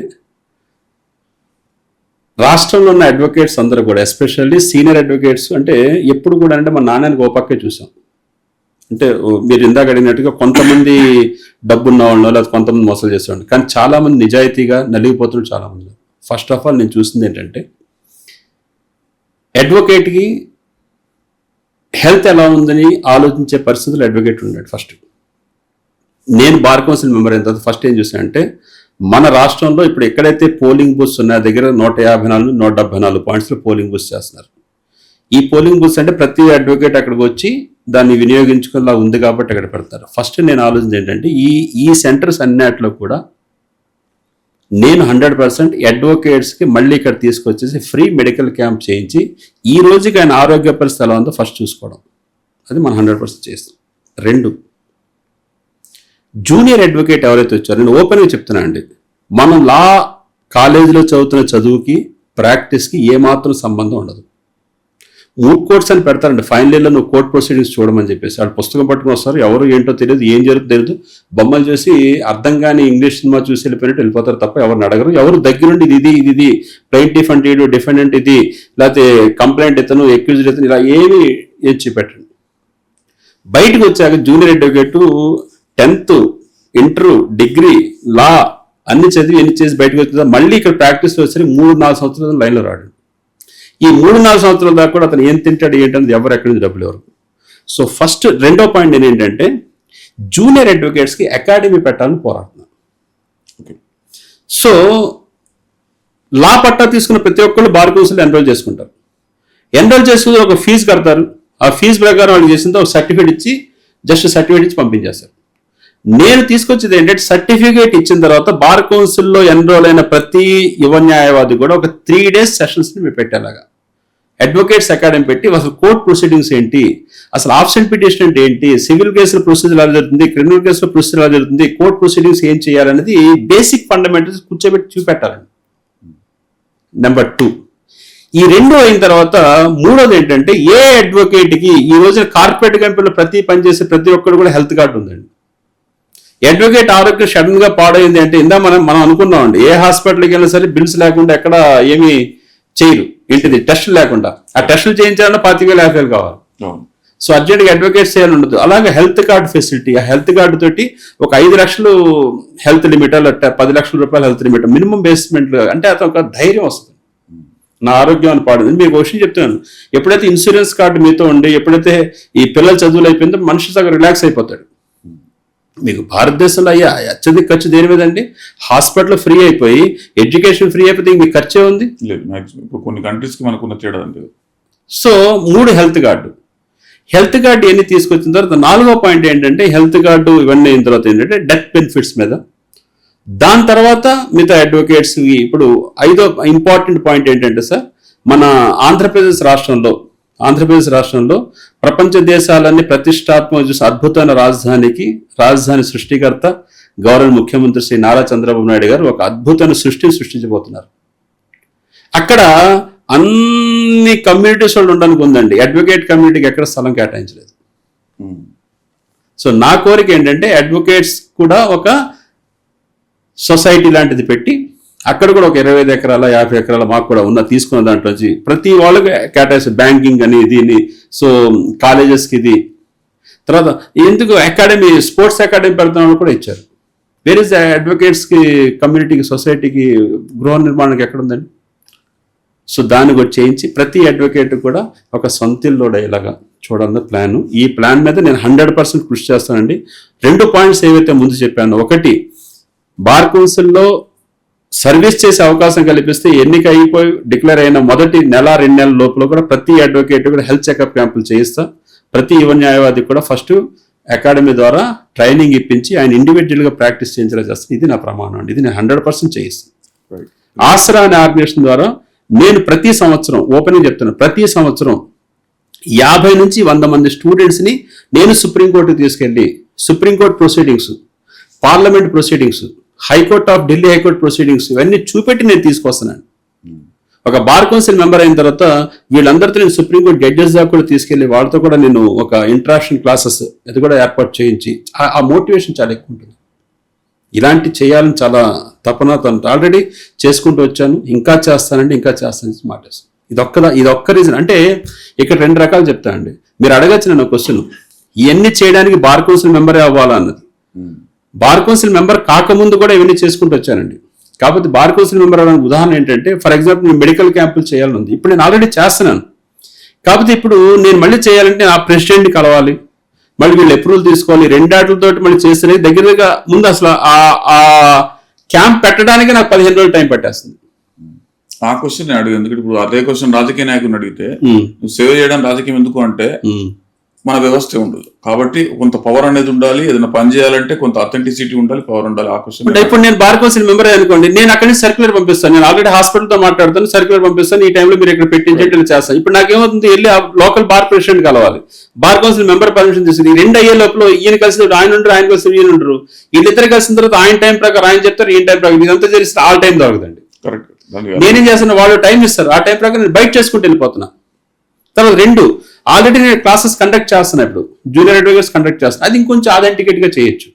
రాష్ట్రంలో ఉన్న అడ్వకేట్స్ అందరూ కూడా, ఎస్పెషల్లీ సీనియర్ అడ్వకేట్స్, అంటే ఎప్పుడు కూడా అంటే మా నాన్నకి ఓ పక్కే చూసాం. అంటే మీరు ఇందాక అడిగినట్టుగా కొంతమంది డబ్బున్న వాళ్ళు లేదా కొంతమంది మోసాలు చేసేవాళ్ళు, కానీ చాలామంది నిజాయితీగా నలిగిపోతున్నారు చాలామంది. ఫస్ట్ ఆఫ్ ఆల్ నేను చూసింది ఏంటంటే, అడ్వకేట్కి హెల్త్ ఎలా ఉందని ఆలోచించే పరిస్థితులు అడ్వకేట్ ఉన్నాడు. ఫస్ట్ నేను బార్ కౌన్సిల్ మెంబర్ అయిన తర్వాత ఫస్ట్ ఏం చూసానంటే, మన రాష్ట్రంలో ఇప్పుడు ఎక్కడైతే పోలింగ్ బూత్స్ ఉన్నాయో దగ్గర 154, 174 పాయింట్స్లో పోలింగ్ బూత్స్ చేస్తున్నారు. ఈ పోలింగ్ బూత్స్ అంటే ప్రతి అడ్వకేట్ అక్కడికి వచ్చి దాన్ని వినియోగించుకునేలా ఉంది కాబట్టి అక్కడ పెడతారు. ఫస్ట్ నేను ఆలోచన ఏంటంటే, ఈ సెంటర్స్ అన్నిట్లో కూడా నేను 100% అడ్వకేట్స్కి మళ్ళీ ఇక్కడ తీసుకొచ్చేసి ఫ్రీ మెడికల్ క్యాంప్ చేయించి ఈ రోజుకి ఆయన ఆరోగ్య పరిస్థితి ఎలా ఉందో ఫస్ట్ చూసుకోవడం, అది మనం 100% చేస్తాం. 2, జూనియర్ అడ్వకేట్ ఎవరైతే వచ్చారో, నేను ఓపెన్గా చెప్తున్నాను అండి, మనం లా కాలేజీలో చదువుతున్న చదువుకి ప్రాక్టీస్కి ఏమాత్రం సంబంధం ఉండదు. మూడ్ కోర్ట్స్ అని పెడతారండి, ఫైనల్ ఇయర్లో నువ్వు కోర్ట్ ప్రొసీడింగ్స్ చూడమని చెప్పేసి వాళ్ళు పుస్తకం పట్టుకుని వస్తారు, ఎవరు ఏంటో తెలియదు, ఏం జరుగుతుందో తెలియదు, బొమ్మలు చూసి అర్థం కాని ఇంగ్లీష్ సినిమా చూసి వెళ్ళిపోయినట్టు వెళ్ళిపోతారు తప్ప ఎవరిని అడగరు. ఎవరు దగ్గరుండి ఇది ప్లెయింటిఫ్ అంటే ఇడు, డిఫెండెంట్ ఇది, లేకపోతే కంప్లైంట్ ఇతను, ఎక్యూజ్డ్ ఇతను, ఇలా ఏమి చూపెట్టండి. బయటకు వచ్చాక junior advocate 10th, inter, degree, law అన్ని చదివి ఎన్ని చేసి బయటకు వచ్చిందా మళ్ళీ ఇక్కడ ప్రాక్టీస్లో వచ్చి 3-4 సంవత్సరాలు లైన్లో రాడు. ఈ 3-4 సంవత్సరాల దాకా కూడా అతను ఏం తింటాడు ఏంటనేది ఎవరు ఎక్కడి నుంచి డబ్బులు ఎవరు. సో ఫస్ట్, రెండో పాయింట్ నేను ఏంటంటే, జూనియర్ అడ్వకేట్స్కి అకాడమీ పెట్టాలని పోరాడుతున్నాను. సో లా పట్టా తీసుకున్న ప్రతి ఒక్కళ్ళు బార్ కౌన్సిల్ ఎన్రోల్ చేసుకుంటారు. ఎన్రోల్ చేసుకుని ఒక ఫీజు కడతారు, ఆ ఫీజు ప్రకారం వాళ్ళు చేసిందో ఒక సర్టిఫికేట్ ఇచ్చి, జస్ట్ సర్టిఫికేట్ ఇచ్చి పంపించేస్తారు. నేను తీసుకొచ్చేది ఏంటంటే, సర్టిఫికేట్ ఇచ్చిన తర్వాత బార్ కౌన్సిల్లో ఎన్రోల్ అయిన ప్రతి యువ న్యాయవాది కూడా ఒక 3 days సెషన్స్ని మేము పెట్టేలాగా అడ్వకేట్స్ అకాడమీ పెట్టి, అసలు కోర్ట్ ప్రొసీడింగ్స్ ఏంటి, అసలు ఆబ్సెంట్ పిటిషన్ అంటే ఏంటి, సివిల్ కేసుల ప్రొసీజర్ ఎలా జరుగుతుంది, క్రిమినల్ కేసుల ప్రొసీజర్ ఎలా జరుగుతుంది, కోర్ట్ ప్రొసీడింగ్స్ ఏం చేయాలనేది బేసిక్ ఫండమెంటల్స్ కూర్చోబెట్టి చూపెట్టాలండి. నెంబర్ 2, ఈ 2 అయిన తర్వాత 3వది ఏంటంటే, ఏ అడ్వకేట్కి ఈ రోజున కార్పొరేట్ కంపెనీలో పనిచేసే ప్రతి ఒక్కరు కూడా హెల్త్ కార్డు ఉందండి. అడ్వకేట్ ఆరోగ్యం సడన్ గా పాడైంది అంటే, ఇందా మనం అనుకున్నామండి, ఏ హాస్పిటల్కి వెళ్ళినా సరే బిల్స్ లేకుండా ఎక్కడ ఏమి చేయరు, ఏంటిది టెస్టులు లేకుండా. ఆ టెస్టులు చేయించాలన్నా 25,000-50,000 కావాలి. సో అర్జెంట్గా అడ్వకేట్స్ చేయాలని ఉండదు. అలాగే హెల్త్ కార్డు ఫెసిలిటీ, ఆ హెల్త్ కార్డు తోటి ఒక 5 లక్షలు హెల్త్ లిమిట్, 10 లక్షల రూపాయలు హెల్త్ లిమిట్, మినిమం బేస్మెంట్, అంటే అతను ఒక ధైర్యం వస్తుంది, నా ఆరోగ్యాన్ని పాడదు. మీకు విషయం చెప్తాను, ఎప్పుడైతే ఇన్సూరెన్స్ కార్డు మీతో ఉండి, ఎప్పుడైతే ఈ పిల్లల చదువులు అయిపోయిందో మనిషి సగం రిలాక్స్ అయిపోతాడు. మీకు భారతదేశంలో అయ్యా అత్యధిక ఖర్చు దేని మీద అండి? హాస్పిటల్ ఫ్రీ అయిపోయి, ఎడ్యుకేషన్ ఫ్రీ అయిపోతే మీకు ఖర్చే ఉంది. కొన్ని కంట్రీస్కి మనకున్న తేడా అంతే. సో 3 హెల్త్ కార్డు ఎన్ని తీసుకొచ్చిన తర్వాత 4వ పాయింట్ ఏంటంటే, హెల్త్ కార్డు ఇవన్నీ అయిన తర్వాత ఏంటంటే డెత్ బెనిఫిట్స్ మీద, దాని తర్వాత మిగతా అడ్వకేట్స్. ఇప్పుడు 5వ ఇంపార్టెంట్ పాయింట్ ఏంటంటే సార్, మన ఆంధ్రప్రదేశ్ రాష్ట్రంలో ప్రపంచ దేశాలన్నీ ప్రతిష్టాత్మక చూసి అద్భుతమైన రాజధాని సృష్టికర్త గౌరవ ముఖ్యమంత్రి శ్రీ నారా చంద్రబాబు నాయుడు గారు ఒక అద్భుతమైన సృష్టించబోతున్నారు. అక్కడ అన్ని కమ్యూనిటీస్ వాళ్ళు ఉండడానికి ఉందండి. అడ్వకేట్ కమ్యూనిటీకి ఎక్కడ స్థలం కేటాయించలేదు. సో నా కోరిక ఏంటంటే, అడ్వకేట్స్ కూడా ఒక సొసైటీ లాంటిది పెట్టి, అక్కడ కూడా ఒక 25 ఎకరాల 50 ఎకరాల మాకు కూడా తీసుకున్న దాంట్లోంచి ప్రతి వాళ్ళకి కేటాయిస్తారు. బ్యాంకింగ్ అని, దీన్ని, సో కాలేజెస్కి ఇది, తర్వాత ఎందుకు అకాడమీ, స్పోర్ట్స్ అకాడమీ పెడతామని కూడా ఇచ్చారు. వేర్ ఇస్ అడ్వకేట్స్కి, కమ్యూనిటీకి, సొసైటీకి గృహ నిర్మాణానికి ఎక్కడ ఉందండి? సో దాన్ని కూడా చేయించి ప్రతి అడ్వకేట్ కూడా ఒక సొంత ఇల్లు ఇలాగా చూడాలన్న ప్లాను. ఈ ప్లాన్ మీద నేను 100% కృషి చేస్తానండి. 2 పాయింట్స్ ఏవైతే ముందు చెప్పానో, ఒకటి, బార్ కౌన్సిల్లో సర్వీస్ చేసే అవకాశం కల్పిస్తే, ఎన్నిక అయిపోయి డిక్లేర్ అయిన మొదటి 1-2 నెలల లోపల కూడా ప్రతి అడ్వకేట్ కూడా హెల్త్ చెకప్ క్యాంపులు చేయిస్తా. ప్రతి యువ న్యాయవాది కూడా ఫస్ట్ అకాడమీ ద్వారా ట్రైనింగ్ ఇప్పించి ఆయన ఇండివిజువల్గా ప్రాక్టీస్ చేయించేలా చేస్తాను. ఇది నా ప్రమాణం అండి. ఇది నేను 100% చేయిస్తాను. ఆసరా అనే ఆర్గనైజేషన్ ద్వారా నేను ప్రతి సంవత్సరం, ఓపెనింగ్ చెప్తున్నాను, ప్రతి సంవత్సరం 50 నుంచి 100 మంది స్టూడెంట్స్ని నేను సుప్రీంకోర్టుకి తీసుకెళ్ళి, supreme court proceedings, parliament proceedings, Delhi high court proceedings ఇవన్నీ చూపెట్టి నేను తీసుకొస్తున్నాను. ఒక బార్ కౌన్సిల్ మెంబర్ అయిన తర్వాత వీళ్ళందరితో నేను సుప్రీంకోర్టు జడ్జెస్ దాకా కూడా తీసుకెళ్లి, వాళ్ళతో కూడా నేను ఒక ఇంటరాక్షన్ క్లాసెస్ అది కూడా ఏర్పాటు చేయించి, ఆ మోటివేషన్ చాలా ఎక్కువ ఉంటుంది. ఇలాంటి చేయాలని చాలా తపనతో ఆల్రెడీ చేసుకుంటూ వచ్చాను. ఇంకా చేస్తానండి మాటేస్తాను. ఇదొక్క రీజన్. అంటే ఇక్కడ 2 రకాలు చెప్తానండి. మీరు అడగచ్చు నన్ను క్వశ్చన్, ఇవన్నీ చేయడానికి బార్ కౌన్సిల్ మెంబరే అవ్వాలా అన్నది. బార్ కౌన్సిల్ మెంబర్ కాకముందు కూడా ఇవన్నీ చేసుకుంటూ వచ్చానండి. కాకపోతే బార్ కౌన్సిల్ మెంబర్ అవడానికి ఉదాహరణ ఏంటంటే, ఫర్ ఎగ్జాంపుల్ నేను మెడికల్ క్యాంపులు చేయాలని ఉంది. ఇప్పుడు నేను ఆల్రెడీ చేస్తున్నాను. కాకపోతే ఇప్పుడు నేను మళ్ళీ చేయాలంటే ఆ ప్రెసిడెంట్ని కలవాలి, మళ్ళీ వీళ్ళు అప్రూవల్ తీసుకోవాలి, 2 ఆటలతో మళ్ళీ చేస్తే దగ్గరగా ముందు అసలు ఆ క్యాంప్ పెట్టడానికి నాకు 15 రోజులు టైం పట్టేస్తుంది. ఆ క్వశ్చన్ నేను అడిగాను. ఎందుకంటే ఇప్పుడు అదే క్వశ్చన్ రాజకీయ నాయకుడిని అడిగితే, నువ్వు సేవ చేయడానికి రాజకీయం ఎందుకు అంటే, మన వ్యవస్థ ఉండదు కాబట్టి కొంత పవర్ అనేది ఉండాలి. ఏదైనా పని చేయాలంటే కొంత అథెంటిసిటీ ఉండాలి, పవర్ ఉండాలి. ఆ క్వశ్చన్ ఇప్పుడు నేను బార్ కౌన్సిల్ మెంబర్ అనుకోండి, నేను అక్కడి నుంచి సర్క్యులర్ పంపిస్తాను. నేను ఆల్రెడీ హాస్పిటల్తో మాట్లాడతాను, సర్క్యులర్ పంపిస్తాను, ఈ టైంలో మీరు ఇక్కడ పెట్టించేట్లు చేస్తాను. ఇప్పుడు నాకేమవుతుంది, వెళ్ళి ఆ లోకల్ బార్ ప్రెసిడెంట్ కలవాలి, బార్ కౌన్సిల్ మెంబర్ పర్మిషన్ తీసుకుని 2 అయ్యే లోపల ఈయన కలిసి ఆయన ఉండరు, ఆయన కలిసి ఈయన ఉండరు, వీళ్ళిద్దరు కలిసిన తర్వాత ఆయన టైం ప్రకారం ఆయన చెప్తారు, ఈయన టైం ప్రకారం ఇదంతా చేస్తే ఆల్ టైం దొరకదండి. కరెక్ట్. నేనేం చేస్తున్నా, వాళ్ళు టైం ఇస్తారు, ఆ టైం ప్రకారం నేను బయట చేసుకుంటూ వెళ్ళిపోతున్నా. తర్వాత 2, ఆల్రెడీ నేను క్లాసెస్ కండక్ట్ చేస్తున్నా, ఇప్పుడు జూనియర్ అడ్వకేట్స్ కండక్ట్ చేస్తున్నా, అది ఇంకొంచెం అథెంటికేట్ గా చేయొచ్చు.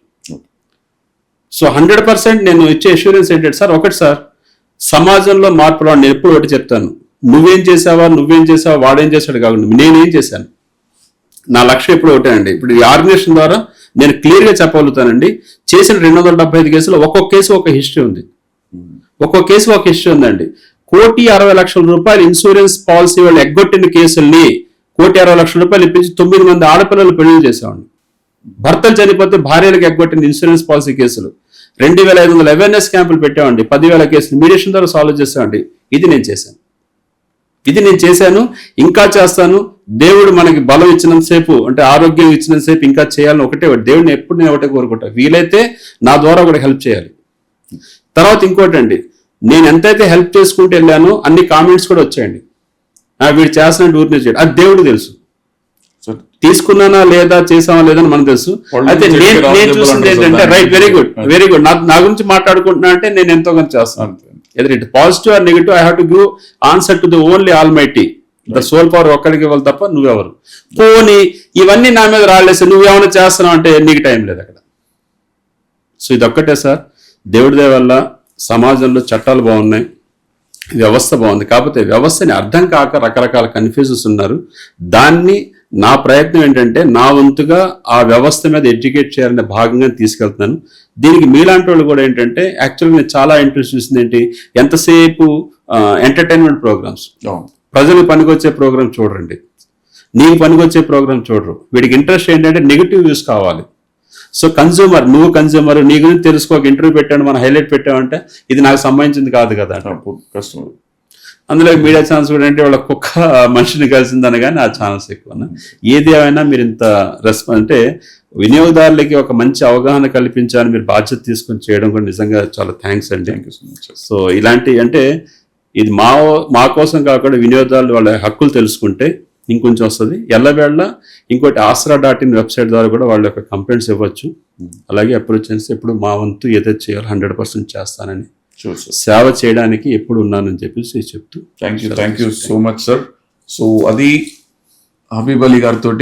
సో 100% నేను ఇచ్చే అష్యూరెన్స్ ఏంటంటే సార్, ఒకటి సార్, సమాజంలో మార్పులు నేను ఎప్పుడు ఒకటి చెప్తాను, నువ్వేం చేసావా వాడేం చేశాడు కాకుండా నేనేం చేశాను. నా లక్ష్యం ఎప్పుడు ఒకటే అండి. ఇప్పుడు ఈ ఆర్గనైజేషన్ ద్వారా నేను క్లియర్గా చెప్పగలుగుతానండి, చేసిన 275 కేసులో ఒక్కొక్క కేసు ఒక హిస్టరీ ఉంది, ఉందండి. 1,60,00,000 రూపాయలు ఇన్సూరెన్స్ పాలసీ వాళ్ళు ఎగ్గొట్టిన కేసుల్ని 1,60,00,000 రూపాయలు ఇప్పించి 9 మంది ఆడపిల్లలు పెళ్లి చేసేవాడిని. భర్తలు చనిపోతే భార్యలకు ఎగ్గొట్టిన ఇన్సూరెన్స్ పాలసీ కేసులు 2,500 అవేర్నెస్ క్యాంపులు పెట్టామండి, 10,000 కేసులు మీడియేషన్ ద్వారా సాల్వ్ చేసామండి. ఇది నేను చేశాను, ఇంకా చేస్తాను. దేవుడు మనకి బలం ఇచ్చినంతసేపు, అంటే ఆరోగ్యం ఇచ్చినంతసేపు ఇంకా చేయాలని ఒకటే, దేవుడిని ఎప్పుడు నేను ఒకటే కోరుకుంటా, వీలైతే నా ద్వారా ఒకటి హెల్ప్ చేయాలి. తర్వాత ఇంకోటి అండి, నేను ఎంతైతే హెల్ప్ చేసుకుంటూ వెళ్ళానో అన్ని కామెంట్స్ కూడా వచ్చాయండి, వీడు చేస్తున్నట్టు ఊరినే చేయడం, అది దేవుడు తెలుసు. తీసుకున్నానా లేదా, చేసామా లేదని మనకు తెలుసు. అయితే నేను చూసింది ఏంటంటే, రైట్, వెరీ గుడ్, నా గురించి మాట్లాడుకుంటున్నా అంటే నేను ఎంతో కొంత చేస్తాను. Either it positive or negative, I have to give answer to the only almighty, the sole power ఒక్కడికి ఇవ్వాలి తప్ప నువ్వెవరు. పోనీ ఇవన్నీ నా మీద రాలేసి నువ్వేమైనా చేస్తున్నావు అంటే నీకు టైం లేదు అక్కడ. సో ఇదొక్కటే సార్, దేవుడి దయ వల్ల సమాజంలో చట్టాలు బాగున్నాయి, వ్యవస్థ బాగుంది. కాకపోతే వ్యవస్థని అర్థం కాక రకరకాల కన్ఫ్యూజన్స్ ఉన్నారు. దాన్ని నా ప్రయత్నం ఏంటంటే నా వంతుగా ఆ వ్యవస్థ మీద ఎడ్యుకేట్ చేయాలనే భాగంగా తీసుకెళ్తున్నాను. దీనికి మీలాంటి వాళ్ళు కూడా ఏంటంటే యాక్చువల్గా నేను చాలా ఇంట్రెస్ట్ చూసింది ఏంటి, ఎంతసేపు ఎంటర్టైన్మెంట్ ప్రోగ్రామ్స్, ప్రజలకు పనికొచ్చే ప్రోగ్రామ్ చూడండి, నీకు పనికొచ్చే ప్రోగ్రామ్ చూడరు. వీడికి ఇంట్రెస్ట్ ఏంటంటే నెగిటివ్ వ్యూస్ కావాలి. సో నువ్వు కన్జ్యూమర్, నీ గురించి తెలుసుకోక ఇంటర్వ్యూ పెట్టాను, మనం హైలైట్ పెట్టామంటే ఇది నాకు సంబంధించింది కాదు కదా. కష్టం. అందులో మీడియా ఛానల్స్ కూడా అంటే వాళ్ళ కుక్క మనిషిని కలిసిందని కానీ ఆ ఛానల్స్ ఎక్కువ. ఏది ఏమైనా మీరు ఇంత అంటే వినియోగదారులకి ఒక మంచి అవగాహన కల్పించాలని మీరు బాధ్యత తీసుకొని చేయడం కూడా నిజంగా చాలా థ్యాంక్స్ అండి. సో ఇలాంటి అంటే ఇది మా కోసం కాకుండా వినియోగదారులు వాళ్ళ హక్కులు తెలుసుకుంటే ఇంకొంచెం వస్తుంది. ఎల్లవేళ ఇంకోటి ఆసరా.in వెబ్సైట్ ద్వారా కూడా వాళ్ళ యొక్క కంప్లైంట్స్ ఇవ్వచ్చు. అలాగే అప్రోచ్ చేస్తే ఎప్పుడు మా వంతు ఏదైతే చేయాలో 100% చేస్తానని, సేవ చేయడానికి ఎప్పుడు ఉన్నానని చెప్పేసి చెప్తూ thank you so much sir. So అది హబీబ్ అలీ గారితో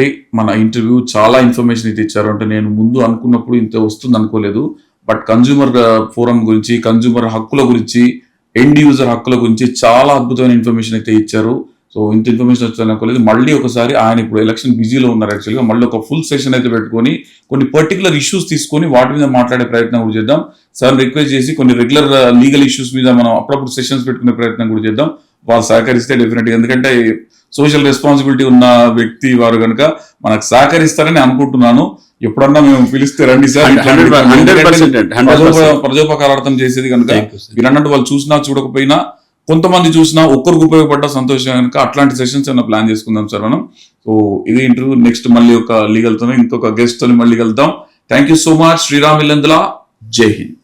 మన ఇంటర్వ్యూ. చాలా ఇన్ఫర్మేషన్ అయితే ఇచ్చారు. అంటే నేను ముందు అనుకున్నప్పుడు ఇంత వస్తుంది అనుకోలేదు. బట్ కన్జ్యూమర్ ఫోరం గురించి, కన్జ్యూమర్ హక్కుల గురించి, ఎండ్ యూజర్ హక్కుల గురించి చాలా అద్భుతమైన ఇన్ఫర్మేషన్ అయితే ఇచ్చారు. సో ఇంత ఇన్ఫర్మేషన్ వచ్చాను అనుకోలేదు. మళ్ళీ ఒకసారి ఆయన ఇప్పుడు ఎలక్షన్ బిజీలో ఉన్నారు యాక్చువల్గా, మళ్ళీ ఒక ఫుల్ సెషన్ అయితే పెట్టుకొని కొన్ని పర్టికులర్ ఇష్యూస్ తీసుకొని వాటి మీద మాట్లాడే ప్రయత్నం కూడా చేద్దాం. సార్ రిక్వెస్ట్ చేసి కొన్ని రెగ్యులర్ లీగల్ ఇష్యూస్ మీద మనం అప్పుడప్పుడు సెషన్స్ పెట్టుకునే ప్రయత్నం కూడా చేద్దాం. వాళ్ళు సహకరిస్తే డెఫినెట్గా, ఎందుకంటే సోషల్ రెస్పాన్సిబిలిటీ ఉన్న వ్యక్తి వారు కనుక మనకు సహకరిస్తారని అనుకుంటున్నాను. ఎప్పుడన్నా మేము పిలిస్తే రండి సార్. ప్రజోపకారార్థం చేసేది కనుక మీరు అన్నట్టు వాళ్ళు చూసినా చూడకపోయినా, కొంతమంది చూసినా ఒక్కరికి ఉపయోగపడ్డ సంతోషం కనుక అట్లాంటి సెషన్స్ ఏమైనా ప్లాన్ చేసుకుందాం సార్ మనం. సో ఇది ఇంటర్వ్యూ. నెక్స్ట్ మళ్ళీ ఒక లీగల్తో ఇంకొక గెస్ట్ తో మళ్ళీ కలుద్దాం. Thank you so much. Sriram Illandula. జై హింద్.